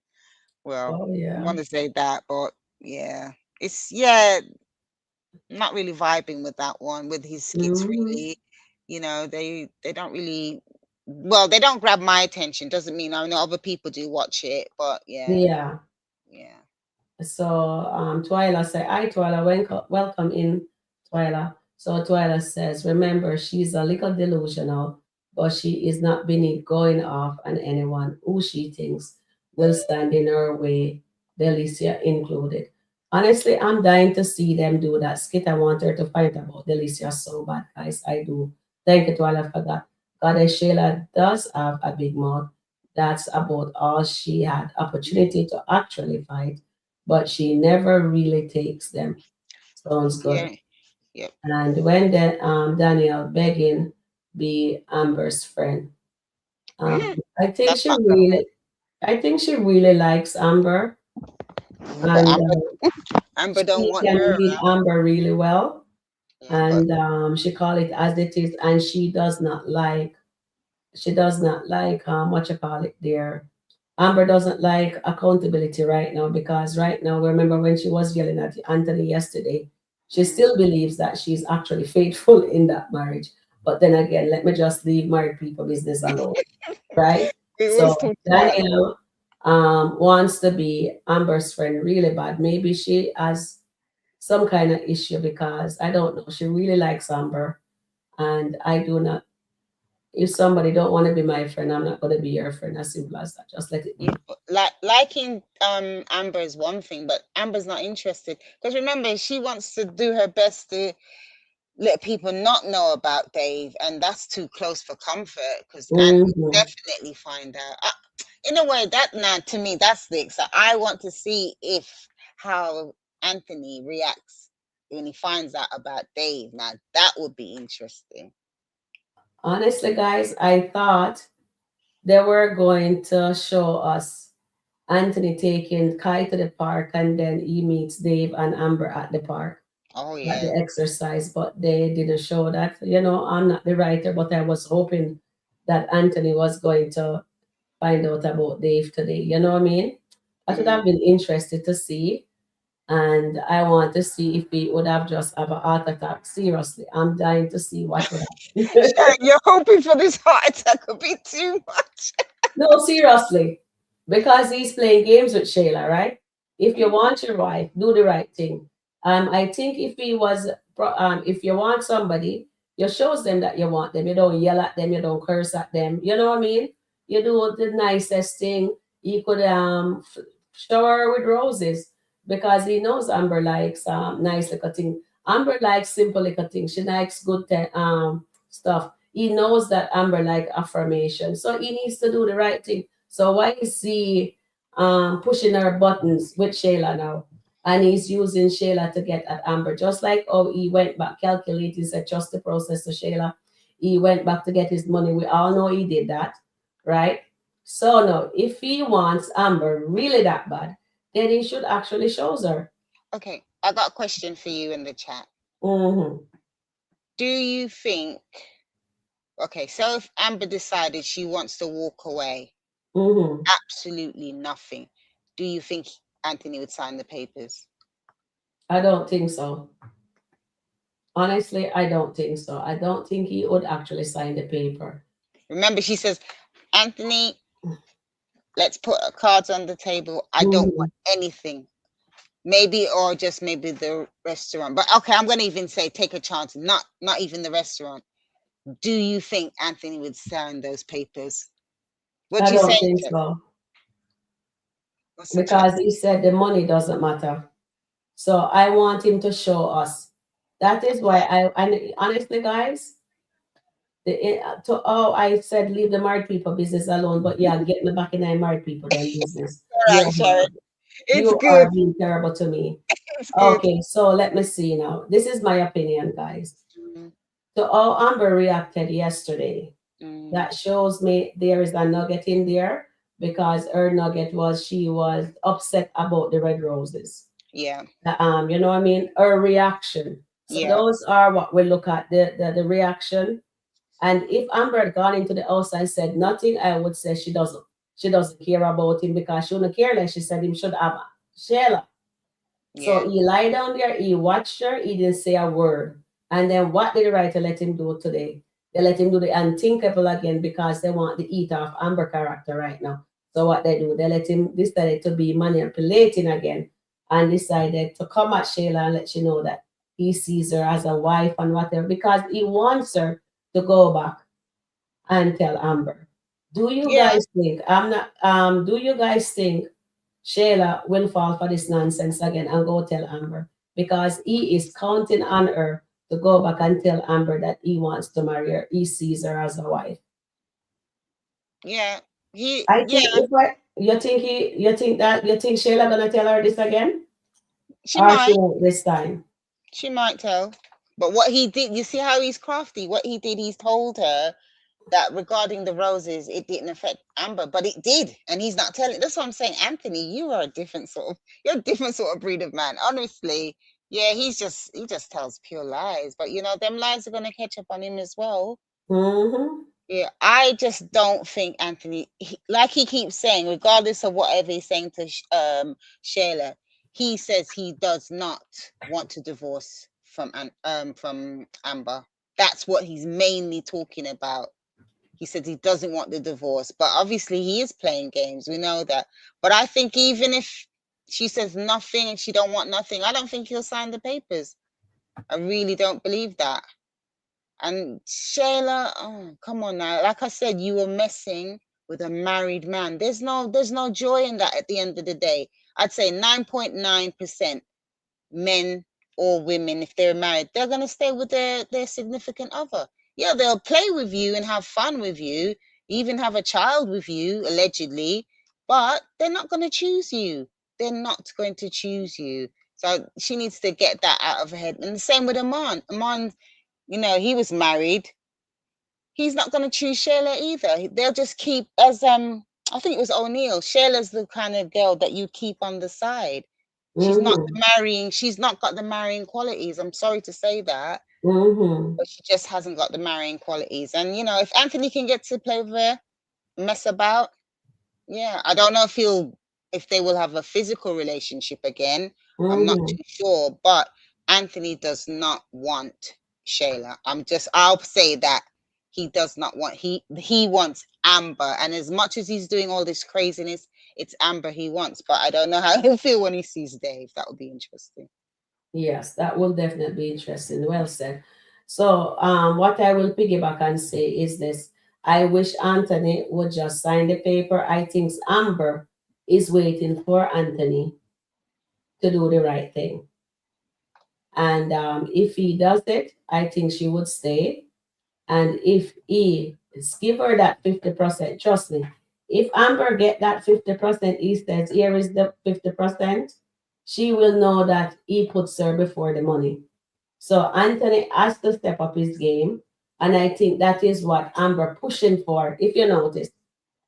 Well, I want to say that, but yeah, not really vibing with that one, with his skits really. You know, they don't really, well, they don't grab my attention. Doesn't mean I know other people do watch it, but yeah. So Twyla said, hi Twyla, welcome in Twyla. So Twyla says, remember, she's a little delusional, but she is not beneath going off on anyone who she thinks will stand in her way, Delicia included. Honestly, I'm dying to see them do that skit. I want her to find about Delicia so bad, guys. I do. Thank you, Twyla, for that. Goddess Shayla does have a big mouth. That's about all she had opportunity to actually fight, but she never really takes them. Sounds good. Yep. And when Daniel begging be Amber's friend, I think she really likes Amber, and Amber don't want can her. read Amber really well, and she call it as it is, and she does not like what you call it there. Amber doesn't like accountability right now because right now, remember when she was yelling at Anthony yesterday, she still believes that she's actually faithful in that marriage. But then again, let me just leave married people business alone, right? So Daniel wants to be Amber's friend really bad. Maybe she has some kind of issue because I don't know. She really likes Amber, and I do not. If somebody don't want to be my friend, I'm not going to be your friend. As simple as that. Just let it be. Liking Amber is one thing, but Amber's not interested because remember, she wants to do her best to let people not know about Dave, and that's too close for comfort because Anthony will definitely find out. In a way, to me, that's the excitement. I want to see how Anthony reacts when he finds out about Dave. Now that would be interesting. Honestly, guys, I thought they were going to show us Anthony taking Kai to the park and then he meets Dave and Amber at the park. Oh, yeah. At the exercise, but they didn't show that. You know, I'm not the writer, but I was hoping that Anthony was going to find out about Dave today. You know what I mean? I should have been interested to see. And I want to see if we would have just have a heart attack. Seriously, I'm dying to see what would happen. Sharon, you're hoping for this heart attack a bit too much. No, seriously, because he's playing games with Shayla, right? If you want your wife, do the right thing. I think if you want somebody, you shows them that you want them. You don't yell at them. You don't curse at them. You know what I mean? You do the nicest thing. You could shower her with roses because he knows Amber likes nice little thing. Amber likes simple little things. She likes good stuff. He knows that Amber like affirmation, so he needs to do the right thing. So why is he pushing her buttons with Shayla now? And he's using Shayla to get at Amber, just like oh he went back, calculating, said trust the process to Shayla. He went back to get his money. We all know he did that, right? So no, if he wants Amber really that bad, then he should actually shows her. Okay, I got a question for you in the chat. Mm-hmm. Do you think? Okay, so if Amber decided she wants to walk away, absolutely nothing, do you think Anthony would sign the papers? I don't think so. Honestly, I don't think so. I don't think he would actually sign the paper. Remember, she says, Anthony, let's put cards on the table. I don't want anything. Maybe, or just maybe the restaurant. But okay, I'm going to even say take a chance. Not even the restaurant. Do you think Anthony would sign those papers? What do you say? I don't think so. Because he said the money doesn't matter. So I want him to show us. That is why I honestly, guys, I said leave the married people business alone, but yeah, get me back in the married people then business. All right, Sharon. It's you good. are being terrible to me. Okay, so let me see now. This is my opinion, guys. So how Amber reacted yesterday, that shows me there is a nugget in there, because her nugget was she was upset about the red roses. Yeah. You know what I mean? Her reaction. So those are what we look at, the reaction. And if Amber had gone into the house and said nothing, I would say she doesn't care about him, because she wouldn't care less. She said him should have Shayla. So he lied down there, he watched her, he didn't say a word. And then what did the writer let him do today? They let him do the unthinkable again, because they want to eat off Amber character right now. So what they do, they let him decided to be manipulating again, and decided to come at Shayla and let you know that he sees her as a wife and whatever, because he wants her to go back and tell Amber. Do you guys think do you guys think Shayla will fall for this nonsense again and go tell Amber? Because he is counting on her to go back and tell Amber that he wants to marry her. He sees her as a wife. Yeah. You think Shayla gonna tell her this again? She might this time. She might tell. But what he did, you see how he's crafty. What he did, he's told her that regarding the roses, it didn't affect Amber, but it did, and he's not telling. That's what I'm saying, Anthony. You're a different sort of breed of man. Honestly, yeah, he just tells pure lies. But you know, them lies are gonna catch up on him as well. Yeah, I just don't think Anthony, like he keeps saying, regardless of whatever he's saying to Shayla, he says he does not want to divorce from Amber. That's what he's mainly talking about. He said he doesn't want the divorce, but obviously he is playing games. We know that. But I think even if she says nothing and she don't want nothing, I don't think he'll sign the papers. I really don't believe that. And Shayla, oh, come on now. Like I said, you were messing with a married man. There's no joy in that at the end of the day. I'd say 9.9% men or women, if they're married, they're going to stay with their significant other. Yeah, they'll play with you and have fun with you, even have a child with you, allegedly, but they're not going to choose you. They're not going to choose you. So she needs to get that out of her head. And the same with Aman. Aman, you know, he was married. He's not going to choose Shayla either. They'll just keep, as I think it was O'Neill, Shayla's the kind of girl that you keep on the side. She's not marrying. She's not got the marrying qualities. I'm sorry to say that, but she just hasn't got the marrying qualities. And you know, if Anthony can get to play with her, mess about, yeah, I don't know if he'll if they will have a physical relationship again. I'm not too sure, but Anthony does not want Shayla. I'll say that he does not want, he wants Amber. And as much as he's doing all this craziness, it's Amber he wants. But I don't know how he'll feel when he sees Dave. That would be interesting. Yes, that will definitely be interesting. Well said. So, what I will piggyback and say is this. I wish Anthony would just sign the paper. I think Amber is waiting for Anthony to do the right thing. And if he does it, I think she would stay. And if he give her that 50%, trust me, if Amber get that 50%, he says, here is the 50%, she will know that he puts her before the money. So Anthony has to step up his game. And I think that is what Amber pushing for. If you notice,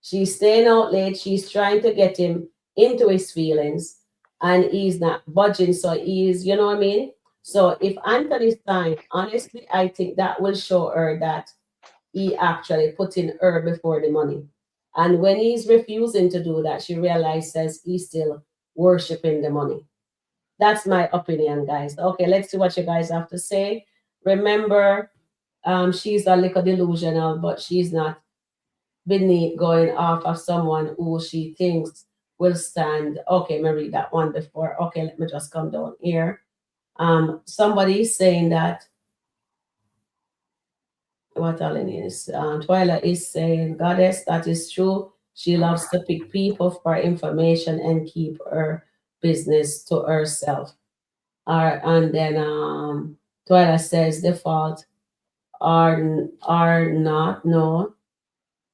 she's staying out late. She's trying to get him into his feelings and he's not budging. So he's, you know what I mean? So if Anthony's time, honestly, I think that will show her that he actually putting her before the money. And when he's refusing to do that, she realizes he's still worshiping the money. That's my opinion, guys. Okay, let's see what you guys have to say. Remember, she's a little delusional, but she's not beneath going off of someone who she thinks will stand. Okay, let me read that one before. Okay, let me just come down here. Somebody saying that what Alan is. Twyla is saying, Goddess, that is true. She loves to pick people for information and keep her business to herself. And then Twyla says default are not, no,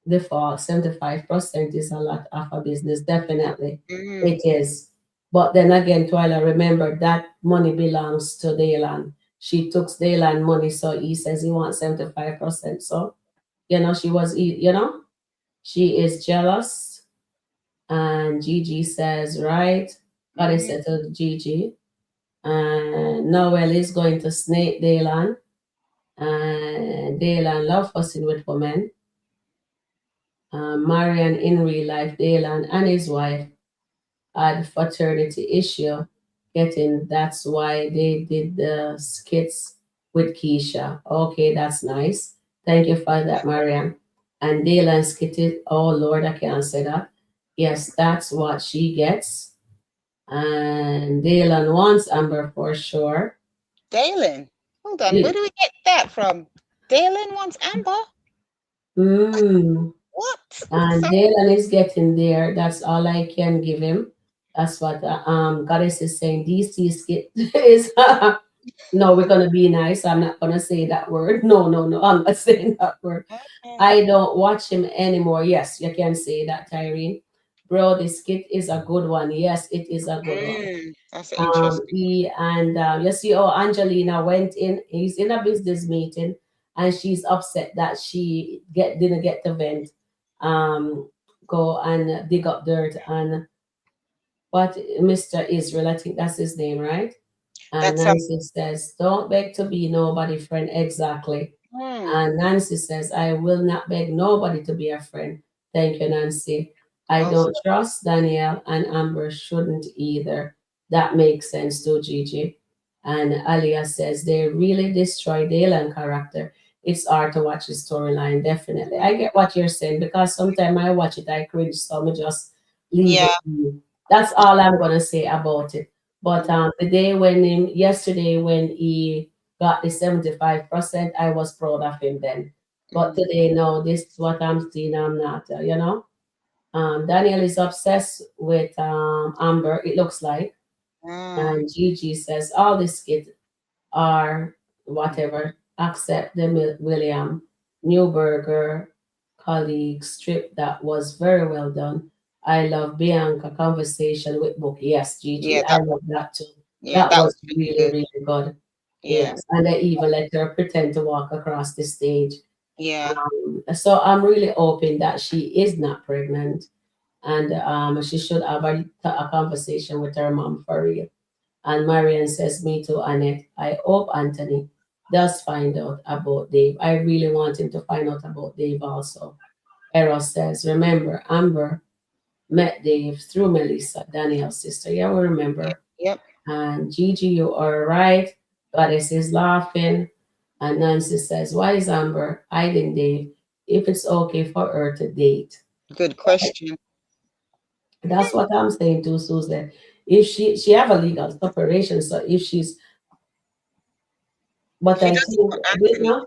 default 75% is a lot of a business. Definitely it is. But then again, Twyla, remember that money belongs to Dalton. She took Dalton money, so he says he wants 75%. So, she is jealous. And Gigi says, right. But I said to Gigi. And Noel is going to snake Dalton. And Dalton love fussing with women. Marian in real life, Dalton and his wife had fraternity issue getting. That's why they did the skits with Keisha. Okay, that's nice. Thank you for that, Marian. And Dalton skitted. Oh Lord, I can't say that. Yes, that's what she gets. And Dalton wants Amber for sure. Dalton? Hold on, where do we get that from? Dalton wants Amber? What? And Dalton is getting there. That's all I can give him. That's what Goddess is saying. DC skit is no, we're gonna be nice. I'm not gonna say that word. No, I'm not saying that word. I don't watch him anymore. Yes, you can say that, Tyrene. Bro, this skit is a good one. Yes, it is a good one. That's interesting. You see, Angelina went in. He's in a business meeting, and she's upset that she didn't get to vent. Go and dig up dirt and what Mr. Israel, I think that's his name, right? And Nancy says, don't beg to be nobody friend. Exactly. And Nancy says, I will not beg nobody to be a friend. Thank you, Nancy. I don't trust Danielle and Amber shouldn't either. That makes sense too, Gigi. And Alia says, they really destroy Dalton character. It's hard to watch the storyline, definitely. I get what you're saying because sometimes I watch it, I cringe, so I just leave it. That's all I'm gonna say about it. But yesterday when he got the 75%, I was proud of him then. But today, no, this is what I'm seeing. I'm not, Daniel is obsessed with Amber, it looks like. And Gigi says all the skits are whatever, except the William Newberger colleague strip that was very well done. I love Bianca conversation with Brooke. Yes, Gigi, I love that too. That was really, really good. Yes, and they even let her pretend to walk across the stage. So I'm really hoping that she is not pregnant, and she should have a conversation with her mom for real. And Marian says, me too, Annette. I hope Anthony does find out about Dave. I really want him to find out about Dave also. Eros says, remember, Amber met Dave through Melissa, Daniel's sister. Yeah, we remember. Yep. And Gigi, you are right. Goddess is laughing. And Nancy says, why is Amber hiding Dave if it's okay for her to date? Good question. That's what I'm saying too, Susan. If she have a legal separation, so if she's, but She I doesn't think want Anthony.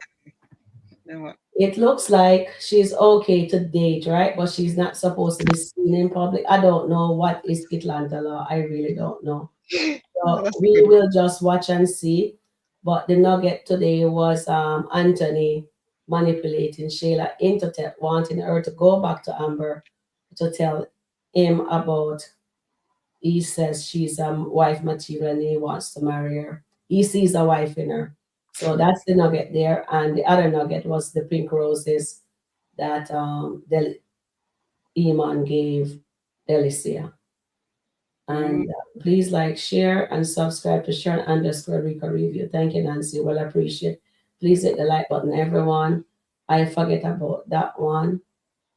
No. it looks like she's okay to date, right? But she's not supposed to be seen in public. I don't know what is SkitLanta law. I really don't know. So we will just watch and see. But the nugget today was Anthony manipulating Shayla into wanting her to go back to Amber to tell him about. He says she's wife material and he wants to marry her. He sees a wife in her. So that's the nugget there. And the other nugget was the pink roses that Iman gave Delicia. And please like, share, and subscribe to Sharon _ Rico Review. Thank you, Nancy. Well appreciate. Please hit the like button, everyone. I forget about that one.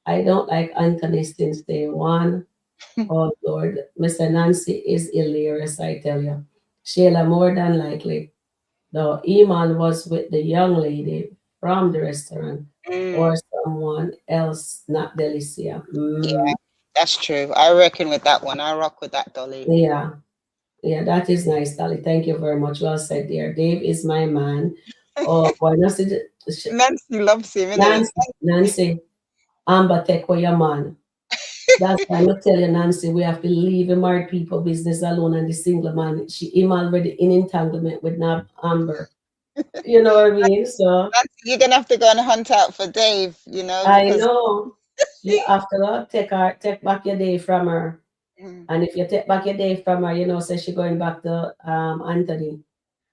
I don't like Anthony since day one. Oh Lord, Mr. Nancy is hilarious, I tell you. Shayla, more than likely. Though Iman was with the young lady from the restaurant or someone else, not Delicia. Yeah, that's true. I reckon with that one. I rock with that, Dolly. Yeah. Yeah, that is nice, Dolly. Thank you very much. Well said, dear. Dave is my man. Oh, boy, Nancy loves him, Nancy, Amber, take away your man. That's why I tell you, Nancy, we have to leave the married people business alone and the single man. Him already in entanglement with Amber. You know what I mean? So you're gonna have to go and hunt out for Dave, you know. I know. You have to take back your day from her. And if you take back your day from her, you know, say she going back to Anthony.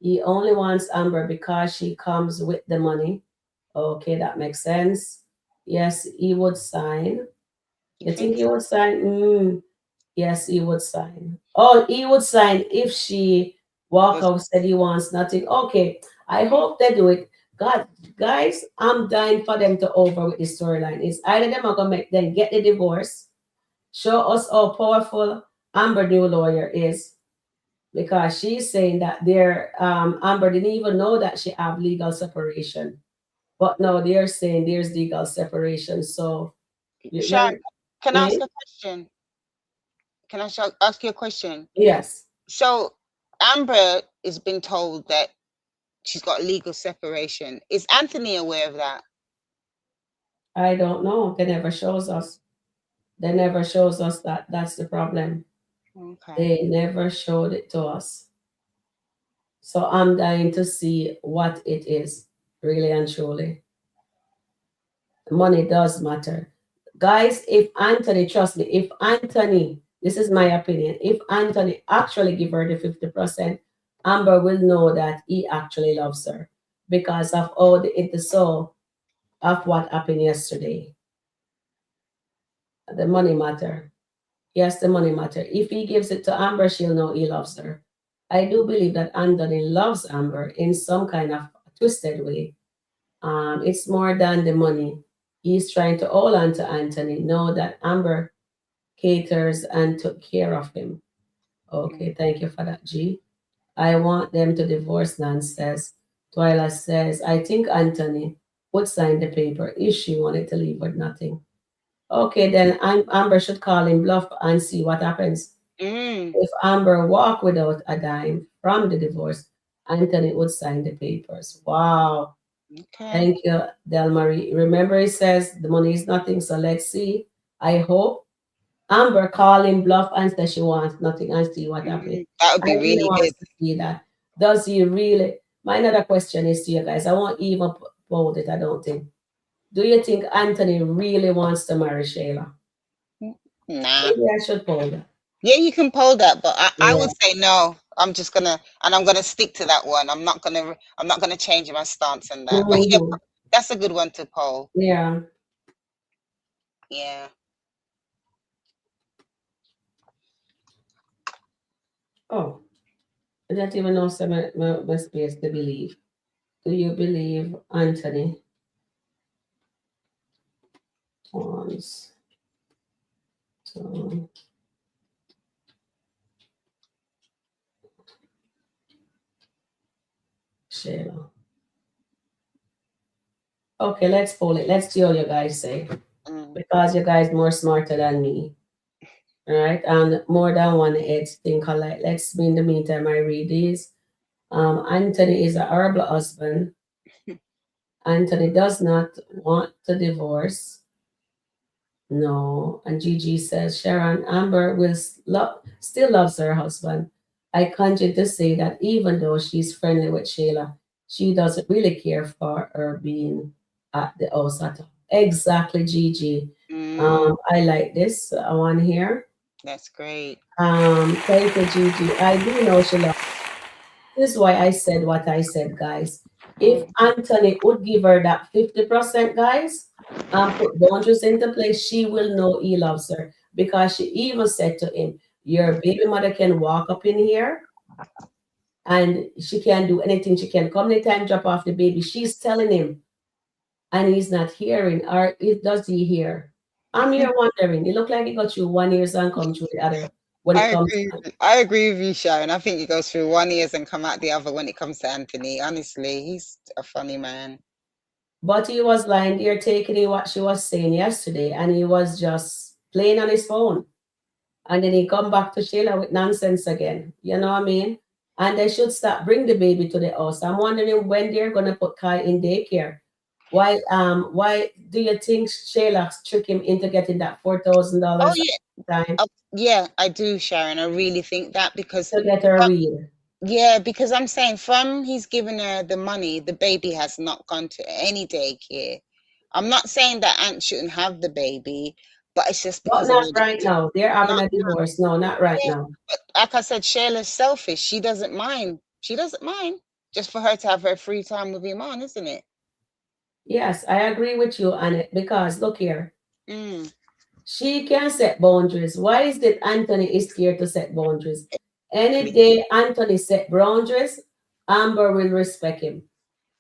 He only wants Amber because she comes with the money. Okay, that makes sense. Yes, he would sign. You think he would sign? Yes, he would sign. Oh, he would sign if she walk out, said he wants nothing. Okay, I hope they do it. God, guys, I'm dying for them to over with this storyline. It's either them are gonna make them get the divorce, show us how powerful Amber new lawyer is, because she's saying that their Amber didn't even know that she have legal separation, but now they're saying there's legal separation. So, Sharon, can I ask a question? Can I ask you a question? Yes. So Amber is being told that she's got legal separation. Is Anthony aware of that? I don't know. They never shows us. They never shows us that. That's the problem. Okay. They never showed it to us. So I'm dying to see what it is, really and truly. Money does matter. Guys, if Anthony, trust me, if Anthony, this is my opinion, if Anthony actually give her the 50%, Amber will know that he actually loves her because of all the soul of what happened yesterday. The money matter. Yes, the money matter. If he gives it to Amber, she'll know he loves her. I do believe that Anthony loves Amber in some kind of twisted way. It's more than the money. He's trying to hold on to Anthony, know that Amber caters and took care of him. Okay, thank you for that, G. I want them to divorce, Nan says. Twyla says, I think Anthony would sign the paper if she wanted to leave with nothing. Okay, then Amber should call him bluff and see what happens. If Amber walk without a dime from the divorce, Anthony would sign the papers. Wow. Okay. Thank you, Del Marie. Remember, he says the money is nothing, so let's see. I hope Amber call him bluff and say she wants nothing and see what happens. That would be I really want good to see that. Does he really? My another question is to you guys. I won't even poll it, I don't think. Do you think Anthony really wants to marry Shayla? Nah. Maybe I should poll that. Yeah, you can poll that, but I would say no. I'm just gonna stick to that one. I'm not gonna change my stance on that. But yeah, that's a good one to poll. Yeah. Yeah. Oh, I don't even know my space to believe. Do you believe Anthony wants to Shayla. Okay, let's pull it. Let's see what you guys say. Because you guys more smarter than me. All right, and more than one head think alike. Let's in the meantime I read these. Anthony is a horrible husband. Anthony does not want to divorce. No. And Gigi says, Sharon, Amber will still loves her husband. I continue to say that even though she's friendly with Shayla, she doesn't really care for her being at the house at all. Exactly, Gigi. I like this one here. That's great. Thank you, Gigi. I do know she loves. This is why I said what I said, guys. If Anthony would give her that 50%, guys, and put boundaries into place, she will know he loves her. Because she even said to him, your baby mother can walk up in here and she can do anything. She can come anytime, drop off the baby. She's telling him, and he's not hearing, or does he hear? I'm here wondering. It looked like he got through one ears and come through the other. I agree with you, Sharon. I think he goes through one ears and come out the other when it comes to Anthony. Honestly, he's a funny man. But he was lying there taking in what she was saying yesterday, and he was just playing on his phone. And then he come back to Shayla with nonsense again. You know what I mean? And they should start bring the baby to the house. I'm wondering when they're gonna put Kai in daycare. Why do you think Shayla tricked him into getting that $4,000? Yeah, I do, Sharon. I really think that because to get her read. Yeah, because I'm saying from he's given her the money, the baby has not gone to any daycare. I'm not saying that Aunt shouldn't have the baby, but it's just because not right now. They're having a divorce. No, not right now. But like I said, Shayla's selfish. She doesn't mind. She doesn't mind just for her to have her free time with him on, isn't it? Yes, I agree with you on it because look here. She can set boundaries. Why is it Anthony is scared to set boundaries? Any day Anthony set boundaries, Amber will respect him.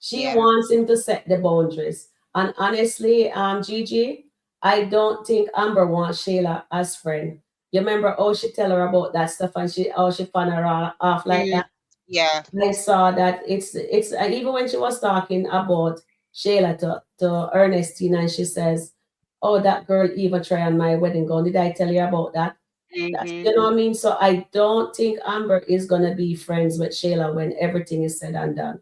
She wants him to set the boundaries. And honestly, Gigi, I don't think Amber wants Shayla as friend. You remember how she tell her about that stuff and how she found her off like that? Yeah. I saw that it's even when she was talking about Shayla to Ernestine and she says, oh, that girl even tried on my wedding gown. Did I tell you about that? You know what I mean? So I don't think Amber is going to be friends with Shayla when everything is said and done.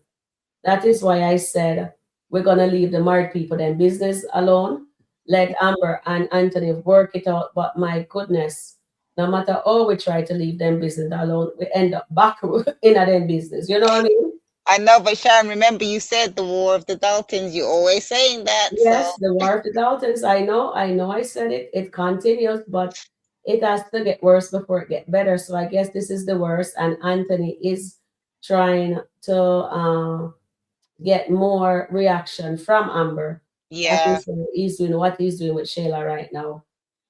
That is why I said we're going to leave the married people and business alone. Let Amber and Anthony work it out. But my goodness, no matter how we try to leave them business alone, we end up back in them business. You know what I mean? I know, but Sharon, remember you said the war of the Daltons. You're always saying that. Yes, so. The war of the Daltons. I know I said it. It continues, but it has to get worse before it get better. So I guess this is the worst. And Anthony is trying to get more reaction from Amber. Yeah. He's doing what he's doing with Shayla right now.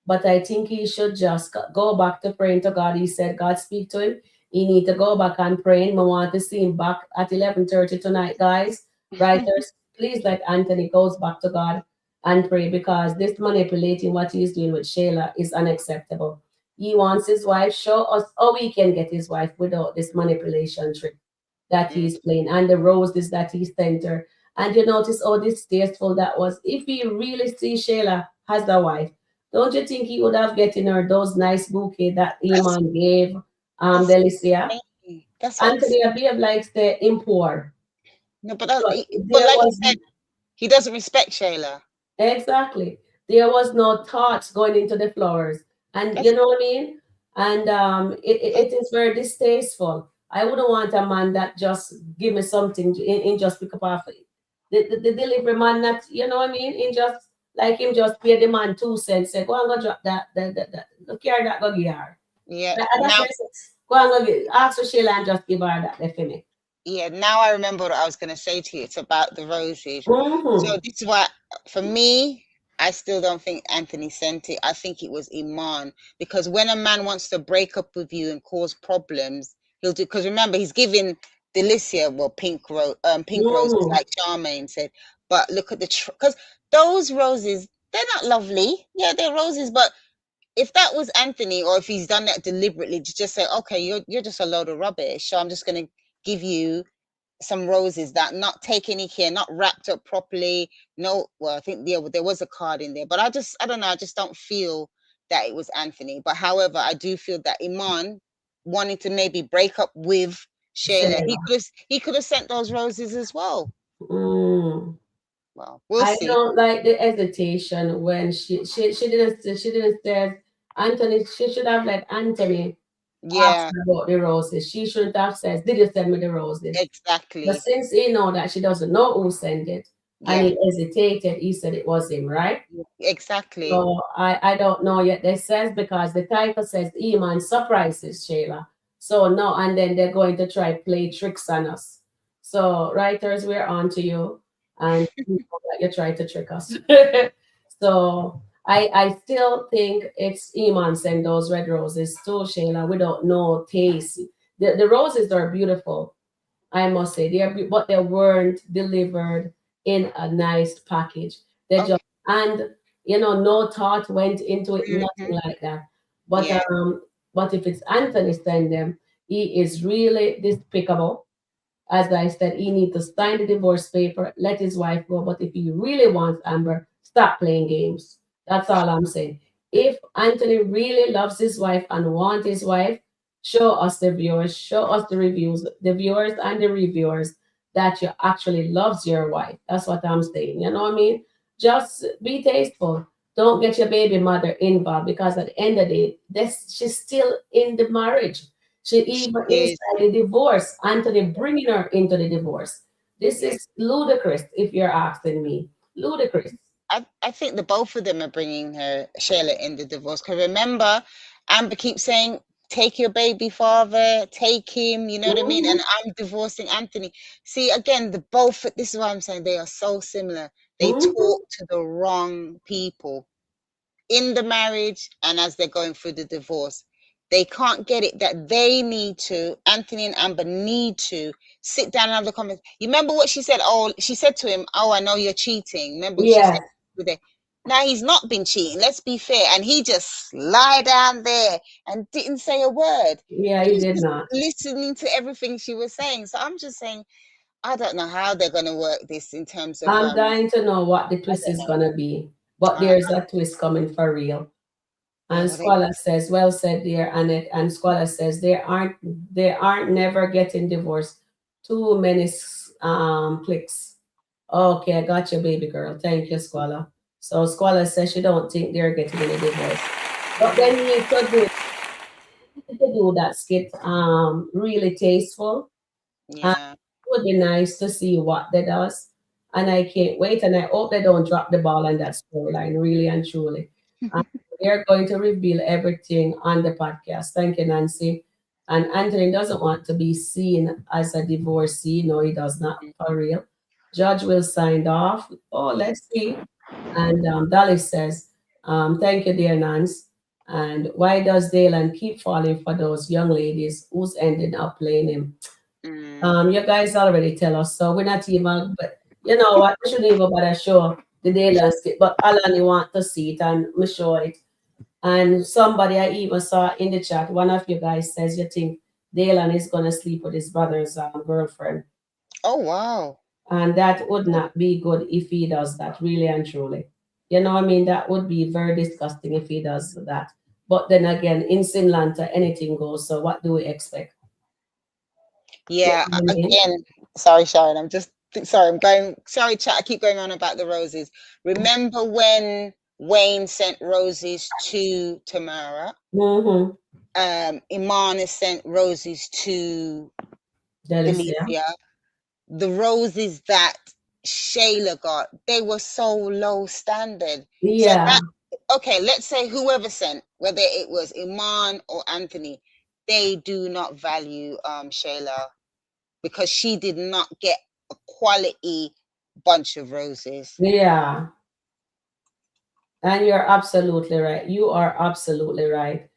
But I think he should just go back to praying to God. He said, God speak to him. He need to go back and pray. I want to see him back at 11:30 tonight, guys. Writers, please let Anthony goes back to God and pray because this manipulating what he's doing with Shayla is unacceptable. He wants his wife. Show us how we can get his wife without this manipulation trick that he's playing and the roses that he sent her. And you notice how distasteful that was. If he really see Shayla has a wife, don't you think he would have getting her those nice bouquet that Iman gave Delicia? Anthony Abib likes the import. No, but like you said, he doesn't respect Shayla. Exactly. There was no thoughts going into the flowers. And you know what I mean? And it is very distasteful. I wouldn't want a man that just give me something in just pick up off the delivery man that, you know what I mean? In just like him just pay the man 2 cents, say, go and go drop that go carry that go give her. Yeah. Go and go ask for Shayla and just give her that for me. Yeah, now I remember what I was going to say to you. It's about the roses. So this is why, for me, I still don't think Anthony sent it. I think it was Iman. Because when a man wants to break up with you and cause problems, he'll do. Because remember, he's giving Delicia, pink roses, like Charmaine said. But look at because those roses, they're not lovely. Yeah, they're roses, but if that was Anthony, or if he's done that deliberately to just say, okay, you're just a load of rubbish, so I'm just going to give you some roses that not take any care, not wrapped up properly. No, well, I think there was a card in there, but I don't know. I just don't feel that it was Anthony. But however, I do feel that Iman wanting to maybe break up with Shayla, he could have sent those roses as well. Mm. Well, we'll I see. don't like the hesitation when she didn't say Anthony. She should have let Anthony ask her about the roses. She shouldn't have said, "Did you send me the roses?" Exactly. But since he know that she doesn't know who sent it, and he hesitated, he said it was him, right? Exactly. So I don't know yet. They says because the title says Iman surprises Shayla. So no, and then they're going to try play tricks on us. So writers, we're on to you, and you know that you try to trick us. So I still think it's Iman sent those red roses to Shayla without no taste. The roses are beautiful, I must say. But they weren't delivered in a nice package. They just and no thought went into it, nothing like that. But if it's Anthony send them, he is really despicable. As I said, he needs to sign the divorce paper, let his wife go. But if he really wants Amber, stop playing games. That's all I'm saying. If Anthony really loves his wife and wants his wife, show us the viewers, show us the reviews, the viewers and the reviewers that you actually loves your wife. That's what I'm saying. You know what I mean? Just be tasteful. Don't get your baby mother involved because at the end of the day, she's still in the marriage. She even inside the divorce. Anthony bringing her into the divorce. This is ludicrous, if you're asking me. Ludicrous. I think the both of them are bringing her Shayla in the divorce. Because remember, Amber keeps saying, "Take your baby father, take him." You know what I mean? And I'm divorcing Anthony. See, again, this is what I'm saying. They are so similar. They talk to the wrong people in the marriage and as they're going through the divorce. They can't get it that they need to, Anthony and Amber need to sit down and have the conversation. You remember what she said? Oh, she said to him, "Oh, I know you're cheating." Remember she said today. Now he's not been cheating. Let's be fair. And he just lie down there and didn't say a word. Yeah, he did not. Listening to everything she was saying. So I'm just saying, I don't know how they're going to work this in terms of. I'm dying to know what the twist is going to be. But there's a twist coming for real. And Squala says, well said there, Annette. And Squala says they aren't never getting divorced. Too many clicks. Okay, I got you, baby girl. Thank you, Squala. So Squala says she don't think they're getting any divorce. But then you could do that skit really tasteful. Yeah. It would be nice to see what they does. And I can't wait. And I hope they don't drop the ball on that storyline, really and truly. They're going to reveal everything on the podcast. Thank you, Nancy. And Anthony doesn't want to be seen as a divorcee. No, he does not, for real. Judge will sign off. Oh, let's see. And Dolly says, thank you, dear Nance. And why does Dalen keep falling for those young ladies who's ending up playing him? You guys already tell us, so we're not even, but you know what, we shouldn't even bother show the Dalen skit, but Alan, you want to see it and me show it. And somebody I even saw in the chat, one of you guys says you think Dalen is going to sleep with his brother's girlfriend. Oh, wow. And that would not be good if he does that, really and truly. You know what I mean? That would be very disgusting if he does that. But then again, in SkitLanta, anything goes. So what do we expect? Yeah, again, sorry, Sharon. Sorry, chat. I keep going on about the roses. Remember when Wayne sent roses to Tamara? Iman has sent roses to Delicia. The roses that Shayla got, they were so low standard. Yeah. So okay, let's say whoever sent, whether it was Iman or Anthony, they do not value Shayla because she did not get a quality bunch of roses. Yeah. And you're absolutely right. You are absolutely right.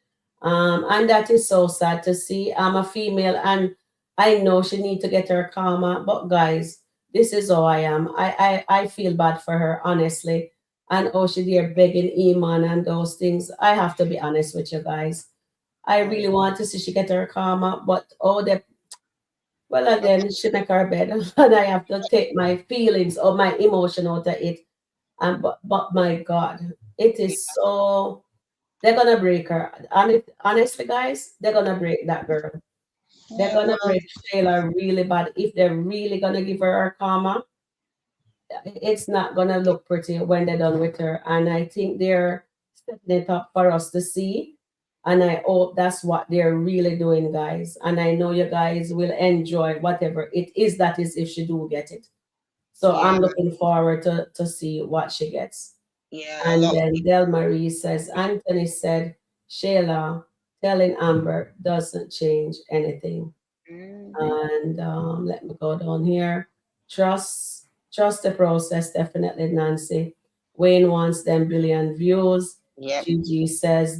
And that is so sad to see. I'm a female and I know she need to get her karma. But guys, this is how I am. I feel bad for her, honestly. and oh, she there begging Iman and those things. I have to be honest with you guys. I really want to see she get her karma, but oh, well, again, she make her bed, and I have to take my feelings or my emotion out of it. And but my God, it is so. They're gonna break her. Honestly, guys, they're gonna break that girl. They're gonna break Shayla really bad. If they're really gonna give her her karma, it's not gonna look pretty when they're done with her. And I think they're setting it up for us to see. And I hope that's what they're really doing, guys. And I know you guys will enjoy whatever it is that is if she do get it. So I'm looking forward to see what she gets. Yeah. And then Del Marie says, Anthony said, Shayla telling Amber doesn't change anything. And let me go down here. Trust the process, definitely, Nancy. Wayne wants them billion views. Yep. Gigi says,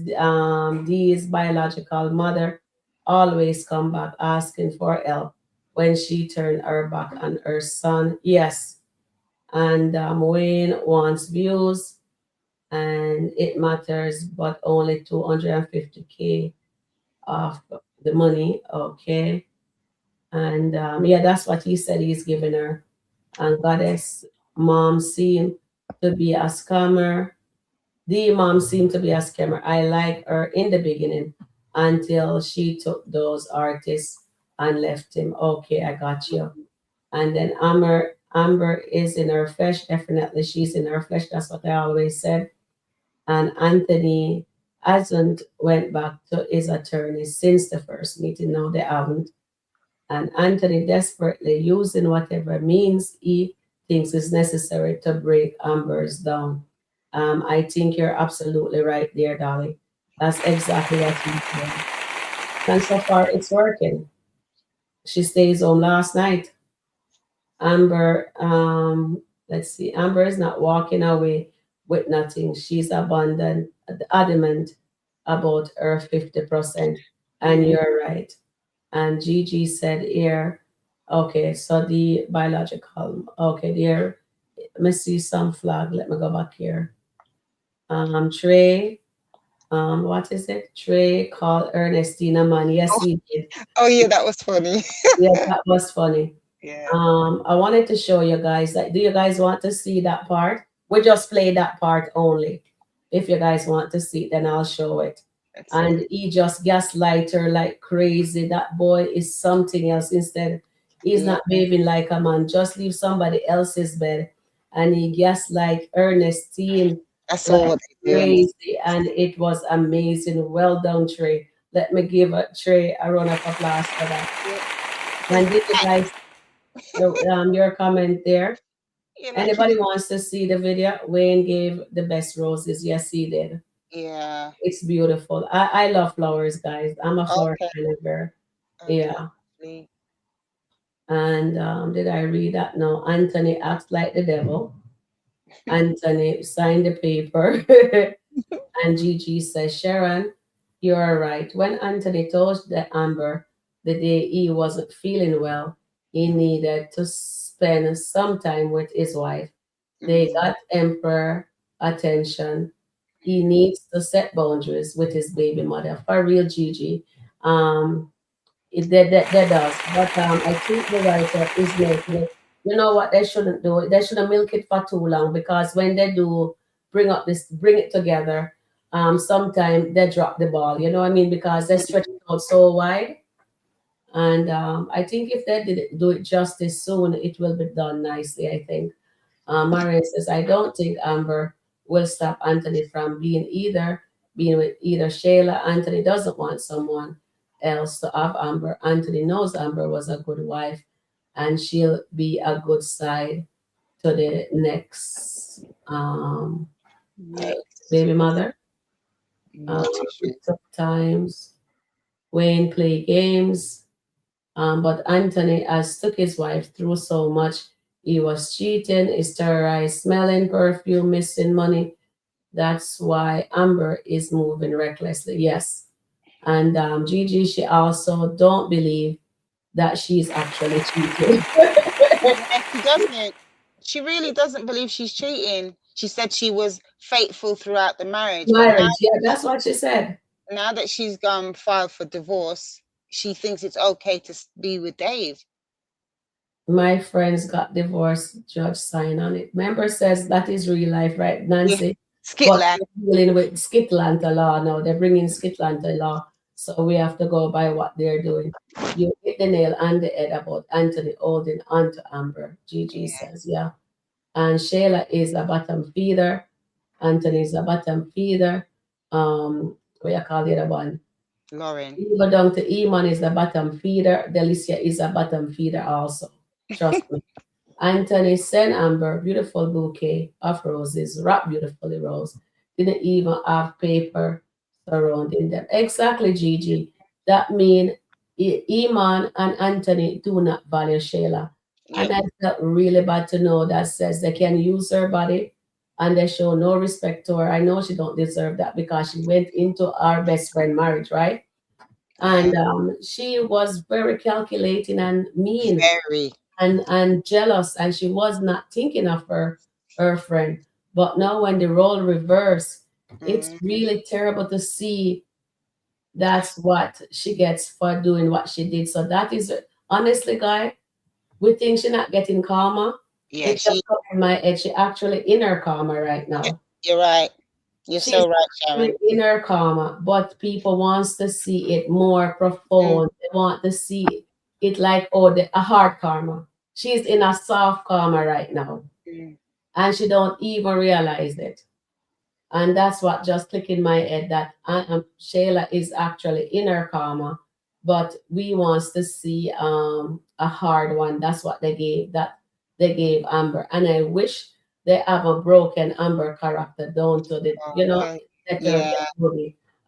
Dee's biological mother always come back asking for help when she turned her back on her son. Yes. And Wayne wants views, and it matters, but only 250K of the money. Okay. And yeah, that's what he said he's giving her. And Goddess mom seemed to be a scammer. The mom seemed to be a scammer. I like her in the beginning until she took those artists and left him. Okay, I got you. And then Amber is in her flesh. Definitely, she's in her flesh. That's what I always said. And Anthony hasn't went back to his attorney since the first meeting. No, they haven't. And Anthony desperately using whatever means he thinks is necessary to break Amber's down. I think you're absolutely right there, Dolly. That's exactly what he's doing. And so far, it's working. She stays home last night. Amber, let's see, Amber is not walking away with nothing. She's abundant, adamant about her 50%. And you're right. And Gigi said here, okay, so the biological, okay, there, let me see some flag. Let me go back here. Trey, what is it? Trey called Ernestina man. Yes, he did. Oh yeah, that was funny. Yeah, that was funny. Yeah. I wanted to show you guys that. Do you guys want to see that part? We just play that part only. If you guys want to see it, then I'll show it. And he just gaslight her like crazy. That boy is something else. Instead, he's not behaving like a man. Just leave somebody else's bed. And he gaslight Ernestine. That's like all crazy. And it was amazing. Well done, Trey. Let me give Trey a round of applause for that. And did you guys your comment there? Anybody wants to see the video? Wayne gave the best roses. Yes, he did. Yeah. It's beautiful. I love flowers, guys. I'm a flower kind of girl. Yeah. And did I read that? No. Anthony acts like the devil. Anthony signed the paper. And Gigi says, Sharon, you're right. When Anthony told the Amber the day he wasn't feeling well, he needed to spend some time with his wife. They got Emperor attention. He needs to set boundaries with his baby mother. For real, Gigi. That does. But I think the writer is making it. You know what they shouldn't do? They shouldn't milk it for too long, because when they do bring it together, sometimes they drop the ball. You know what I mean? Because they stretch it out so wide. And I think if they do it justice soon, it will be done nicely, I think. Marion says, I don't think Amber will stop Anthony from being with either Shayla. Anthony doesn't want someone else to have Amber. Anthony knows Amber was a good wife, and she'll be a good side to the next baby mother. It took times. Wayne play games. But Anthony has took his wife through so much. He was cheating, is terrorized, smelling perfume, missing money. That's why Amber is moving recklessly. Yes. And Gigi, she also don't believe that she's actually cheating. She doesn't. She really doesn't believe she's cheating. She said she was faithful throughout the marriage, Marriage, yeah, that's what she said. now that she's filed for divorce, she thinks it's okay to be with Dave. My friends got divorced, judge sign on it. Member says that is real life, right, Nancy? But SkitLanta. we're dealing with SkitLanta law now. They're bringing SkitLanta law, so we have to go by what they're doing. You hit the nail on the head about Anthony holding on to Amber. Gigi says, yeah. And Shayla is a bottom feeder. Anthony is a bottom feeder. What you call the other one? Lauren. Go down to Eman is the bottom feeder. Delicia is a bottom feeder also. Trust me. Anthony sent Amber beautiful bouquet of roses, wrapped beautifully rose. Didn't even have paper surrounding them. Exactly, Gigi. That means Eman and Anthony do not value Shayla. And I felt really bad to know that says they can use her body and they show no respect to her. I know she don't deserve that because she went into our best friend marriage, right? And she was very calculating and mean. Very. And jealous, and she was not thinking of her friend. But now when the role reversed, it's really terrible to see that's what she gets for doing what she did. So that is honestly, guy, we think she's not getting karma. Yeah, it's just in my head. She actually in her karma right now. You're right. You're She's so right, Sharon. in her karma, but people wants to see it more profound. They want to see it like a hard karma. She's in a soft karma right now, and she don't even realize it. And that's what just clicked in my head that Shayla is actually in her karma, but we wants to see a hard one. That's what they gave Amber, and I wish they have a broken Amber character down to the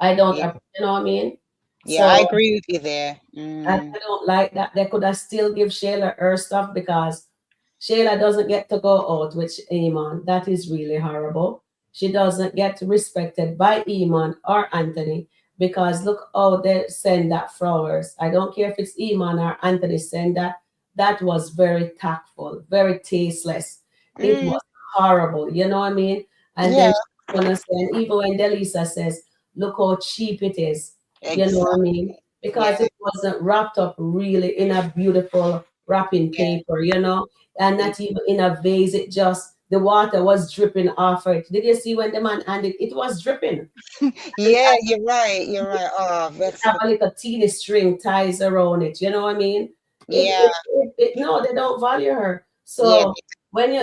I don't you know what I mean? Yeah, I agree with you there. I don't like that. They could have still give Shayla her stuff because Shayla doesn't get to go out with Eamon. That is really horrible. She doesn't get respected by Eamon or Anthony because look how they send that flowers. I don't care if it's Eamon or Anthony send that. That was very tactful, very tasteless. It was horrible. You know what I mean? And then she's gonna send, even when Delisa says, look how cheap it is. You know what I mean? Because it wasn't wrapped up really in a beautiful wrapping paper, you know, and not even in a vase. It just, the water was dripping off it. Did you see when the man handed it? It was dripping. Yeah, you're right. You're right. Oh, that's have a little teeny string ties around it. You know what I mean? No, they don't value her. So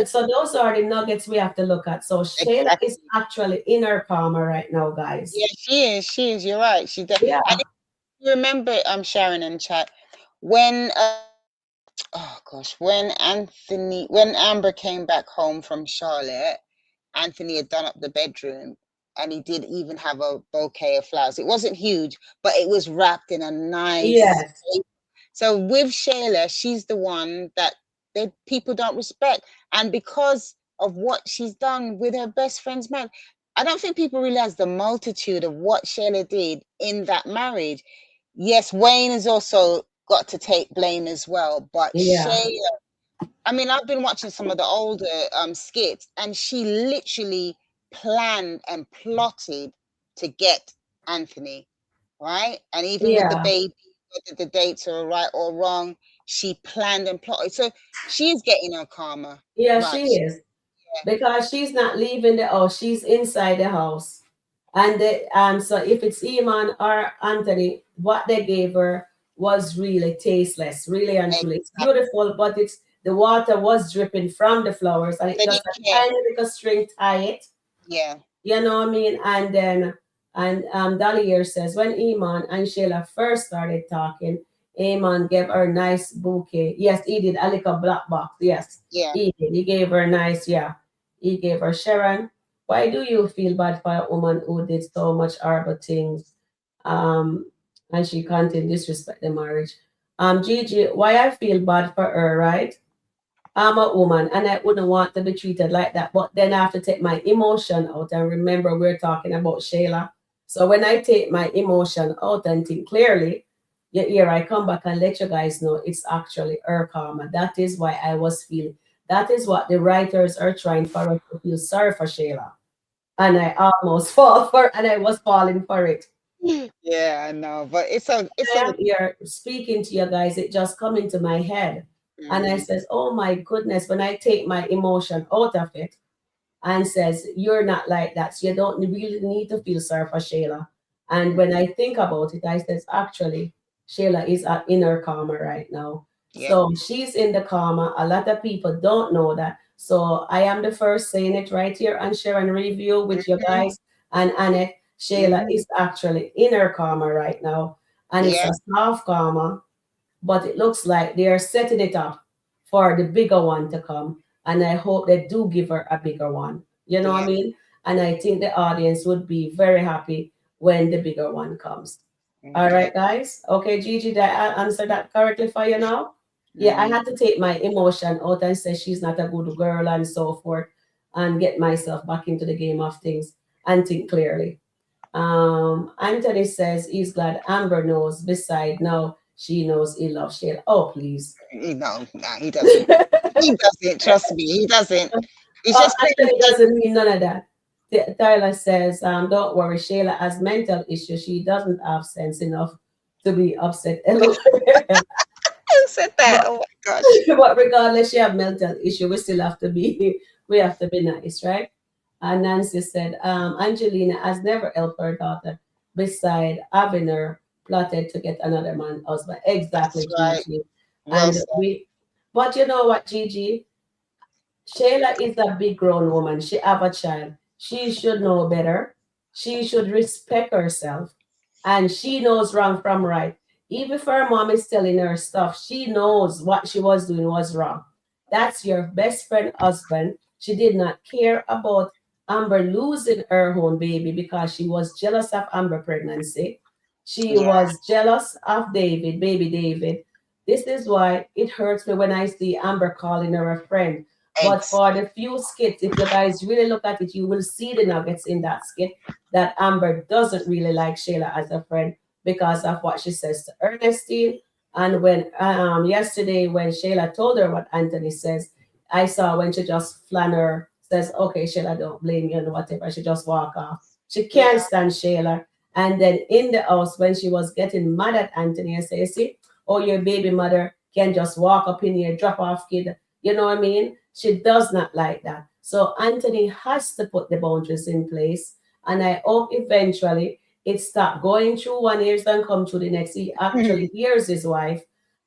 so those are the nuggets we have to look at. So Shayla is actually in her karma right now, guys. Yeah, she is. She is. You're right. She does. Yeah. And if you remember, Sharon and chat when when Amber came back home from Charlotte, Anthony had done up the bedroom, and he did even have a bouquet of flowers. It wasn't huge, but it was wrapped in a nice. So with Shayla, she's the one that people don't respect, and because of what she's done with her best friend's man, I don't think people realize the multitude of what Shayla did in that marriage. Yes, Wayne has also got to take blame as well, but Shayla, I mean, I've been watching some of the older skits, and she literally planned and plotted to get Anthony, right? And even with the baby, whether the dates are right or wrong, she planned and plotted. So she is getting her karma. Yeah, she is. Because she's not leaving the house, she's inside the house. And so if it's Eamon or Anthony, what they gave her was really tasteless, really and truly. It's beautiful, but the water was dripping from the flowers, and it just a tiny little string tie it. Yeah. You know what I mean? And then Dolly here says when Eamon and Shayla first started talking, Eamon gave her a nice bouquet. Yes, he did. A little black box. Yes. Yeah. He did. He gave her nice, He gave her Sharon. Why do you feel bad for a woman who did so much horrible things? And she continued disrespect the marriage. Gigi, why I feel bad for her, right? I'm a woman and I wouldn't want to be treated like that. But then I have to take my emotion out and remember we're talking about Shayla. So when I take my emotion out and think clearly, here I come back and let you guys know it's actually her karma. That is why I was feeling That is what the writers are trying for us to feel sorry for Shayla. And I almost fall for, and I was falling for it. Yeah, I know, but it's a I am here speaking to you guys, it just come into my head. And I says, oh my goodness, when I take my emotion out of it and says, you're not like that. So you don't really need to feel sorry for Shayla. And when I think about it, I says, actually, Shayla is in her karma right now. Yeah. So she's in the karma. A lot of people don't know that. So I am the first saying it right here and Sharon review with you guys and Annette. Shayla is actually in her karma right now. And it's a soft karma, but it looks like they are setting it up for the bigger one to come. And I hope they do give her a bigger one. You know what I mean? And I think the audience would be very happy when the bigger one comes. All right, guys. Okay, Gigi, did I answer that correctly for you now? Yeah, I had to take my emotion out and say she's not a good girl and so forth and get myself back into the game of things and think clearly. Anthony says he's glad Amber knows. Beside now, she knows he loves Shayla. Oh, please. No, he doesn't. He doesn't. Trust me, he doesn't. It's just Anthony doesn't mean none of that. Tyler says, don't worry, Shayla has mental issues. She doesn't have sense enough to be upset. Who said that? Oh my gosh. But regardless, she have mental issue. We still have to be, we have to be nice, right? And Nancy said, Angelina has never helped her daughter beside having her plotted to get another man husband. Exactly, right. Gigi. Well And said. but you know what, Gigi? Shayla is a big grown woman. She have a child. She should know better. She should respect herself. And she knows wrong from right. Even if her mom is telling her stuff, she knows what she was doing was wrong. That's your best friend husband. She did not care about Amber losing her own baby because she was jealous of Amber pregnancy. She was jealous of David, baby David. This is why it hurts me when I see Amber calling her a friend. But for the few skits, if you guys really look at it, you will see the nuggets in that skit that Amber doesn't really like Shayla as a friend because of what she says to Ernestine. And when yesterday, when Shayla told her what Anthony says, I saw when she just flanner says, okay, Shayla, don't blame you and whatever. She just walk off. She can't stand Shayla. And then in the house, when she was getting mad at Anthony and say, see, oh, your baby mother can just walk up in here, drop off kid. You know what I mean? She does not like that. So Anthony has to put the boundaries in place. And I hope eventually it stop going through one ears and come through the next. He actually hears his wife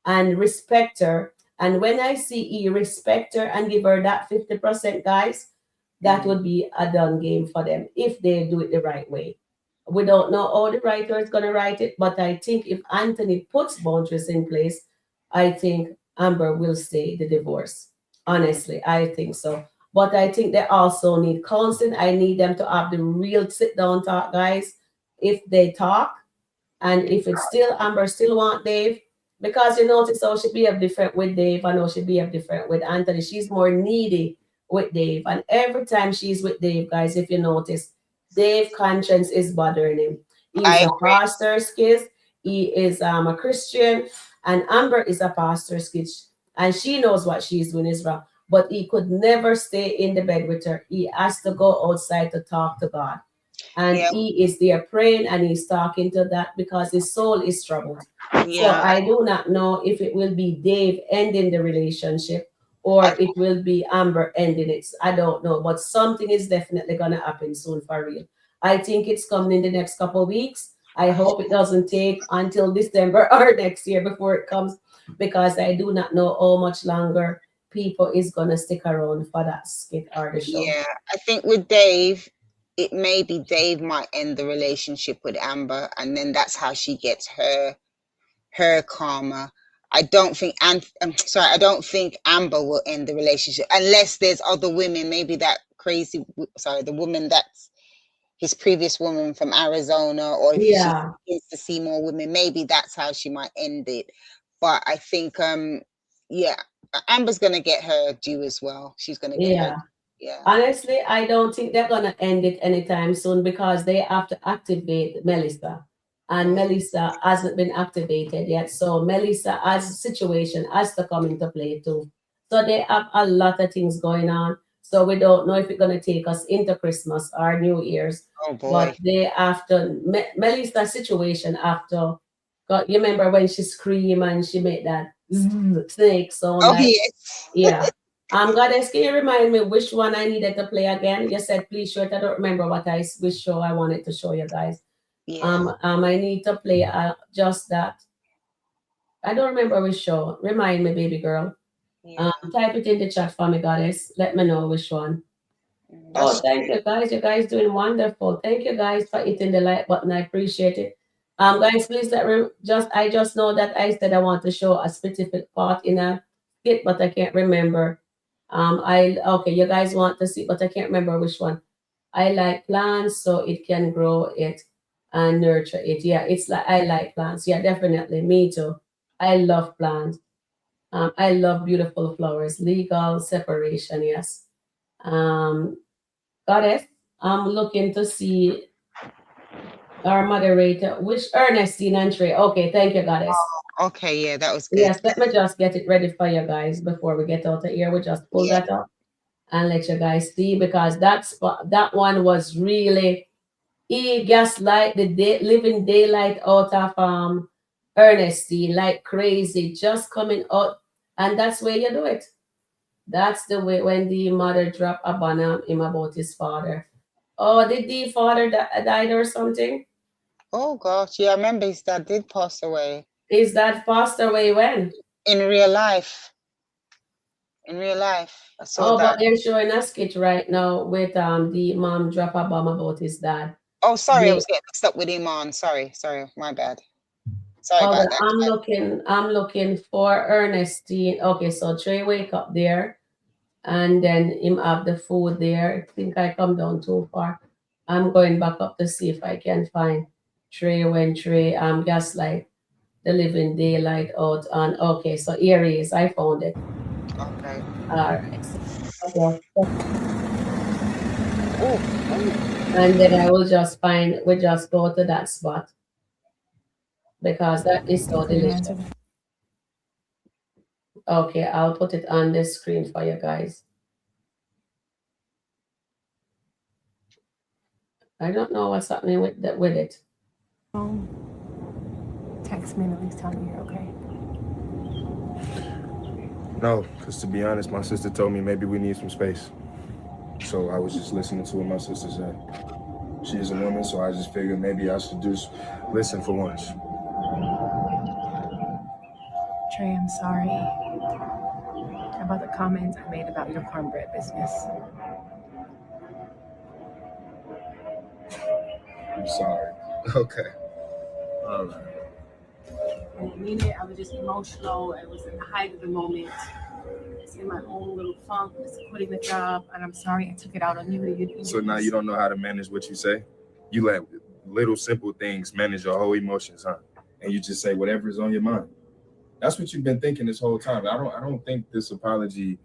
and respect her. And when I see he respect her and give her that 50%, guys, that would be a done game for them if they do it the right way. We don't know how the writer is going to write it, but I think if Anthony puts boundaries in place, I think Amber will stay the divorce. Honestly, I think so. But I think they also need counseling. I need them to have the real sit down talk, guys. If they talk, and if it's still Amber still want Dave, because you notice how she behave different with Dave and how she behave different with Anthony. She's more needy with Dave. And every time she's with Dave, guys, if you notice, Dave's conscience is bothering him. He's a pastor's kid. He is a Christian, and Amber is a pastor's kid. And she knows what she's doing is wrong. But he could never stay in the bed with her. He has to go outside to talk to God. And he is there praying and he's talking to that because his soul is troubled. So I do not know if it will be Dave ending the relationship or it will be Amber ending it. I don't know. But something is definitely going to happen soon for real. I think it's coming in the next couple of weeks. I hope it doesn't take until December or next year before it comes, because I do not know how much longer people is going to stick around for that skit or the show. Yeah, I think with Dave, it may be Dave might end the relationship with Amber, and then that's how she gets her karma. I don't think I don't think Amber will end the relationship unless there's other women. Maybe that the woman that's his previous woman from Arizona, or if she needs to see more women, maybe that's how she might end it. But I think Amber's gonna get her due as well. She's gonna get her. Yeah. Honestly, I don't think they're gonna end it anytime soon because they have to activate Melissa. And Melissa hasn't been activated yet. So Melissa as a situation has to come into play too. So they have a lot of things going on. So we don't know if it's gonna take us into Christmas or New Year's. Oh boy. But they after Melissa's situation after, God, you remember when she screamed and she made that snake sound? Oh Like, yes. yeah. Goddess, can you remind me which one I needed to play again? You said please show it. I don't remember which show I wanted to show you guys. Yeah. I need to play just that. I don't remember which show. Remind me, baby girl. Yeah. Type it in the chat for me, Goddess. Let me know which one. Oh, thank you guys. You guys doing wonderful. Thank you guys for hitting the like button. I appreciate it. Guys, please I just know that I said I want to show a specific part in a skit, but I can't remember. Okay, you guys want to see, but I can't remember which one. I like plants, so it can grow it and nurture it. Yeah, it's like I like plants. Yeah, definitely. Me too. I love plants. I love beautiful flowers. Legal separation, yes. Goddess, I'm looking to see our moderator, which Ernestine and Trey. Okay, thank you, Goddess. Oh, okay, yeah, that was good. Yes, let me just get it ready for you guys before we get out of here. We just pull that up and let you guys see, because that one was really gaslight the living daylight out of Ernestine like crazy, just coming out, and that's where you do it. That's the way when the mother dropped a bomb on him about his father. Oh, did the father died or something? Oh gosh, yeah, I remember his dad did pass away. His dad passed away when? In real life. In real life, I saw that. But they're showing a skit right now with the mom drop a bomb about his dad. Oh, sorry, I was getting mixed up with Iman. Sorry, my bad. Sorry about that. I'm looking for Ernestine. Okay, so Trey wake up there, and then him have the food there. I think I come down too far. I'm going back up to see if I can find Trey when Trey gaslight the living daylight out on. Okay, so here he is. I found it. Okay. All right. And then I will just we just go to that spot, because that is so delicious. Okay, I'll put it on the screen for you guys. I don't know what's happening with it. Text me and at least tell me you're okay. No, because to be honest, my sister told me maybe we need some space. So I was just listening to what my sister said. She is a woman, so I just figured maybe I should just listen for once. Trey, I'm sorry about the comments I made about your cornbread business. I'm sorry. Okay. All right. I didn't mean it. I was just emotional. I was in the height of the moment. It's in my own little funk, just quitting the job, and I'm sorry I took it out on you. So now you don't know how to manage what you say? You let little simple things manage your whole emotions, huh? And you just say whatever is on your mind. That's what you've been thinking this whole time. I don't think this apology,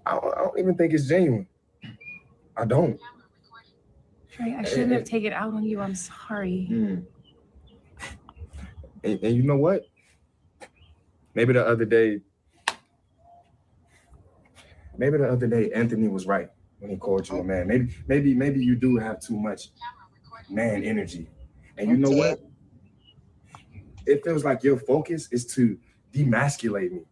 I don't even think it's genuine. I don't. Trey, I shouldn't have taken it out on you. I'm sorry. And you know what? Maybe the other day, Anthony was right when he called you a man. Maybe you do have too much man energy. And you know what? It feels like your focus is to demasculate me.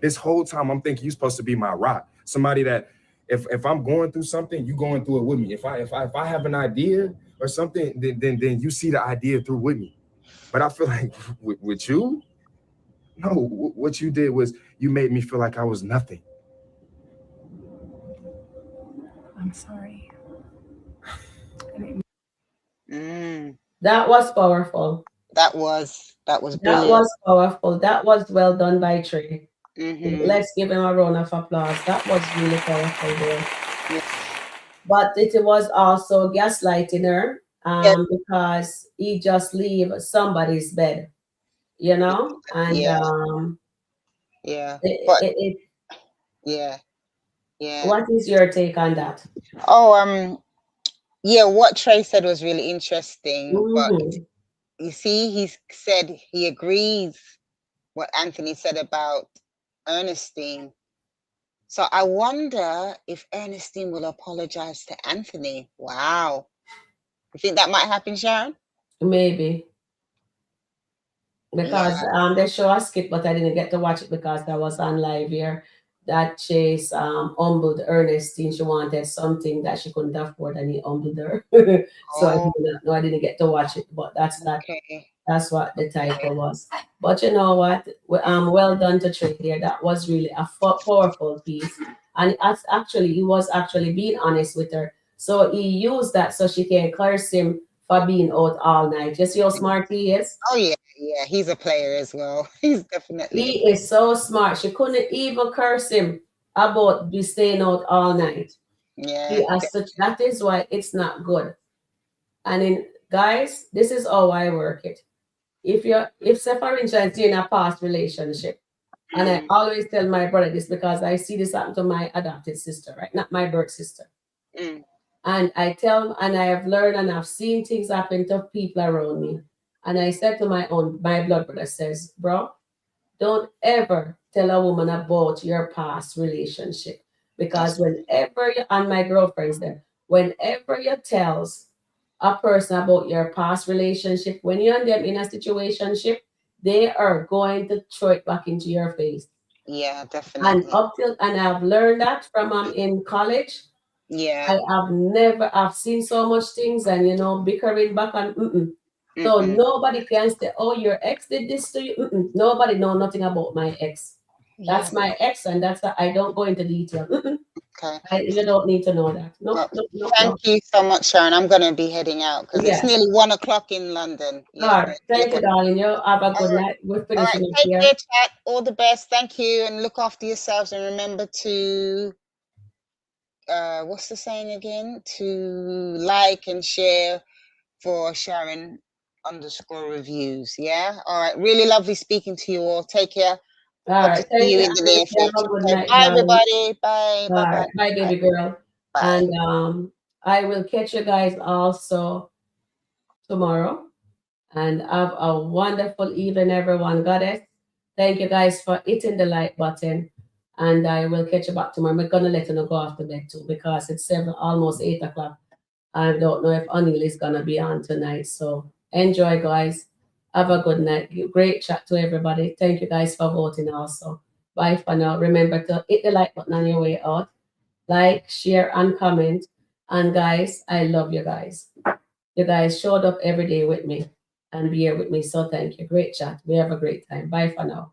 This whole time I'm thinking you're supposed to be my rock. Somebody that if I'm going through something, you going through it with me. If I have an idea or something, then you see the idea through with me. But I feel like with you, no, what you did was you made me feel like I was nothing. I'm sorry. That was powerful. That was brilliant. That was powerful. That was well done by Trey. Let's give him a round of applause. That was really powerful there. But it was also gaslighting her because he just leave somebody's bed, you know? And what is your take on that? What Trey said was really interesting. But you see, he said he agrees what Anthony said about Ernestine. So I wonder if Ernestine will apologize to Anthony. Wow. You think that might happen, Sharon? Maybe. Because they show a skit, but I didn't get to watch it because I was on live here. That Chase humbled Ernestine. She wanted something that she couldn't afford, and he humbled her. So I didn't get to watch it. But that's that. Okay. That's what the title was. But you know what? Well done to Trey there. That was really a powerful piece, and he was actually being honest with her. So he used that so she can curse him for being out all night. You see how smart he is? Oh yeah, yeah. He's a player as well. He's definitely. He is so smart. She couldn't even curse him about be staying out all night. Yeah. That is why it's not good. And guys, this is how I work it. If say for instance you're in a past relationship, and I always tell my brother this because I see this happen to my adopted sister, right? Not my birth sister. And I tell, and I have learned and I've seen things happen to people around me. And I said to my blood brother says, bro, don't ever tell a woman about your past relationship. Because whenever you, and my girlfriends there, whenever you tells a person about your past relationship, when you're and them in a situationship, they are going to throw it back into your face. Yeah, definitely. And I've learned that from in college. Yeah. I've seen so much things and bickering back and So nobody can say, oh, your ex did this to you. Nobody know nothing about my ex. That's my ex, and I don't go into detail. Okay. You don't need to know that. No. Thank you so much, Sharon. I'm going to be heading out because it's nearly 1 o'clock in London. All right. Thank you, darling. You have a good night. We're finishing up here. Take care, chat. All the best. Thank you, and look after yourselves. And remember to what's the saying again? To like and share for Sharon _reviews. Yeah. All right. Really lovely speaking to you all. Take care. All right. See you in the near future. Bye, everybody. Bye. Bye. Bye, baby girl. Bye. And I will catch you guys also tomorrow. And have a wonderful evening, everyone. Goddess. Thank you guys for hitting the like button. And I will catch you back tomorrow. I'm gonna let you know go after bed too because it's almost 8 o'clock. I don't know if Anil is gonna be on tonight. So enjoy, guys. Have a good night. Great chat to everybody. Thank you guys for voting also. Bye for now. Remember to hit the like button on your way out. Like, share, and comment. And guys, I love you guys. You guys showed up every day with me and be here with me. So thank you. Great chat. We have a great time. Bye for now.